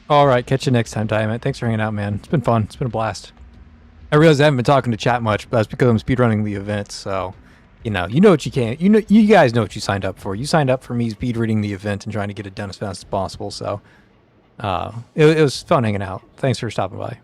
All right, catch you next time, Diamond. Thanks for hanging out, man. It's been fun. It's been a blast. I realize I haven't been talking to chat much, but that's because I'm speedrunning the event. So, you know what you can. You guys know what you signed up for. You signed up for me speedreading the event and trying to get it done as fast as possible. So, it was fun hanging out. Thanks for stopping by.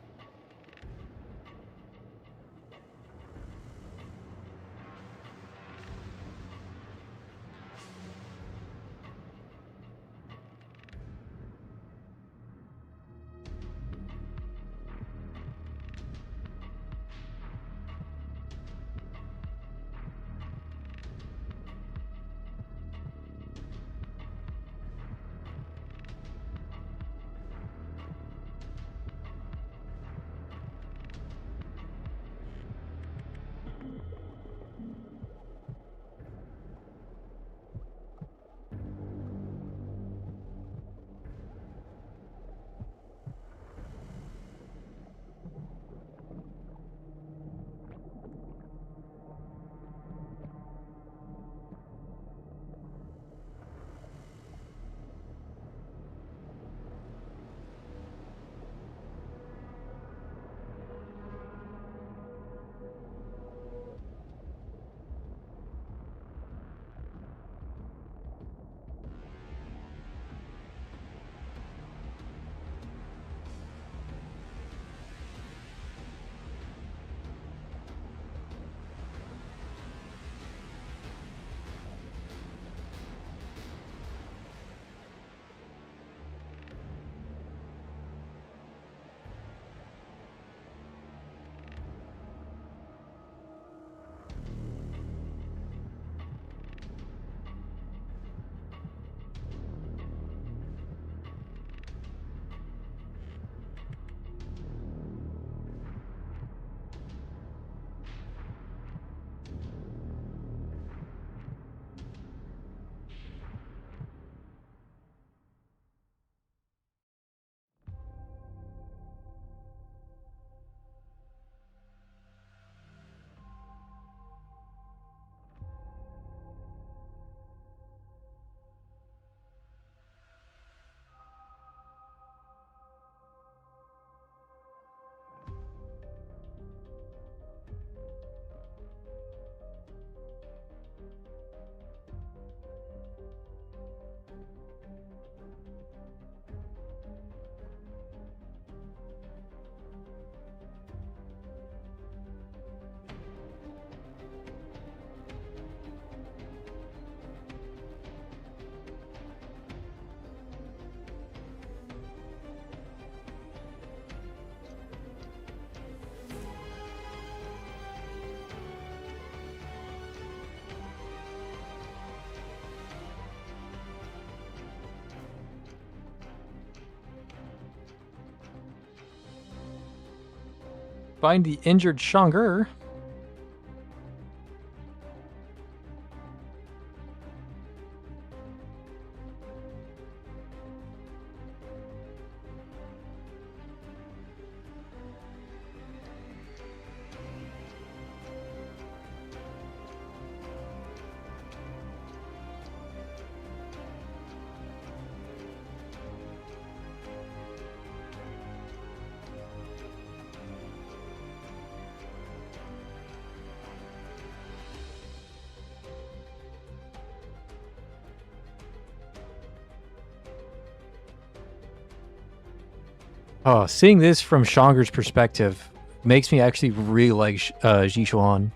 Find the injured Shangur. Oh, seeing this from Shangur's perspective makes me actually really like Jishuan.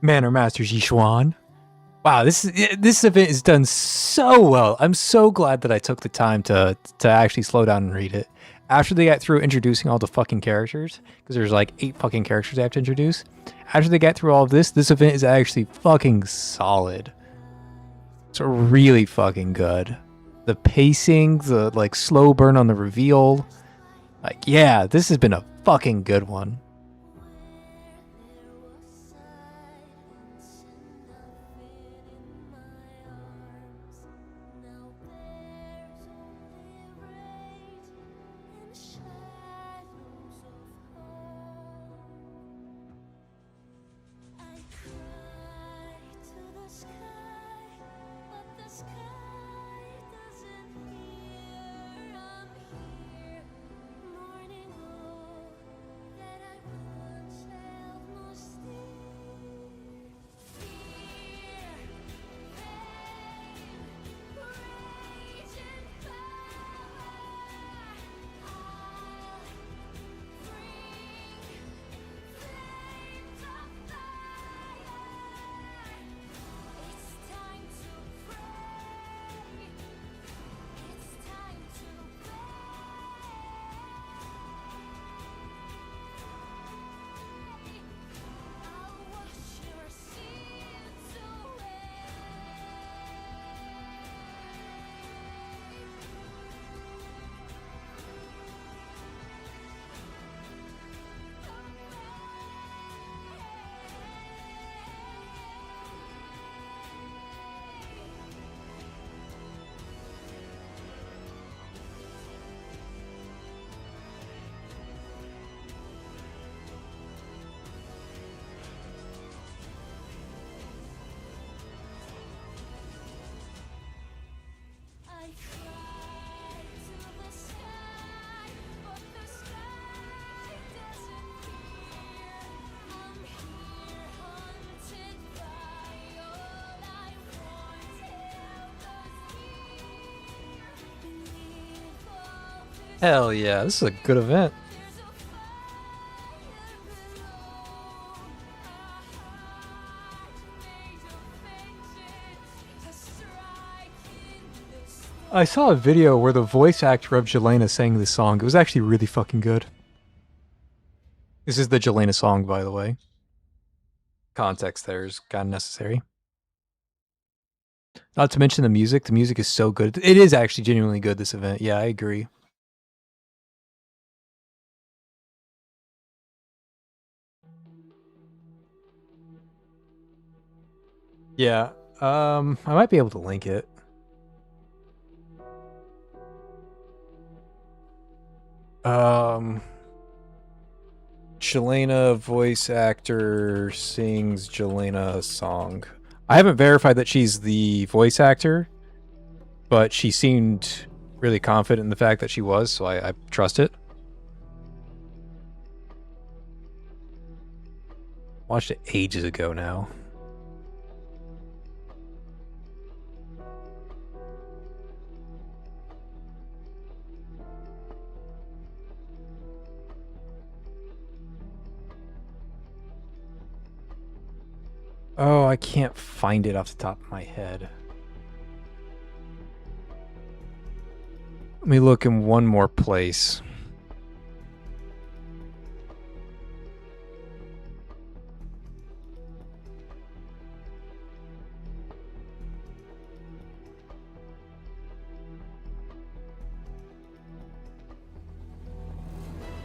Manor Master Yishuan. Wow, this event is done so well. I'm so glad that I took the time to actually slow down and read it. After they got through introducing all the fucking characters, because there's like 8 fucking characters I have to introduce. After they get through all of this event is actually fucking solid. It's really fucking good. The pacing, the like slow burn on the reveal. Like, yeah, this has been a fucking good one. Hell yeah, this is a good event. I saw a video where the voice actor of Jelena sang this song. It was actually really fucking good. This is the Jelena song, by the way. Context there is kind of necessary. Not to mention the music. The music is so good. It is actually genuinely good, this event. Yeah, I agree. Yeah, I might be able to link it. Jelena voice actor sings Jelena song. I haven't verified that she's the voice actor, but she seemed really confident in the fact that she was, so I trust it. Watched it ages ago now. Oh, I can't find it off the top of my head. Let me look in one more place.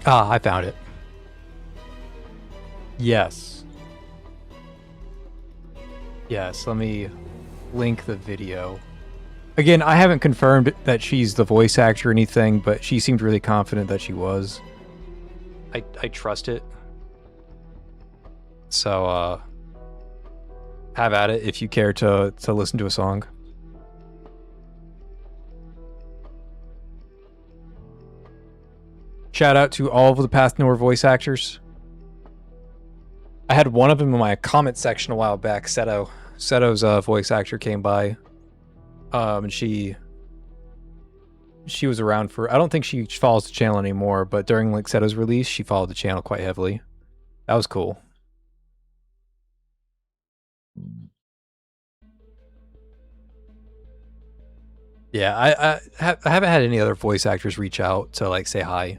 Ah, I found it. Yes. Yes, let me link the video. Again, I haven't confirmed that she's the voice actor or anything, but she seemed really confident that she was. I trust it. So, have at it if you care to listen to a song. Shout out to all of the Path Nor voice actors. I had one of them in my comment section a while back. Seto's voice actor came by, and she was around for. I don't think she follows the channel anymore, but during like Seto's release, she followed the channel quite heavily. That was cool. Yeah, I haven't had any other voice actors reach out to like say hi,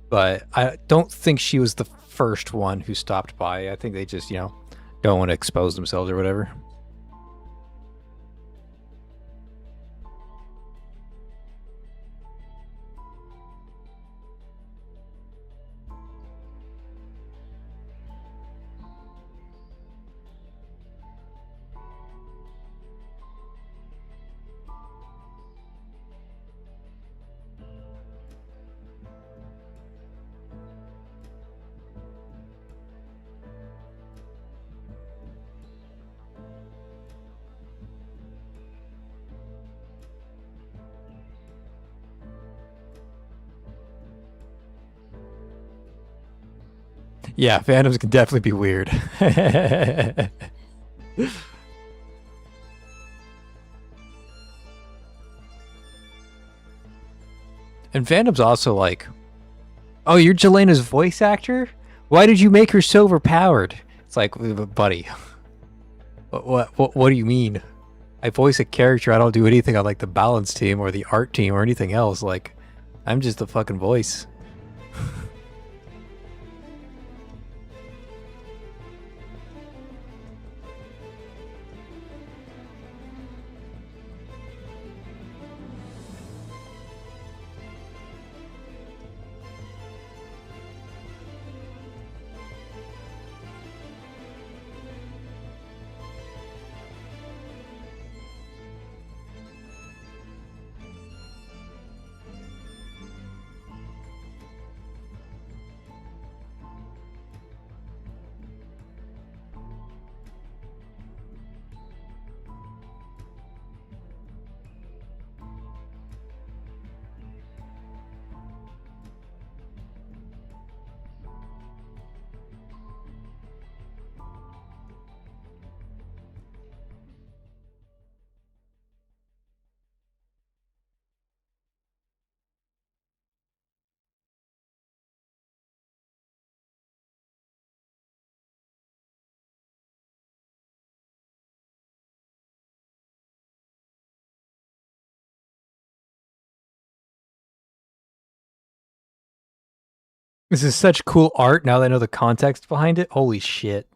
but I don't think she was the first one who stopped by. I think they just, don't want to expose themselves or whatever. Yeah, fandoms can definitely be weird. And fandom's also like, oh, you're Jelena's voice actor? Why did you make her so overpowered? It's like, buddy, what do you mean? I voice a character. I don't do anything on like the balance team or the art team or anything else. Like, I'm just a fucking voice. This is such cool art now that I know the context behind it. Holy shit.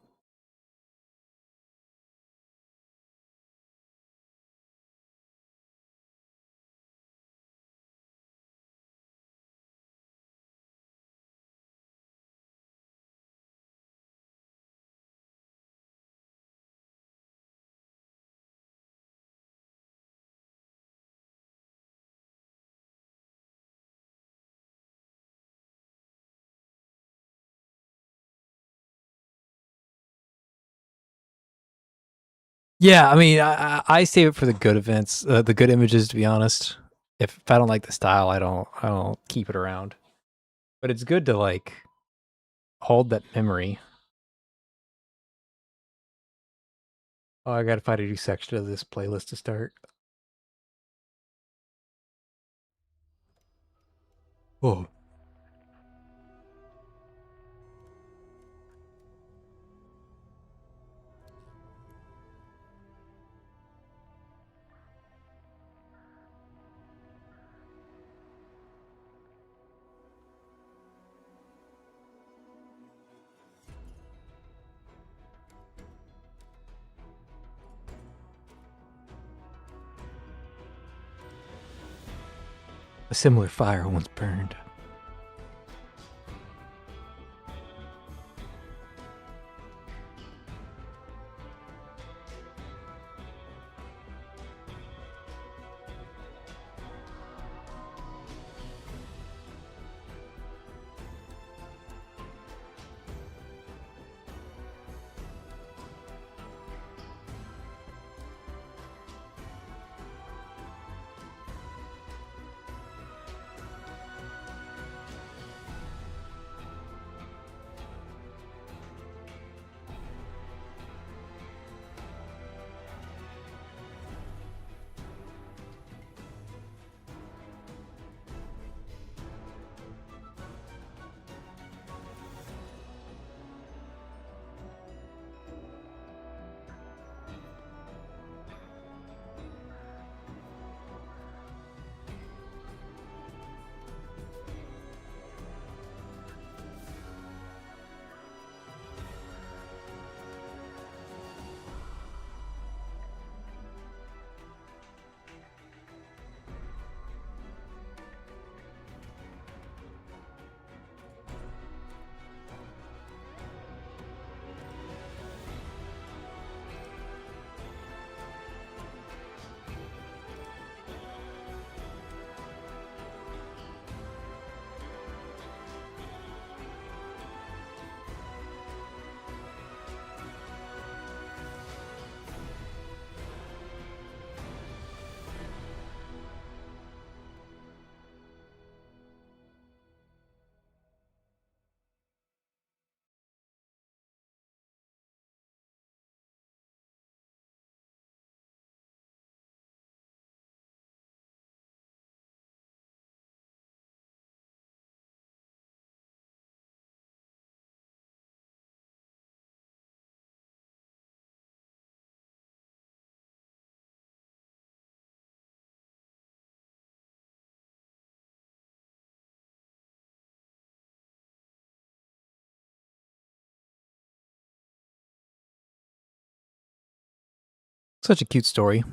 Yeah, I mean, I save it for the good events, the good images. To be honest, if I don't like the style, I don't keep it around. But it's good to like hold that memory. Oh, I gotta find a new section of this playlist to start. Oh. A similar fire once burned. Such a cute story.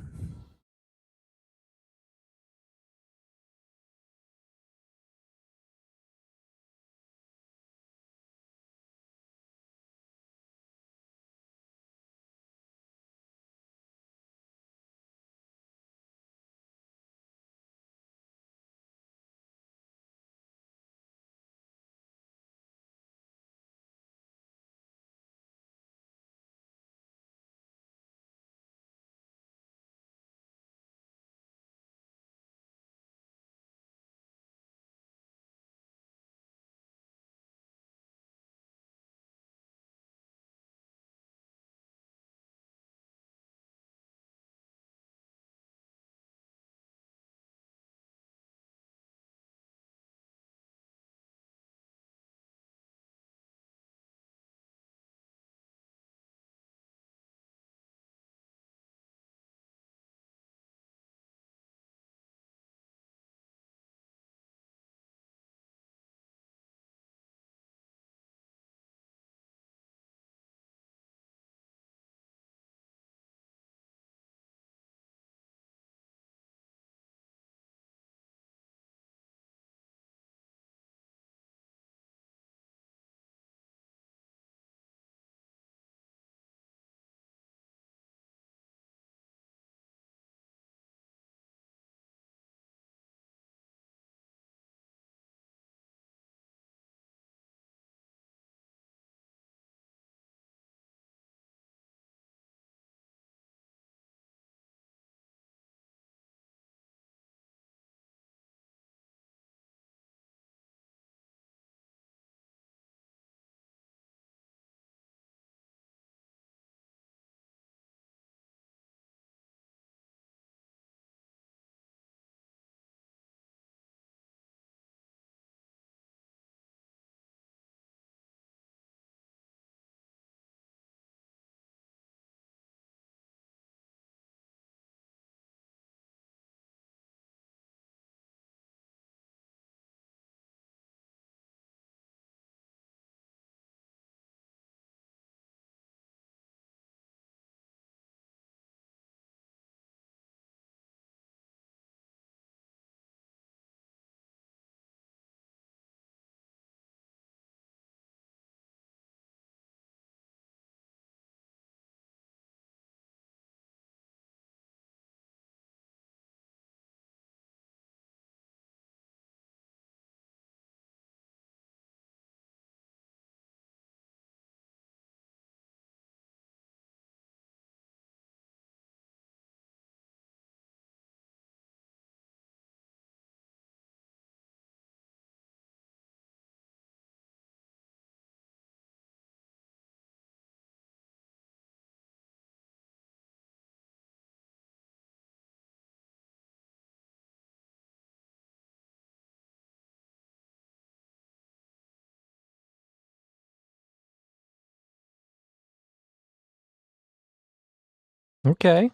Okay,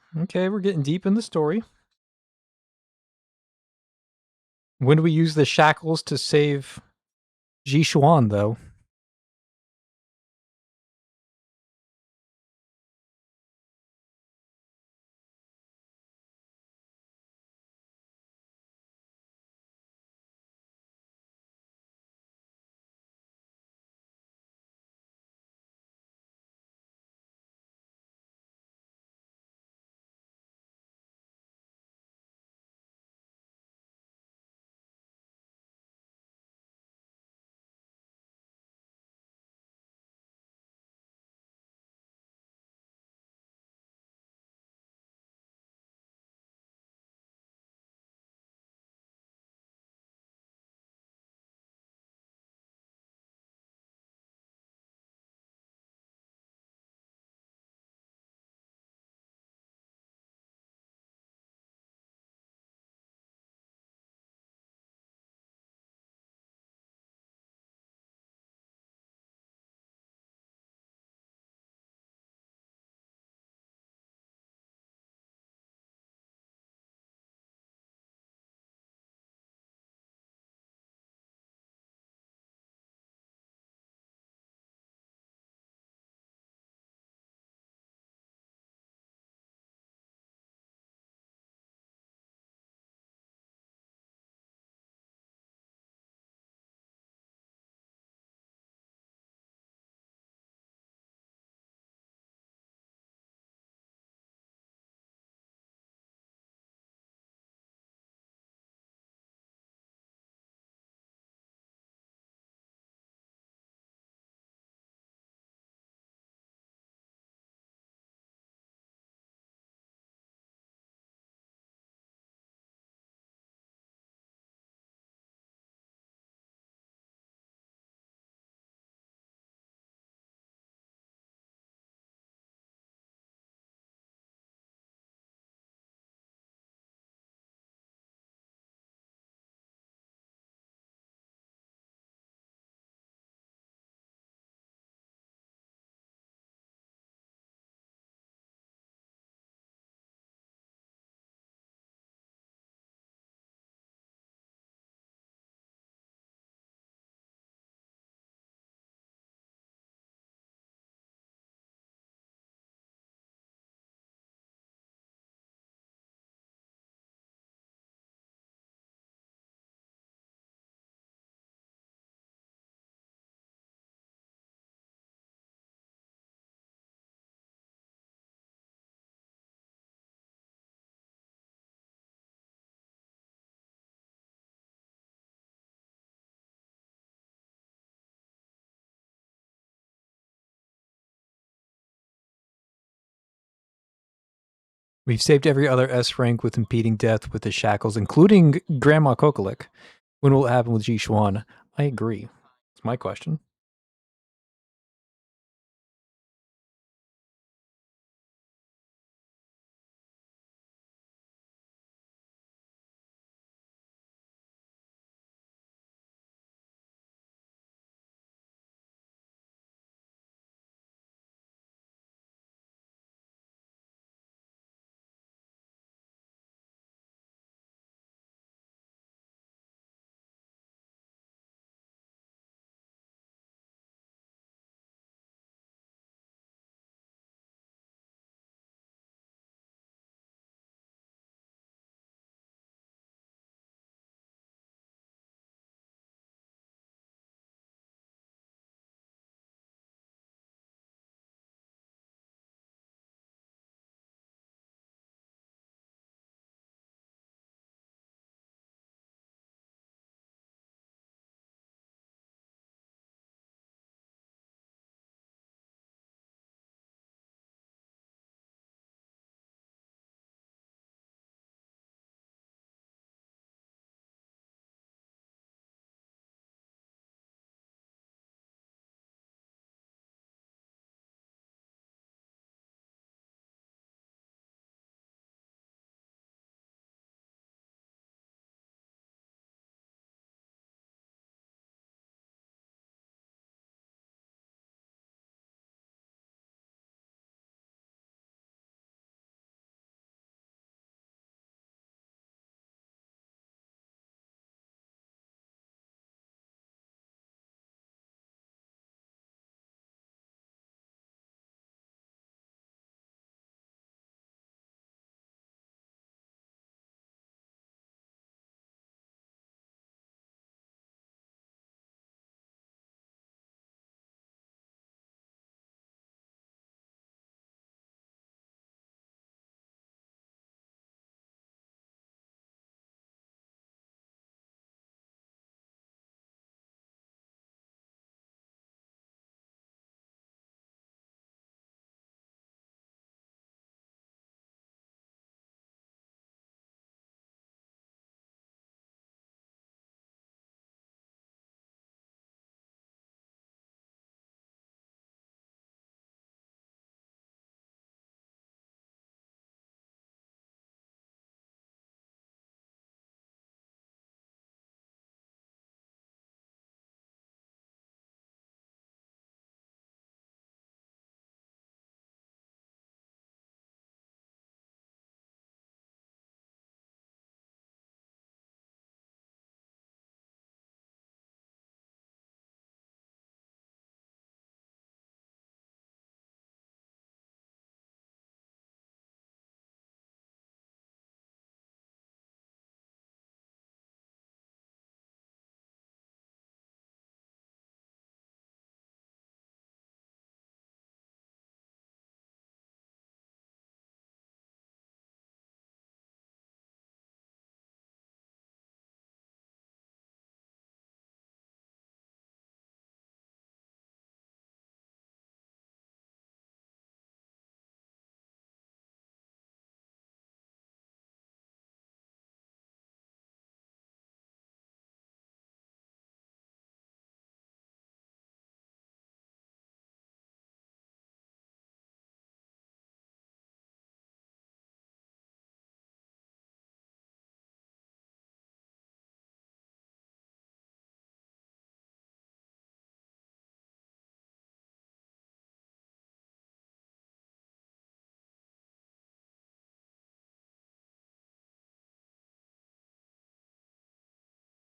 we're getting deep in the story. When do we use the shackles to save Ji Xuan, though? We've saved every other S rank with impeding death with the shackles, including Grandma Kokolik. When will it happen with Ji Xuan? I agree. It's my question.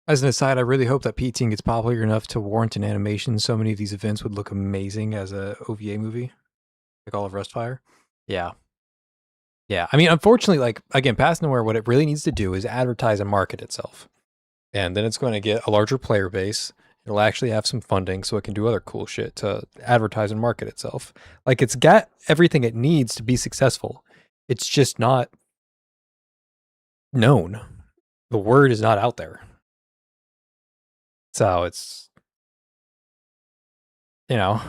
As an aside, I really hope that P-Teen gets popular enough to warrant an animation. So many of these events would look amazing as a OVA movie, like all of Rustfire. Yeah. Yeah. I mean, unfortunately, like, again, Past Nowhere, what it really needs to do is advertise and market itself. And then it's going to get a larger player base. It'll actually have some funding so it can do other cool shit to advertise and market itself. Like, it's got everything it needs to be successful. It's just not known. The word is not out there. So it's, you know,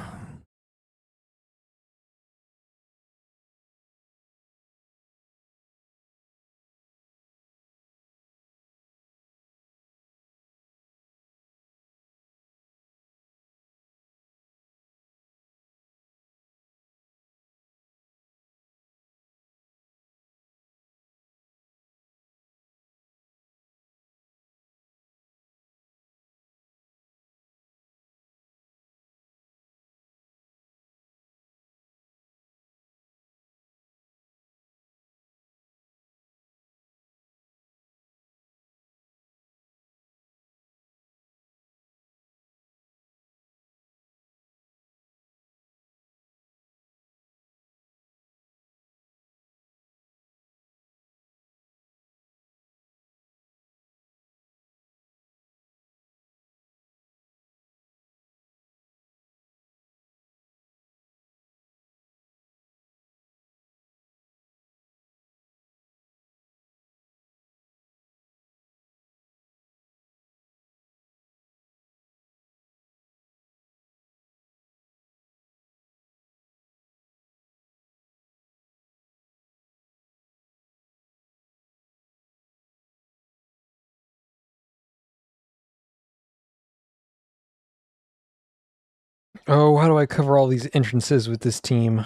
Oh, how do I cover all these entrances with this team? I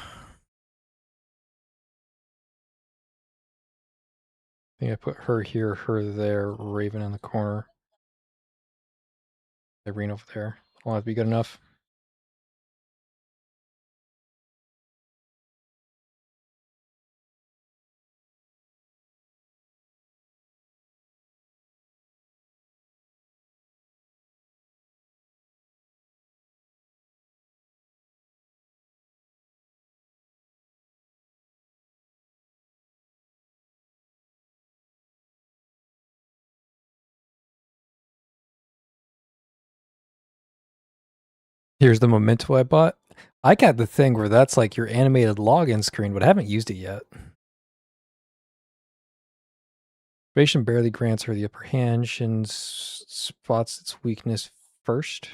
think I put her here, her there, Raven in the corner. Irene over there. Will that be good enough? Here's the memento I bought. I got the thing where that's like your animated login screen, but I haven't used it yet. Probation barely grants her the upper hand. Shin spots its weakness first.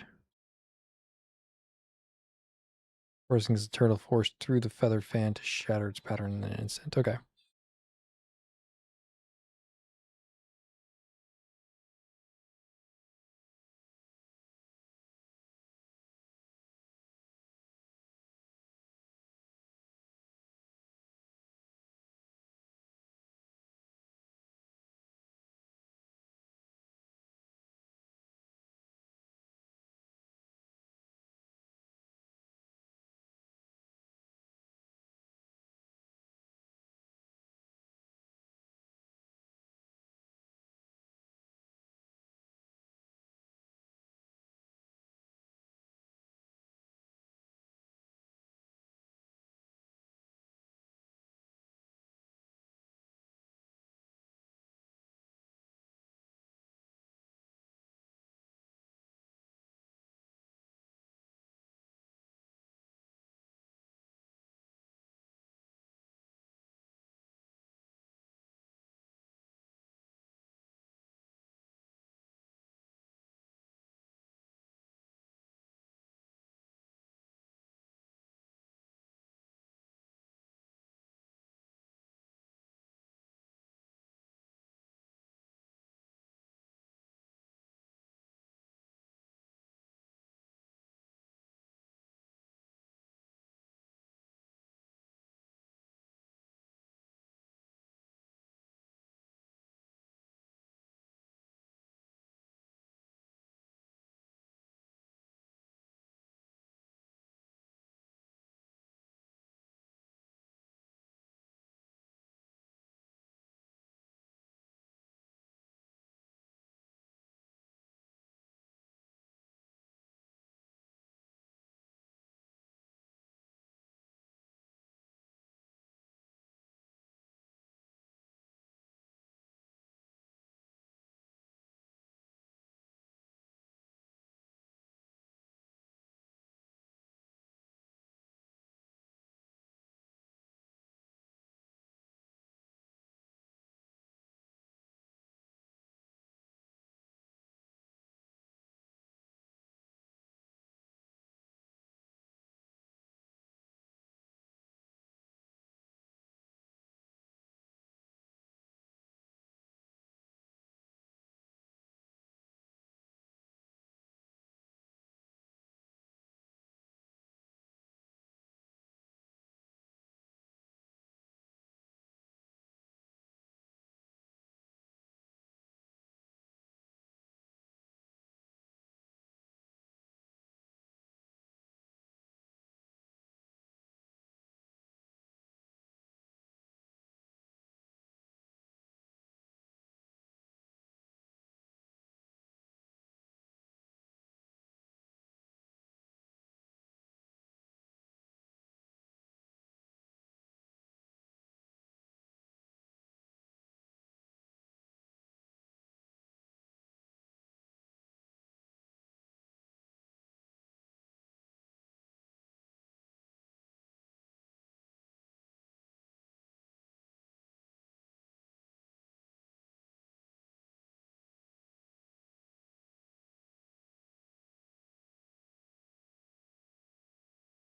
Forcing the turtle force through the feathered fan to shatter its pattern in an instant. Okay.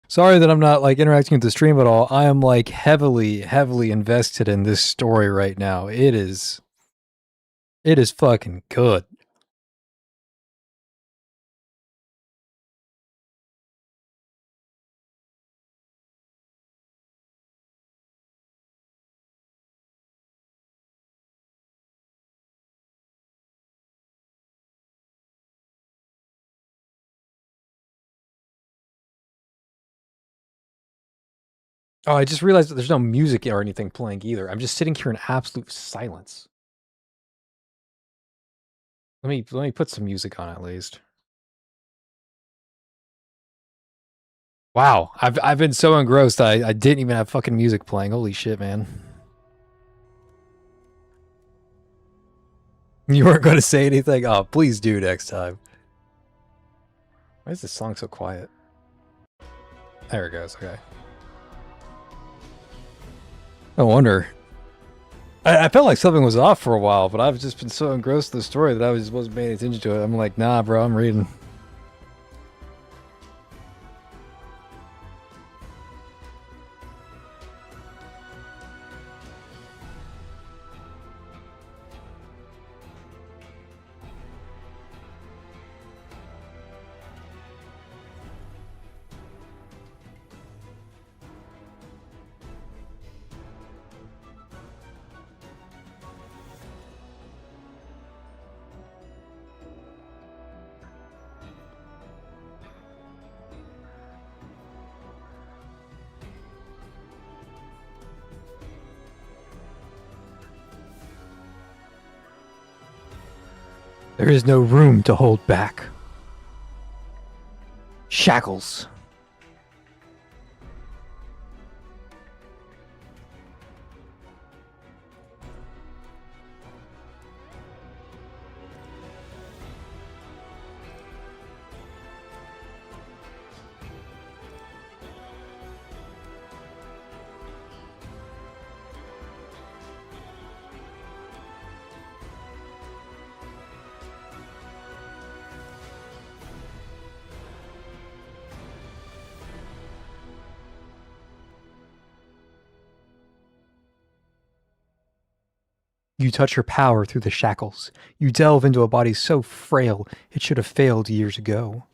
Sorry that I'm not like interacting with the stream at all. I am like heavily invested in this story right now. It is fucking good. Oh, I just realized that there's no music or anything playing either. I'm just sitting here in absolute silence. Let me put some music on at least. Wow, I've been so engrossed I didn't even have fucking music playing. Holy shit, man. You weren't going to say anything? Oh, please do next time. Why is this song so quiet? There it goes, okay. No wonder. I felt like something was off for a while, but I've just been so engrossed in the story that I wasn't paying attention to it. I'm like, nah, bro, I'm reading. There is no room to hold back. Shackles. You touch her power through the shackles. You delve into a body so frail it should have failed years ago.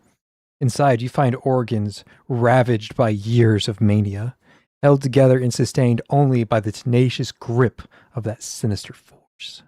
Inside, you find organs ravaged by years of mania, held together and sustained only by the tenacious grip of that sinister force.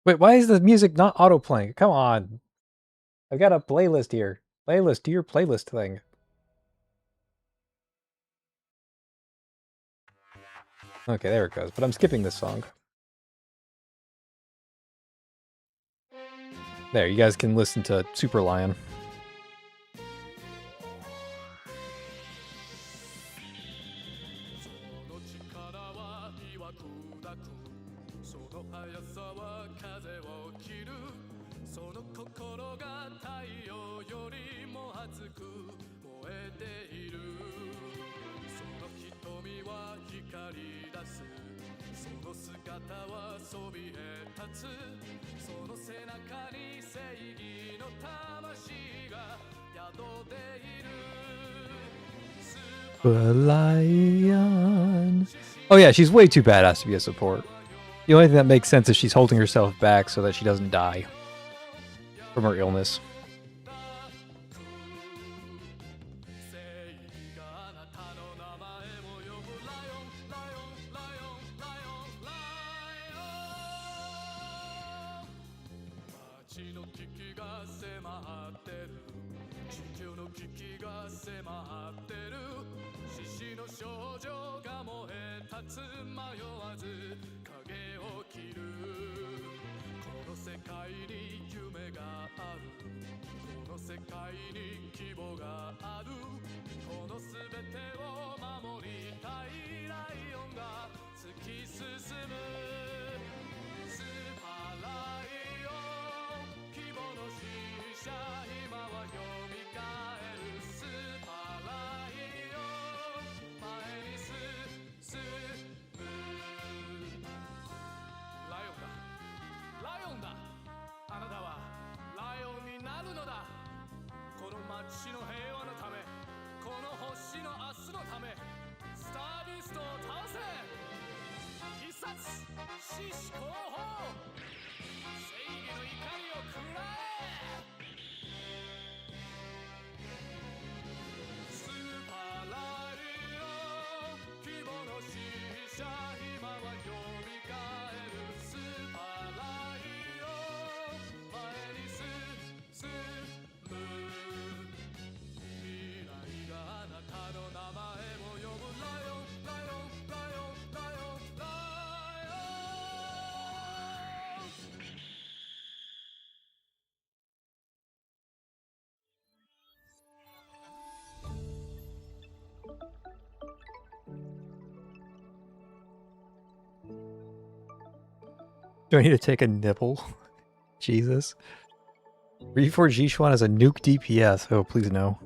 Wait, why is the music not auto playing? Come on. I've got a playlist here. Playlist, do your playlist thing. Okay, there it goes. But I'm skipping this song. There, you guys can listen to Super Lion. Lion. Oh yeah, she's way too badass to be a support. The only thing that makes sense is she's holding herself back so that she doesn't die from her illness. 危機が迫ってる地球の危機が迫ってる獅子の少女が燃え立つ迷わず影を切るこの世界に夢があるこの世界に希望があるこの全てを守りたいライオンが突き進むスーパーライオン希望の使者今は蘇るスーパーライオン前に進むライオンだライオンだあなたはライオンになるのだこの街の平和のためこの星の明日のためスタービーストを倒せ必殺獅子後方正義の怒りを食らえスーパーライオン希望の使者今は蘇るスーパーライオン前に進む未来があなたの名前を呼ぶライオンライオンライオンライオンライオン Do I need to take a nibble? Jesus. Reforge Jishuan has a nuke DPS. Oh, please no.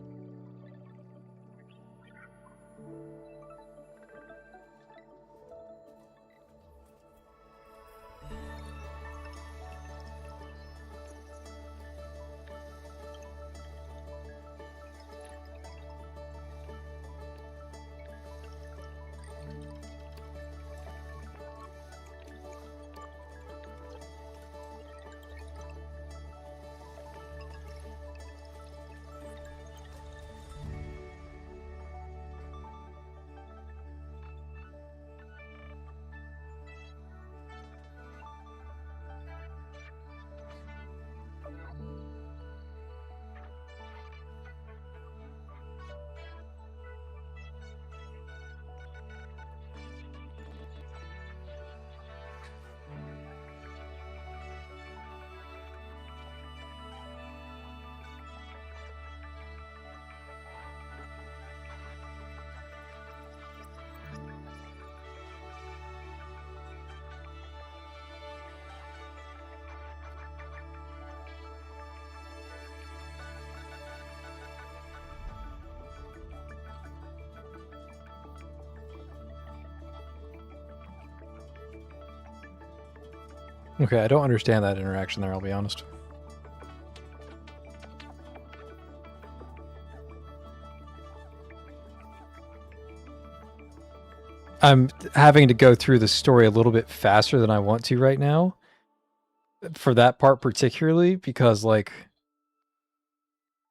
Okay, I don't understand that interaction there, I'll be honest. I'm having to go through the story a little bit faster than I want to right now. For that part particularly, because, like,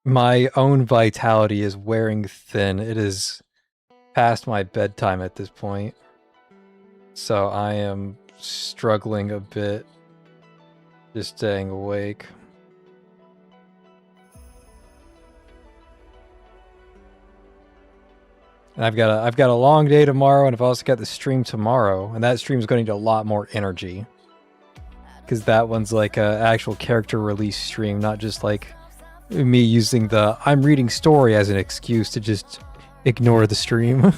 my own vitality is wearing thin. It is past my bedtime at this point. So I am struggling a bit just staying awake. And I've got a long day tomorrow, and I've also got the stream tomorrow, and that stream's going to need a lot more energy. Because that one's like a actual character release stream, not just like me using the I'm reading story as an excuse to just ignore the stream.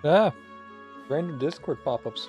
Ah, random Discord pop-ups.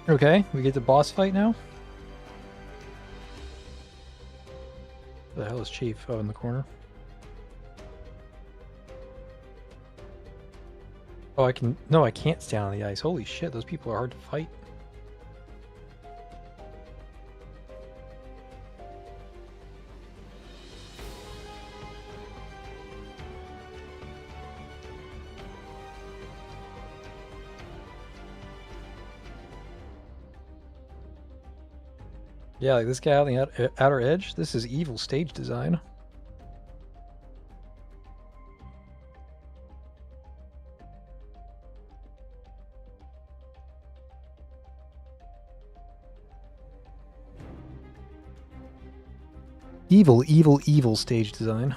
Okay, we get the boss fight now. Where the hell is Chief? Oh, in the corner. Oh, I can... No, I can't stand on the ice. Holy shit, those people are hard to fight. Yeah, like this guy on the outer edge, this is evil stage design. Evil, evil, evil stage design.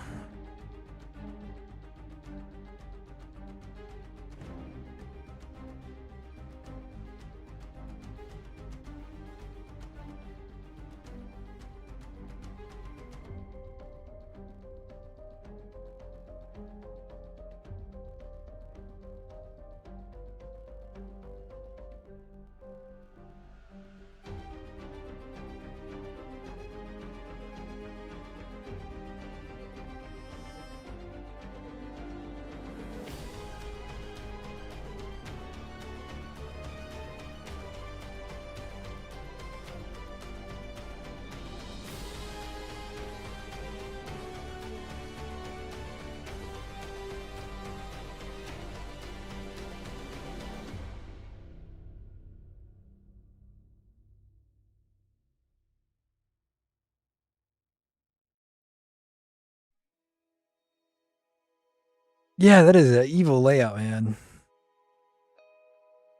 Yeah, that is an evil layout, man.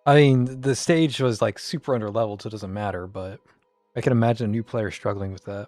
I mean, the stage was like super under leveled, so it doesn't matter, but I can imagine a new player struggling with that.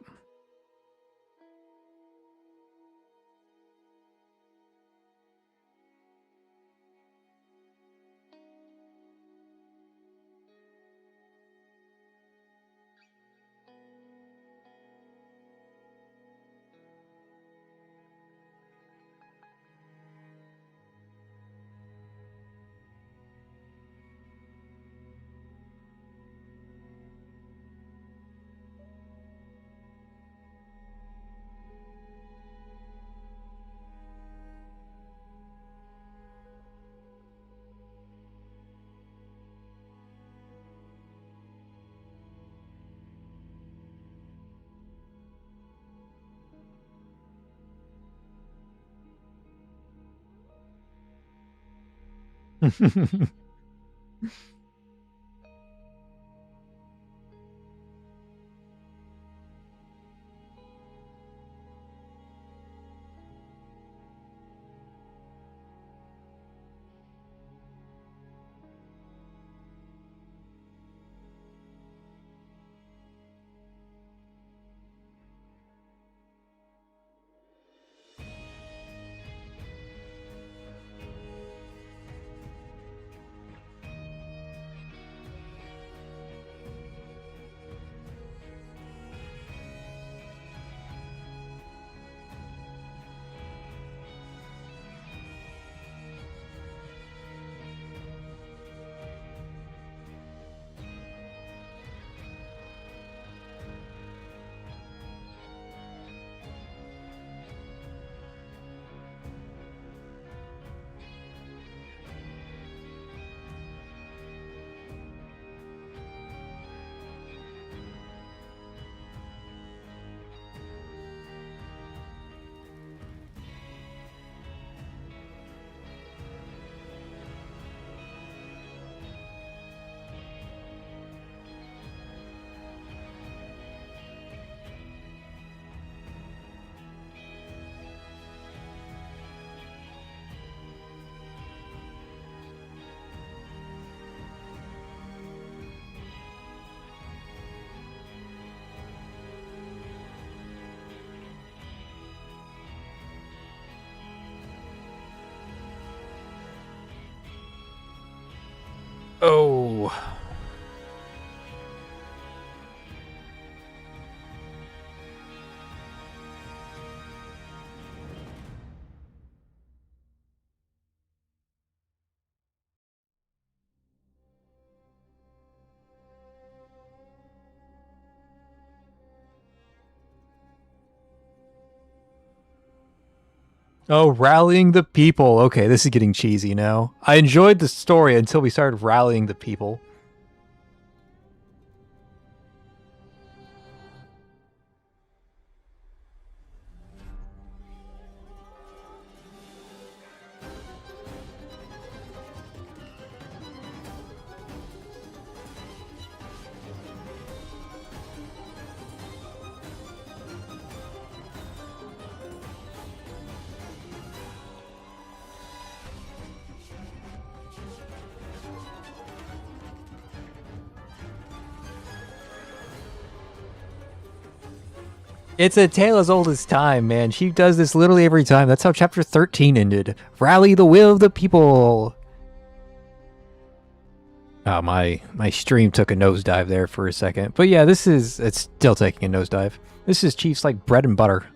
Oh. Oh, rallying the people. Okay, this is getting cheesy now. I enjoyed the story until we started rallying the people. It's a tale as old as time, man. She does this literally every time. That's how chapter 13 ended. Rally the will of the people. Oh, my stream took a nosedive there for a second. But yeah, it's still taking a nosedive. This is Chief's like bread and butter.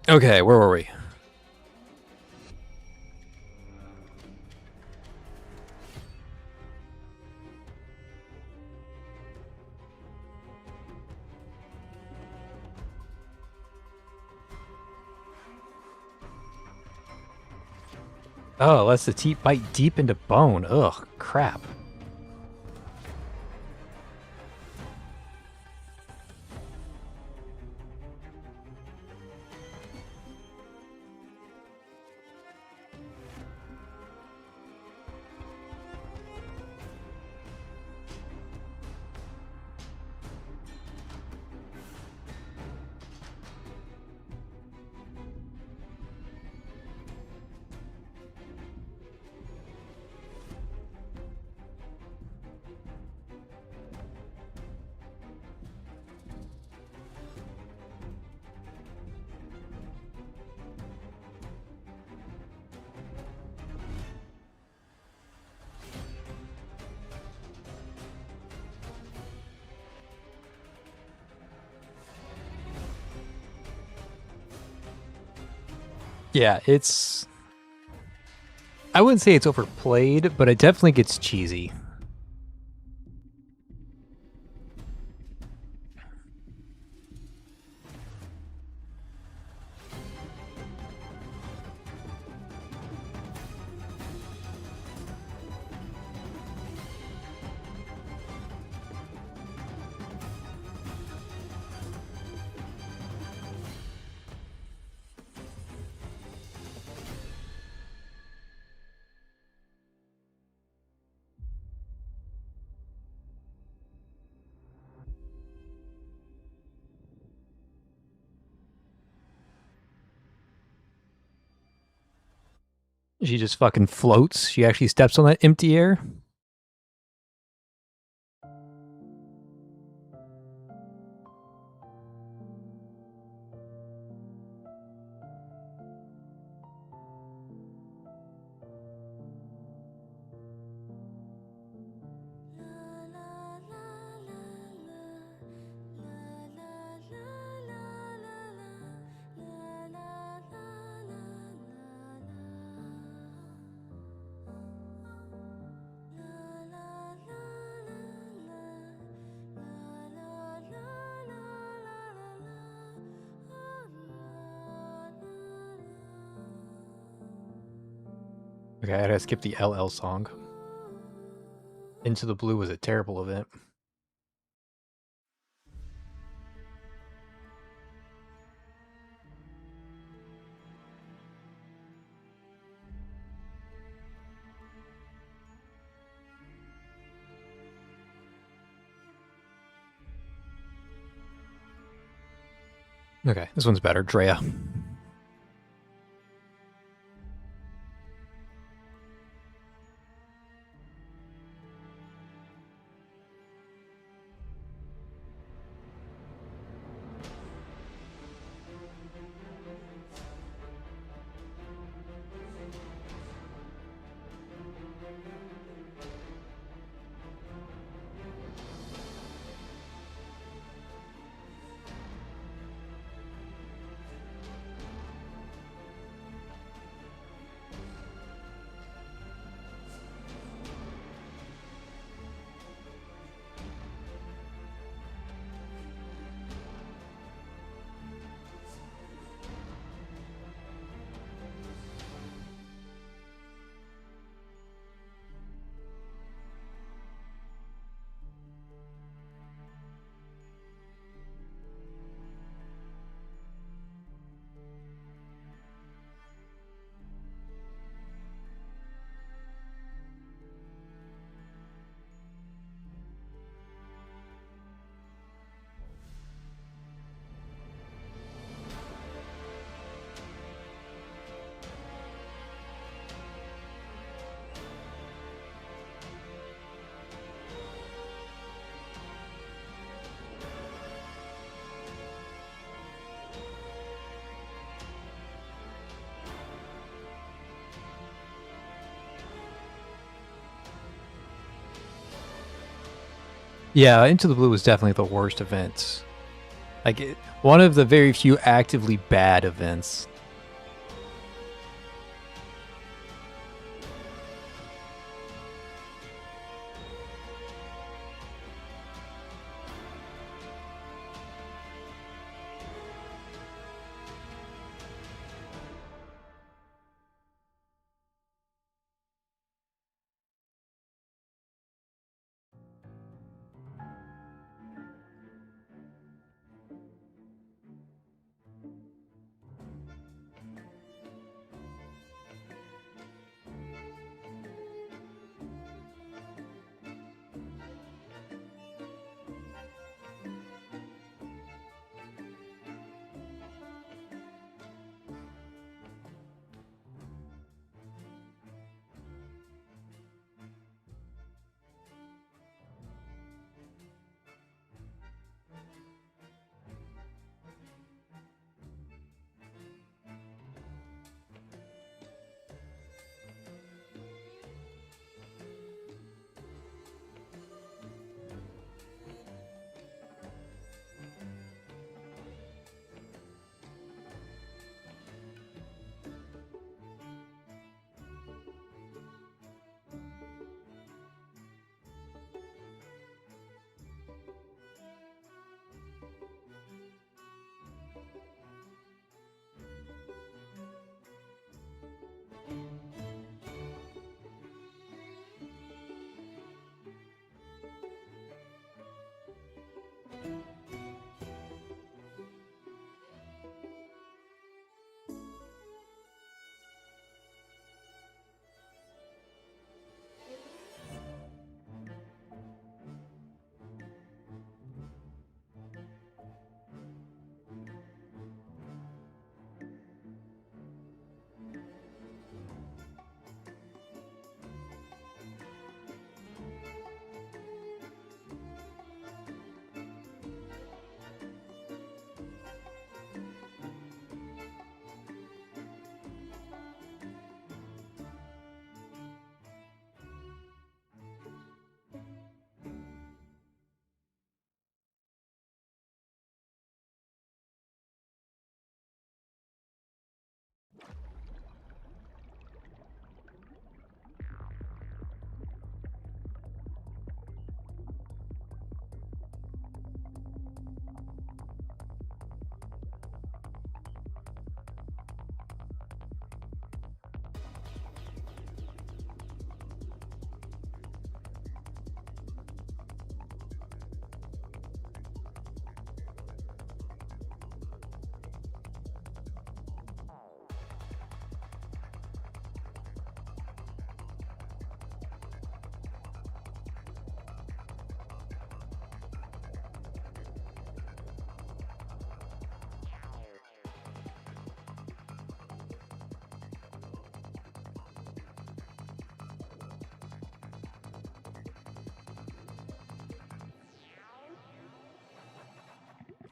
Okay, where were we? Oh, lets the teeth bite deep into bone. Ugh, crap. Yeah, I wouldn't say it's overplayed, but it definitely gets cheesy. She just fucking floats. She actually steps on that empty air. Okay, I gotta skip the LL song. Into the Blue was a terrible event. Okay, this one's better. Drea. Yeah, Into the Blue was definitely the worst event. One of the very few actively bad events.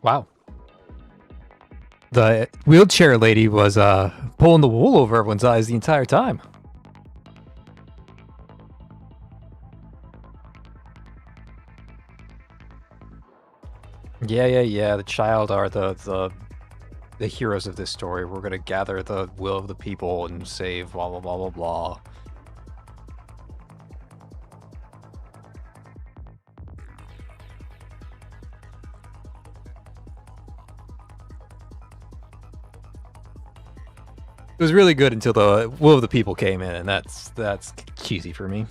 Wow. The wheelchair lady was pulling the wool over everyone's eyes the entire time. Yeah. The child are the heroes of this story. We're gonna gather the will of the people and save blah blah blah blah blah. It was really good until the will of the people came in, and that's cheesy for me.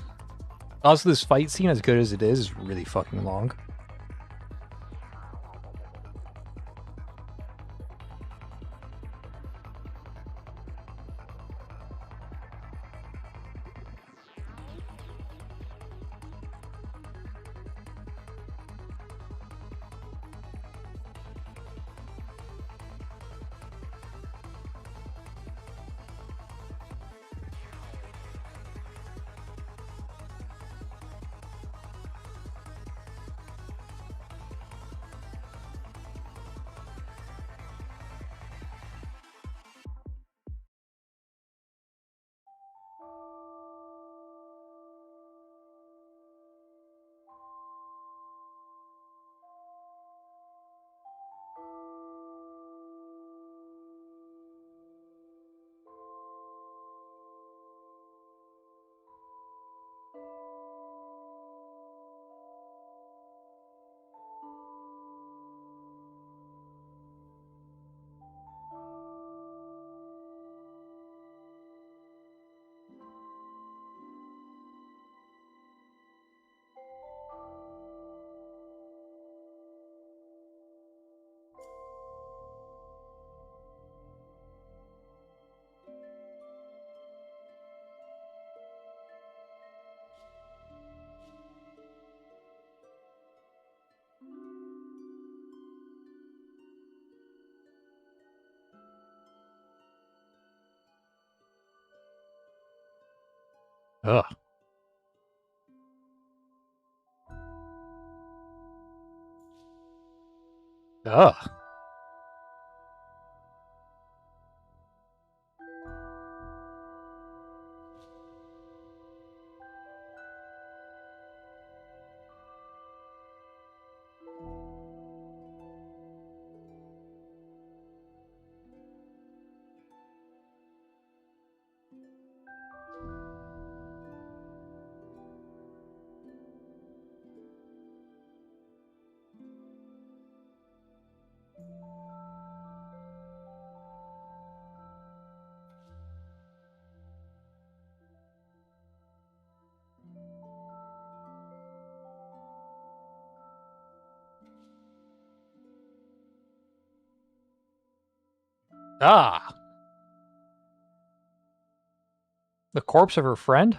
Also, this fight scene, as good as it is really fucking long. Ugh. Ugh. Ah. The corpse of her friend?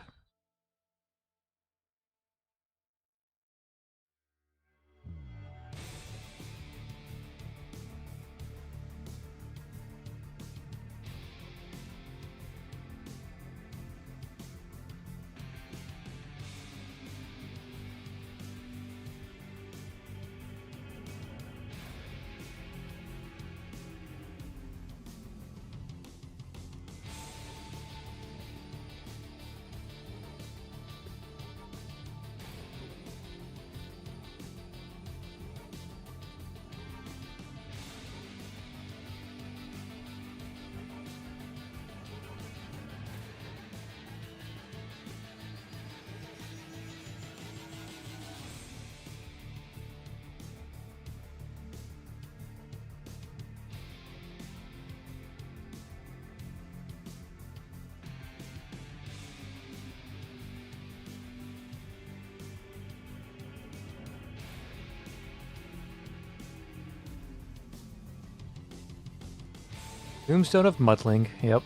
Tombstone of Muddling, yep.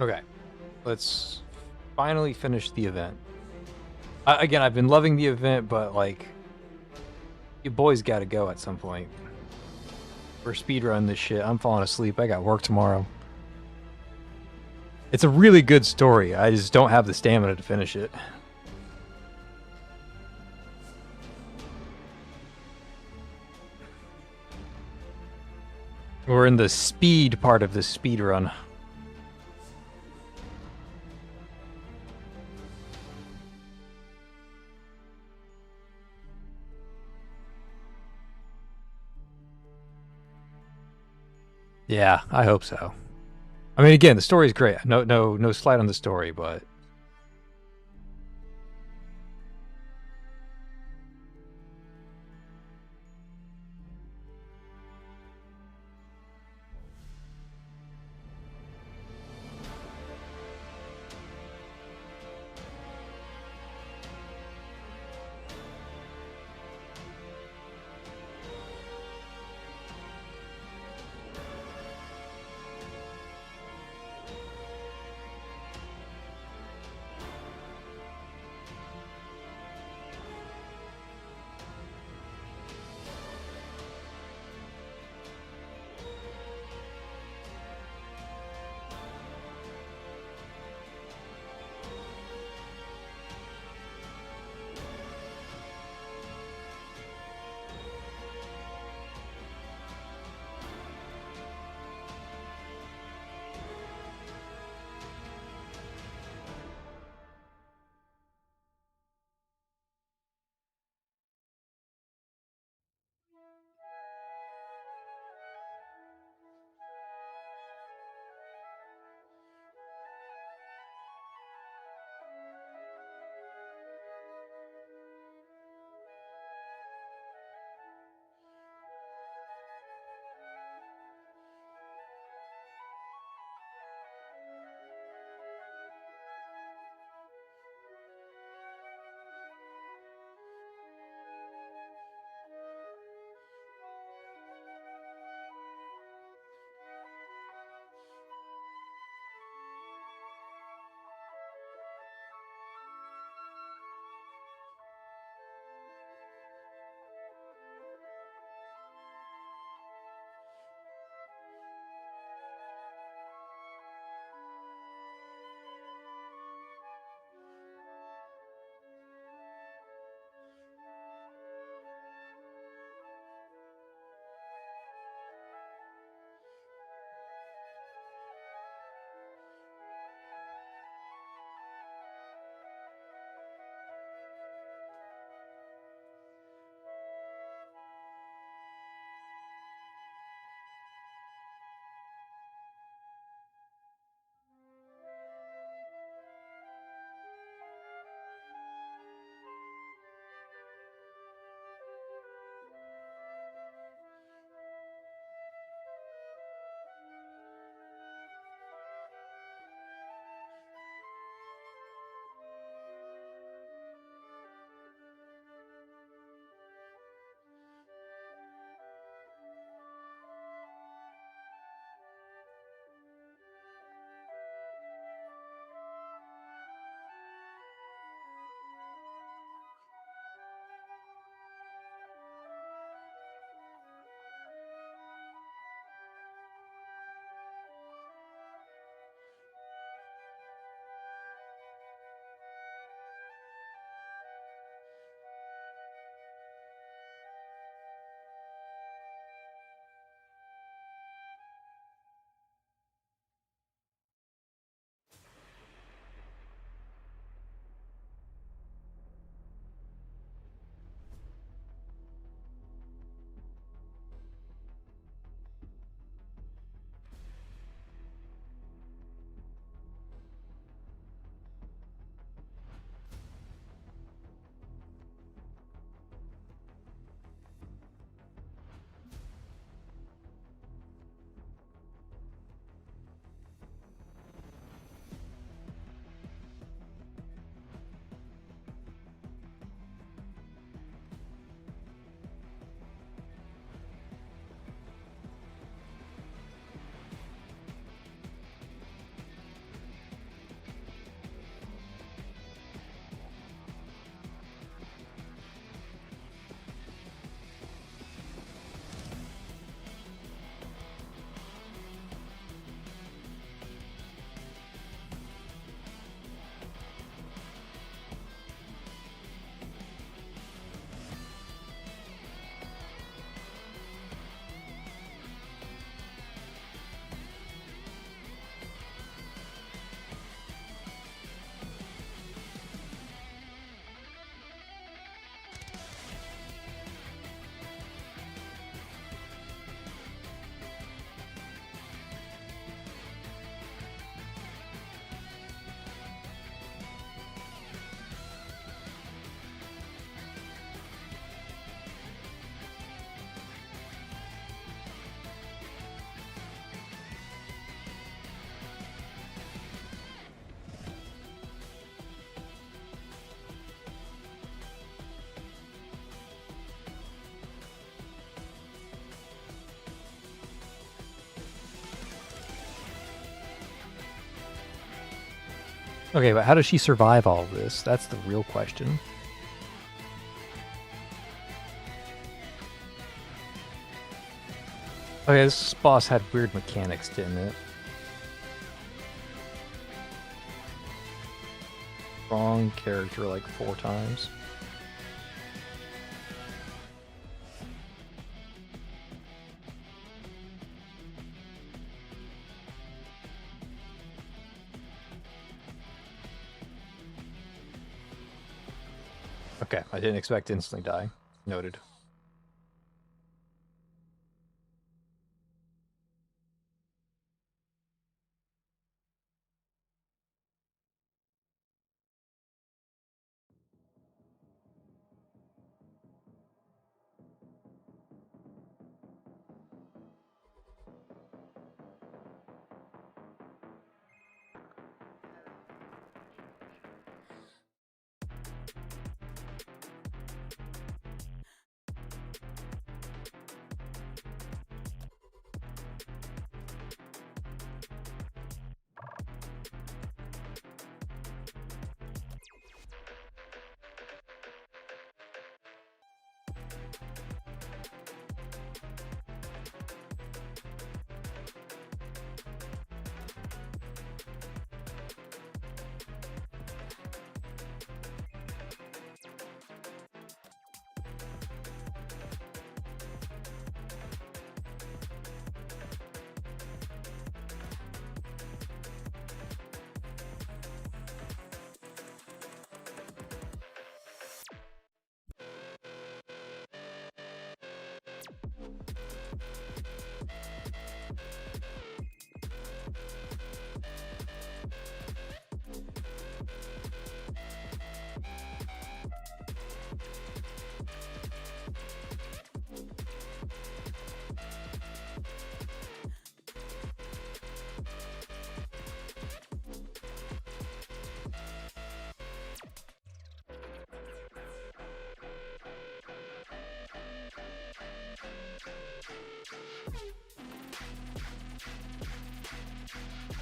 Okay, let's finally finish the event. Again, I've been loving the event, but like, you boys got to go at some point. We're speedrunning this shit. I'm falling asleep. I got work tomorrow. It's a really good story. I just don't have the stamina to finish it. We're in the speed part of this speedrun. Yeah, I hope so. I mean, again, the story's great. No slight on the story, but Okay, but how does she survive all of this? That's the real question. Okay, this boss had weird mechanics, didn't it? Wrong character like 4 times. Okay, I didn't expect to instantly die. Noted.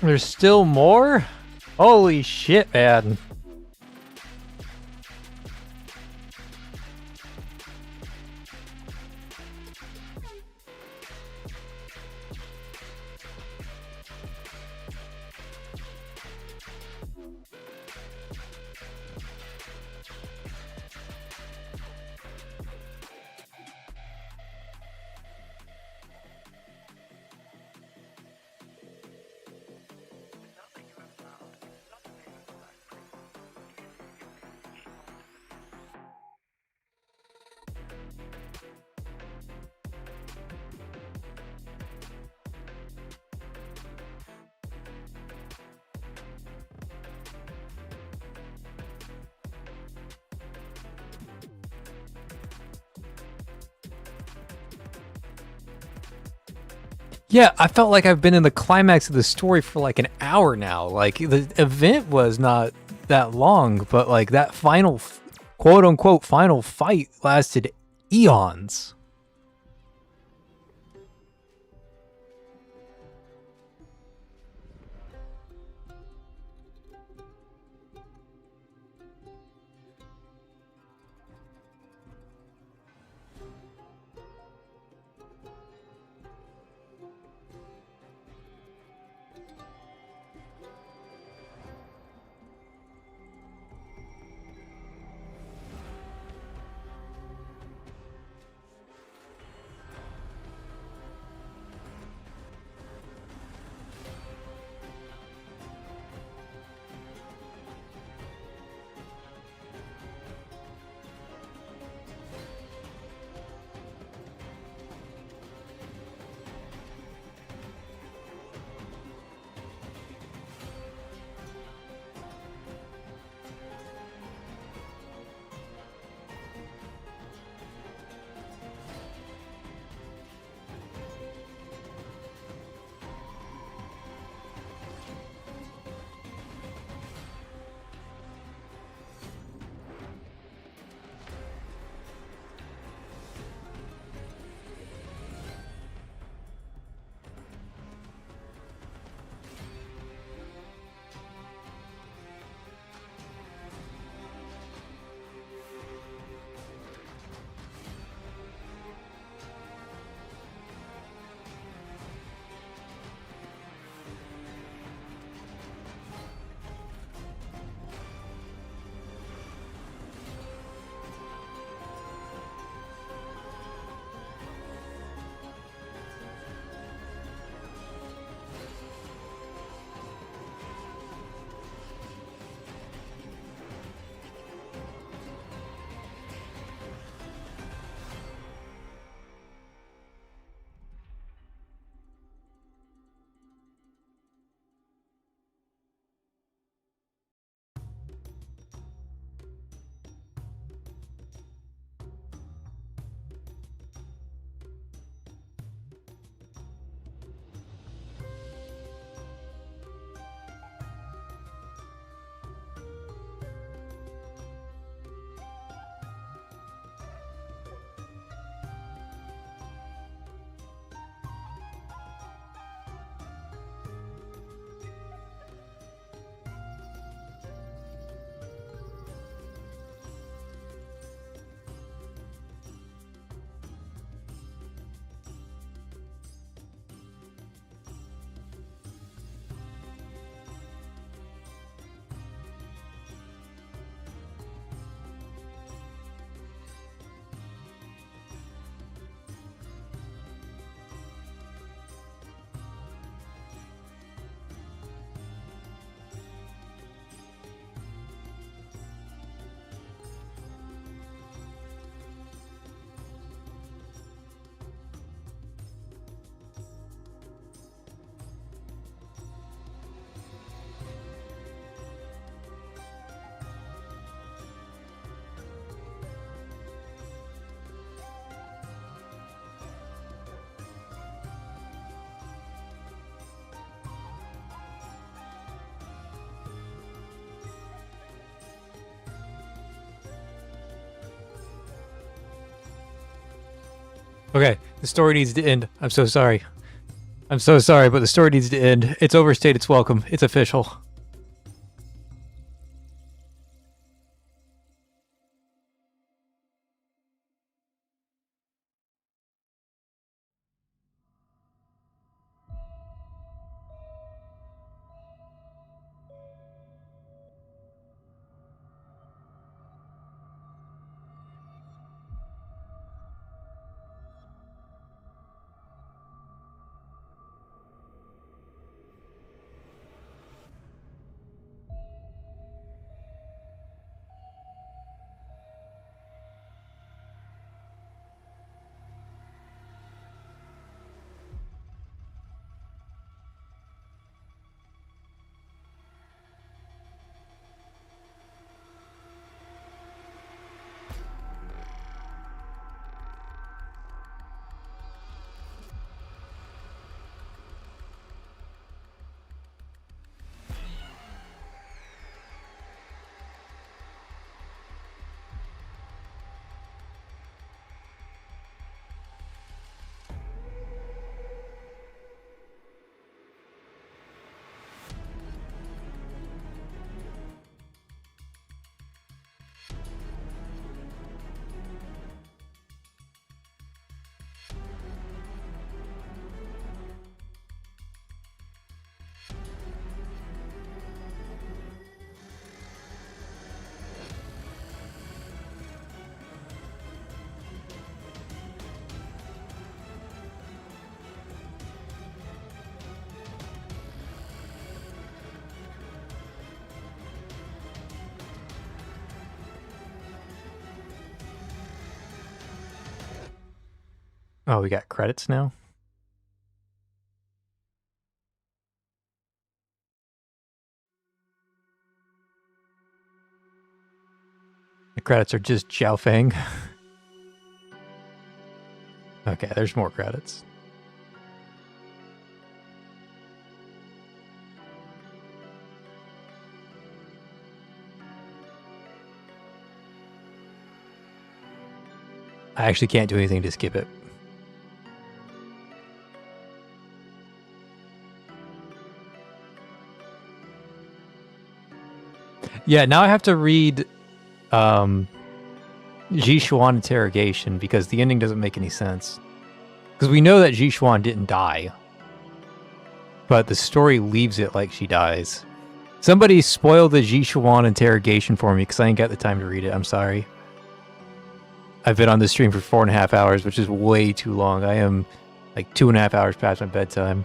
There's still more? Holy shit, man. Yeah, I felt like I've been in the climax of the story for like an hour now. Like the event was not that long, but like that final quote unquote final fight lasted eons. Okay, the story needs to end. I'm so sorry. I'm so sorry, but the story needs to end. It's overstayed its welcome. It's official. Oh, we got credits now? The credits are just Xiao Feng. Okay, there's more credits. I actually can't do anything to skip it. Yeah, now I have to read Ji Xuan interrogation because the ending doesn't make any sense. Because we know that Ji Xuan didn't die, but the story leaves it like she dies. Somebody spoiled the Ji Xuan interrogation for me because I ain't got the time to read it. I'm sorry. I've been on this stream for 4.5 hours, which is way too long. I am like 2.5 hours past my bedtime.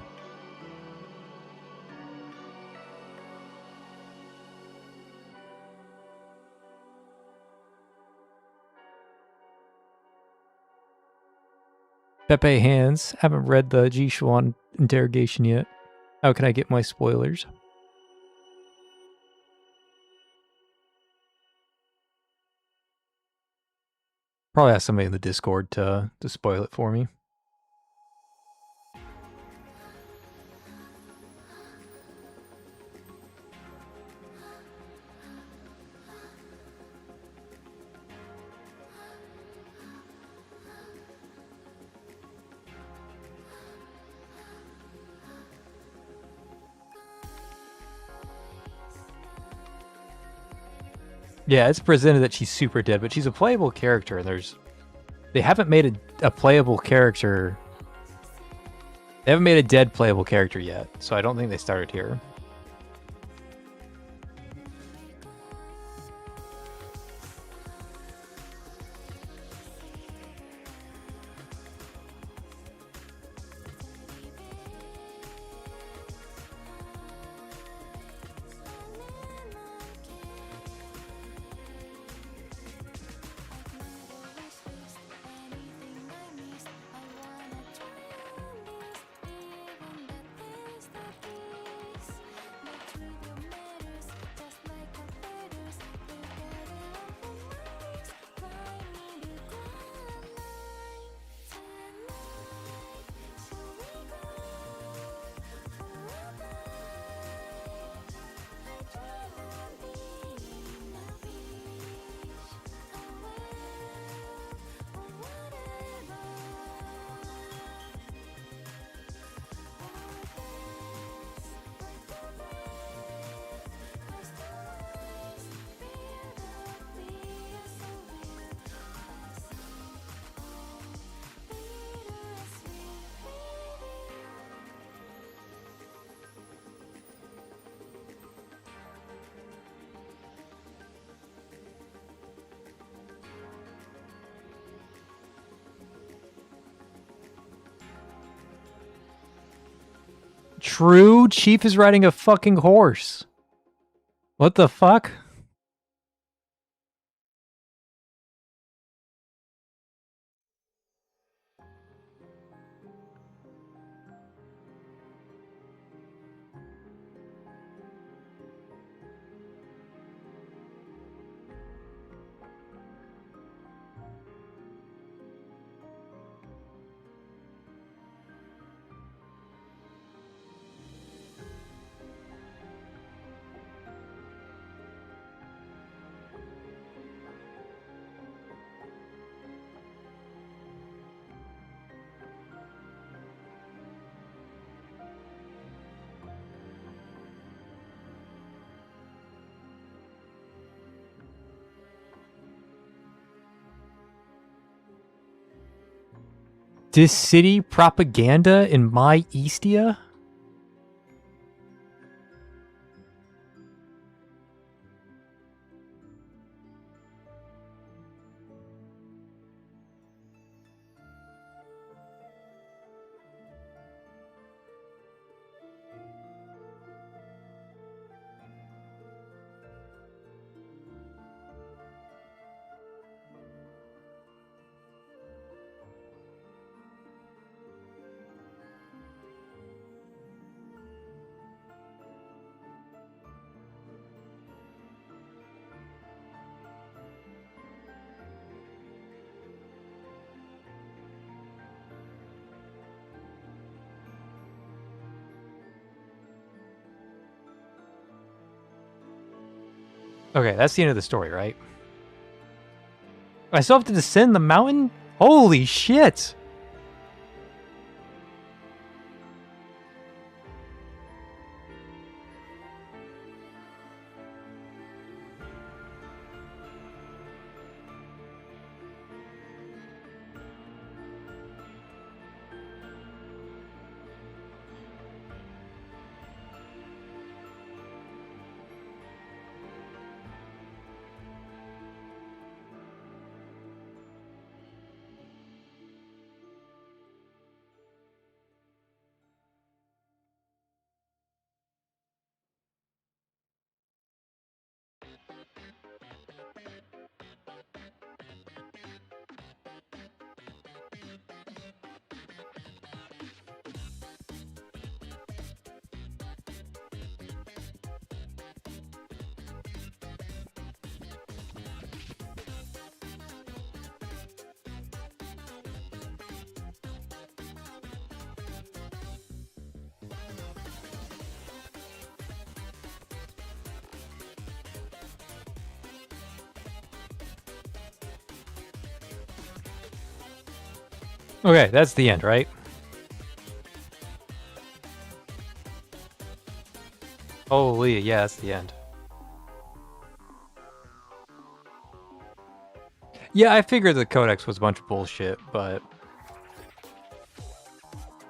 Pepe Hands. Haven't read the Ji Xuan interrogation yet. How can I get my spoilers? Probably ask somebody in the Discord to spoil it for me. Yeah, it's presented that she's super dead, but she's a playable character, and they haven't made a playable character. They haven't made a dead playable character yet, so I don't think they started here. True, Chief is riding a fucking horse. What the fuck? This city propaganda in my Eastia? Okay, that's the end of the story, right? I still have to descend the mountain? Holy shit! Okay, that's the end, right? Holy, yeah, that's the end. Yeah, I figured the codex was a bunch of bullshit, but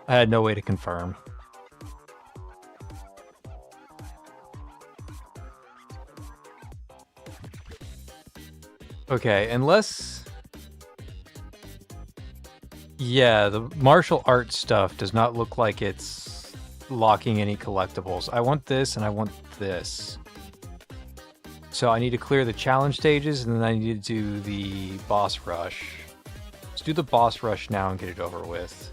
I had no way to confirm. Okay, unless... Yeah, the martial arts stuff does not look like it's locking any collectibles. I want this and I want this. So I need to clear the challenge stages and then I need to do the boss rush. Let's do the boss rush now and get it over with.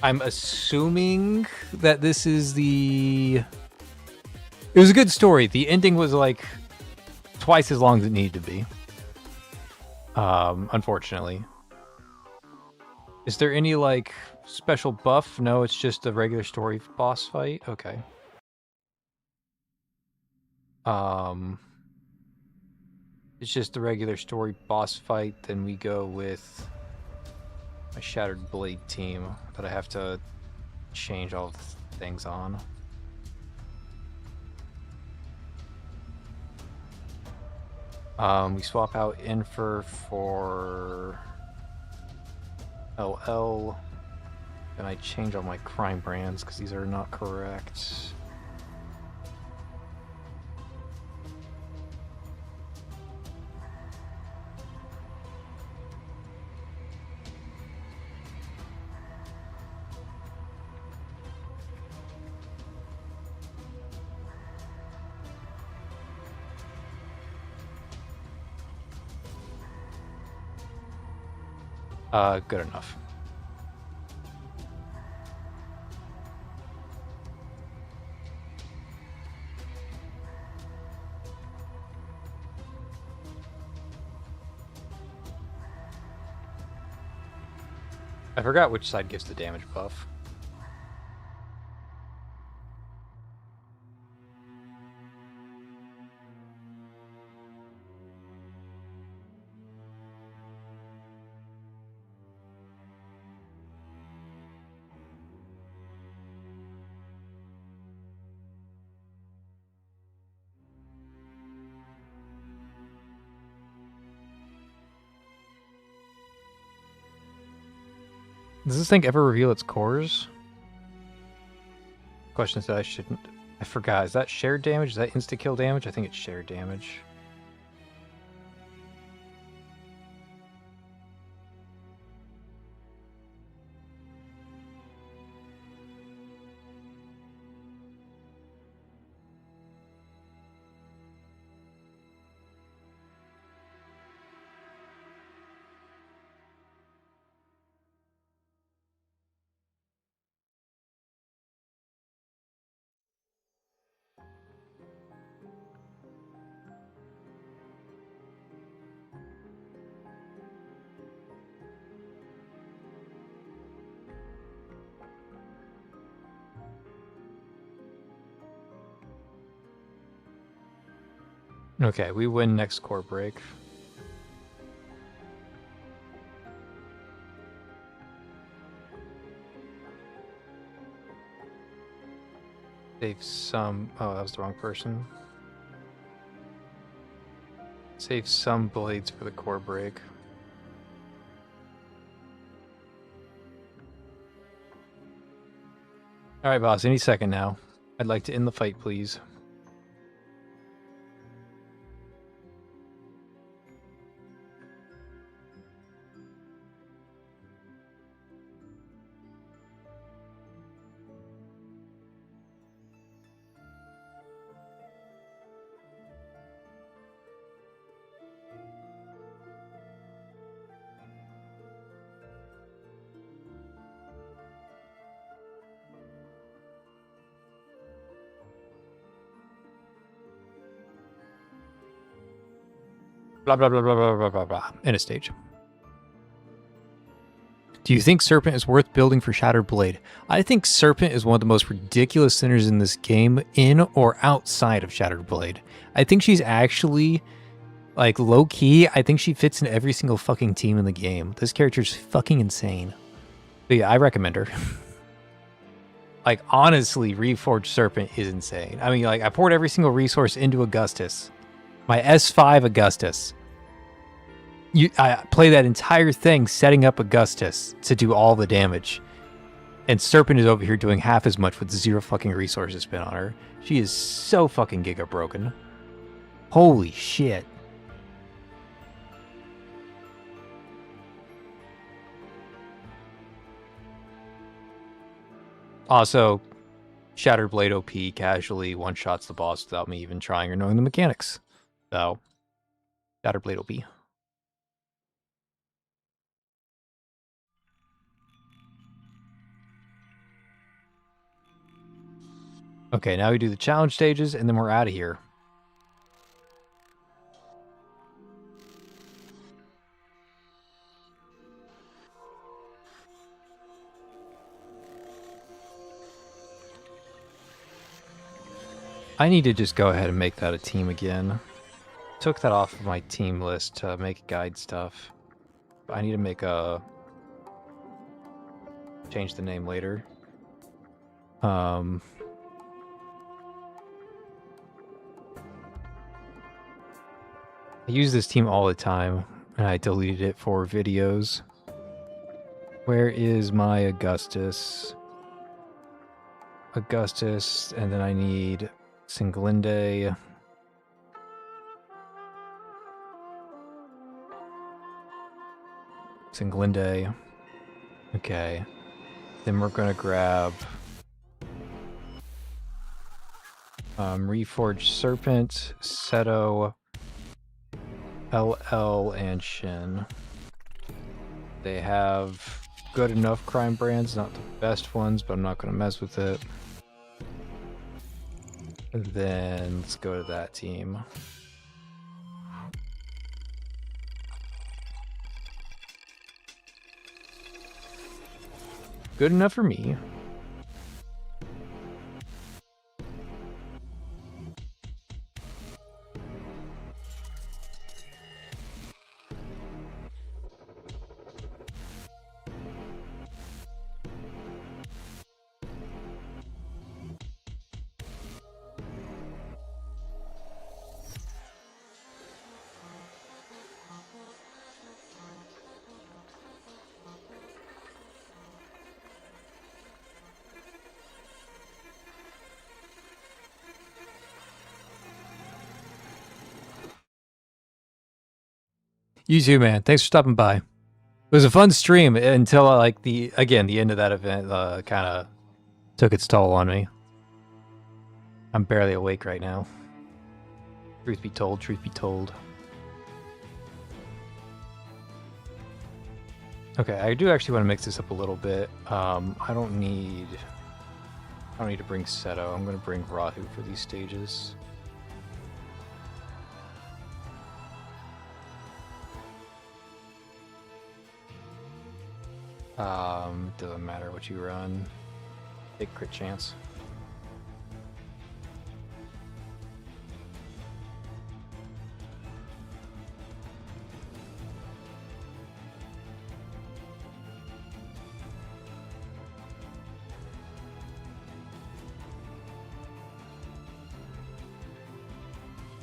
I'm assuming that this is the... It was a good story. The ending was like twice as long as it needed to be. Unfortunately. Is there any like special buff? No, it's just a regular story boss fight. Okay. It's just the regular story boss fight. Then we go with my Shattered Blade team, but I have to change all the things on. We swap out Infer for LL, and I change all my crime brands because these are not correct. Good enough. I forgot which side gives the damage buff. Does this thing ever reveal its cores? Question is that I shouldn't. I forgot. Is that shared damage? Is that insta-kill damage? I think it's shared damage. Okay, we win next core break. Save some... Oh, that was the wrong person. Save some blades for the core break. Alright, boss, any second now. I'd like to end the fight, please. Blah, blah, blah, blah, blah, blah, blah, blah. In a stage. Do you think Serpent is worth building for Shattered Blade? I think Serpent is one of the most ridiculous sinners in this game, in or outside of Shattered Blade. I think she's actually, like, low-key, I think she fits in every single fucking team in the game. This character's fucking insane. But yeah, I recommend her. Like, honestly, Reforged Serpent is insane. I mean, like, I poured every single resource into Augustus. My S5 Augustus. I play that entire thing setting up Augustus to do all the damage. And Serpent is over here doing half as much with 0 fucking resources spent on her. She is so fucking giga broken. Holy shit. Also, Shattered Blade OP casually one-shots the boss without me even trying or knowing the mechanics. So, Shattered Blade OP. Okay, now we do the challenge stages, and then we're out of here. I need to just go ahead and make that a team again. Took that off of my team list to make guide stuff. I need to make a... change the name later. I use this team all the time, and I deleted it for videos. Where is my Augustus? Augustus, and then I need Singlinde. Singlinde. Okay. Then we're gonna grab Reforged Serpent, Seto, LL, and Shin. They have good enough crime brands, not the best ones, but I'm not going to mess with it. And then let's go to that team. Good enough for me. You too, man. Thanks for stopping by. It was a fun stream until like the end of that event kind of took its toll on me. I'm barely awake right now. Truth be told, truth be told. Okay, I do actually want to mix this up a little bit. I don't need to bring Seto. I'm going to bring Rahu for these stages. Doesn't matter what you run. Big crit chance.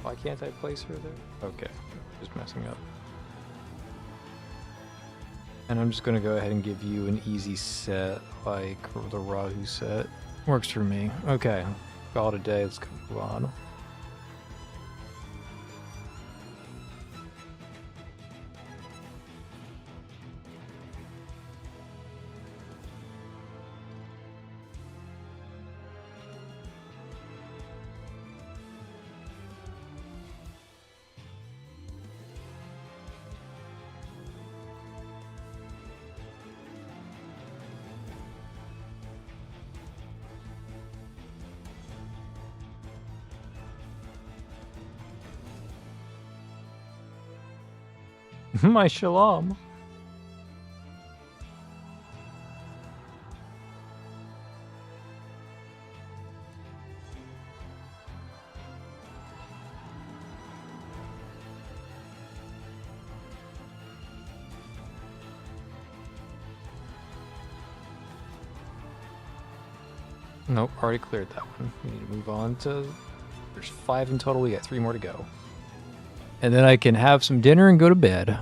Why can't I place her there? Okay, just messing up. And I'm just going to go ahead and give you an easy set, like the Rahu set. Works for me. Okay, call it a day. Let's move on. My shalom. Nope, already cleared that one. We need to move on to... There's 5 in total. We got 3 more to go. And then I can have some dinner and go to bed.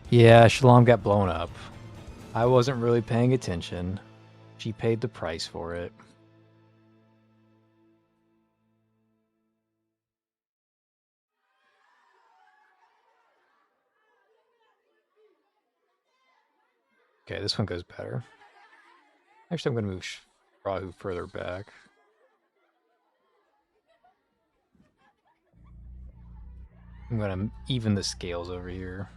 Yeah, Shalom got blown up. I wasn't really paying attention. She paid the price for it. Okay, this one goes better. Actually, I'm going to move Rahu further back. I'm going to even the scales over here.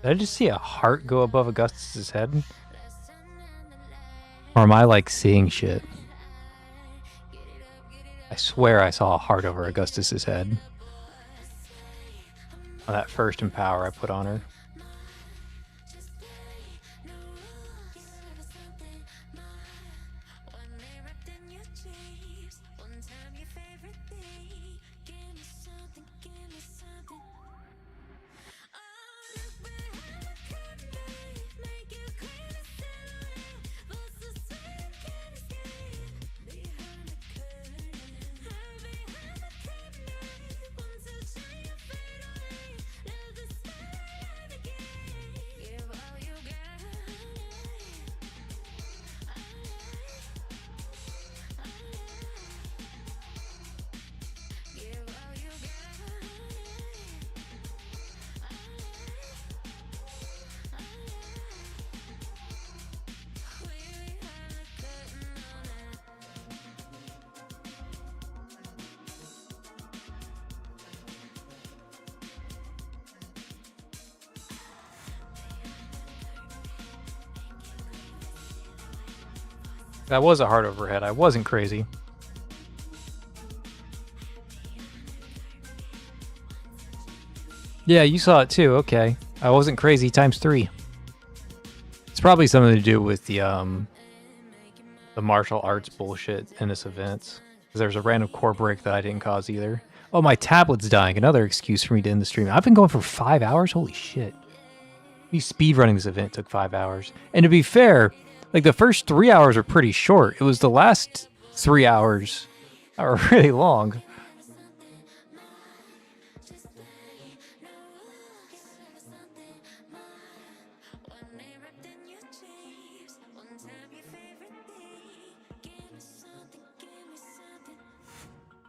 Did I just see a heart go above Augustus's head? Or am I like seeing shit? I swear I saw a heart over Augustus's head. On that first empower I put on her. That was a hard overhead. I wasn't crazy. Yeah, you saw it too. Okay. I wasn't crazy times 3. It's probably something to do with the martial arts bullshit in this event. Because there's a random core break that I didn't cause either. Oh, my tablet's dying. Another excuse for me to end the stream. I've been going for 5 hours? Holy shit. Me speedrunning this event took 5 hours. And to be fair, like the first 3 hours were pretty short. It was the last 3 hours that were really long.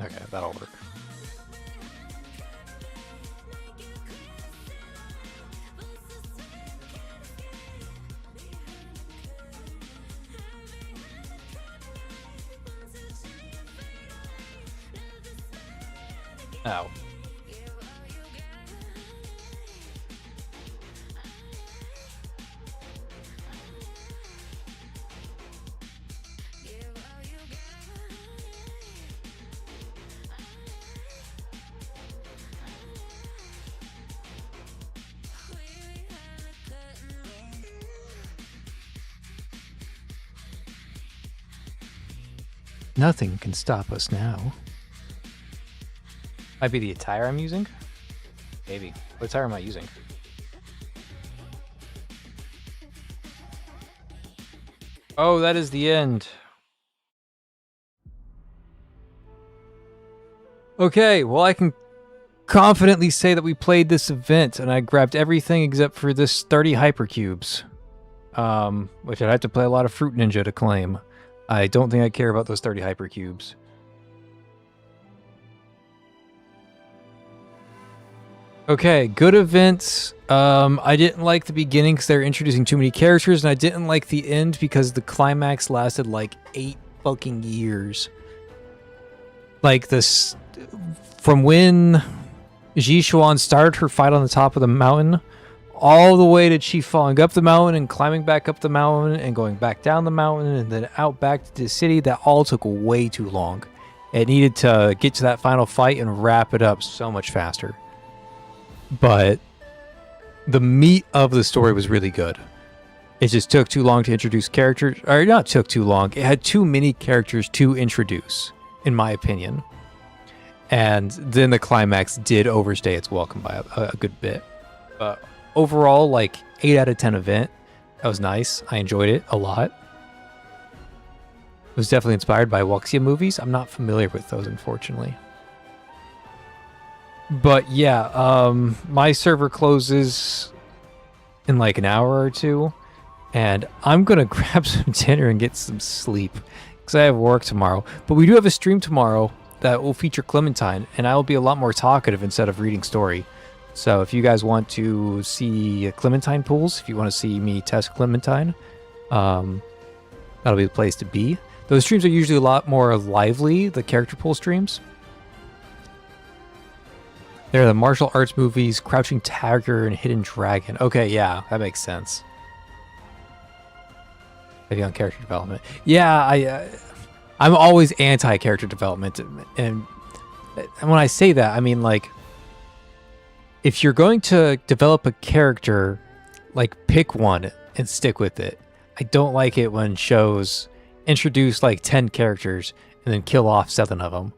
Okay, that'll work. Ow. Nothing can stop us now. Might be the attire I'm using? Maybe. What attire am I using? Oh, that is the end. Okay, well I can confidently say that we played this event and I grabbed everything except for this 30 hypercubes. Which I'd have to play a lot of Fruit Ninja to claim. I don't think I care about those 30 hypercubes. Okay, good events. I didn't like the beginning because they were introducing too many characters, and I didn't like the end because the climax lasted like 8 fucking years. Like this, from when Jishuan started her fight on the top of the mountain, all the way to Chi falling up the mountain and climbing back up the mountain and going back down the mountain and then out back to the city, that all took way too long. It needed to get to that final fight and wrap it up so much faster. But the meat of the story was really good. It just took too long to introduce characters, or not took too long. It had too many characters to introduce, in my opinion. And then the climax did overstay its welcome by a good bit. But overall, like 8 out of 10 event. That was nice. I enjoyed it a lot. It was definitely inspired by Wuxia movies. I'm not familiar with those, unfortunately. But yeah, my server closes in like an hour or 2. And I'm going to grab some dinner and get some sleep. Because I have work tomorrow. But we do have a stream tomorrow that will feature Clementine. And I will be a lot more talkative instead of reading story. So if you guys want to see Clementine pools, if you want to see me test Clementine, that'll be the place to be. Those streams are usually a lot more lively, the character pool streams. They're the martial arts movies, Crouching Tiger and Hidden Dragon. Okay, yeah, that makes sense. Maybe on character development. Yeah, I'm always anti-character development. And when I say that, I mean like, if you're going to develop a character, like pick one and stick with it. I don't like it when shows introduce like 10 characters and then kill off 7 of them.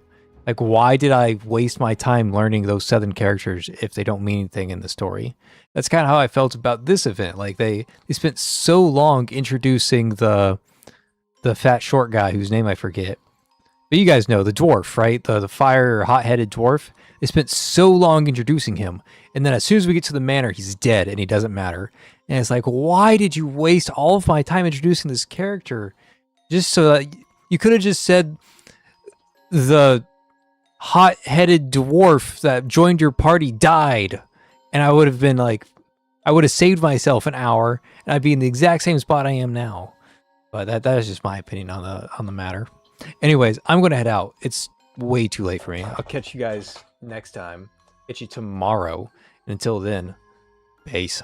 Like, why did I waste my time learning those 7 characters if they don't mean anything in the story? That's kind of how I felt about this event. Like, they spent so long introducing the fat short guy whose name I forget. But you guys know, the dwarf, right? The fire hot-headed dwarf. They spent so long introducing him. And then as soon as we get to the manor, he's dead and he doesn't matter. And it's like, why did you waste all of my time introducing this character? Just so that you could have just said the hot-headed dwarf that joined your party died. And I would have been like, I would have saved myself an hour and I'd be in the exact same spot I am now. But that is just my opinion on the matter. Anyways, I'm going to head out. It's way too late for me. I'll catch you guys next time. Catch you tomorrow. And until then, peace.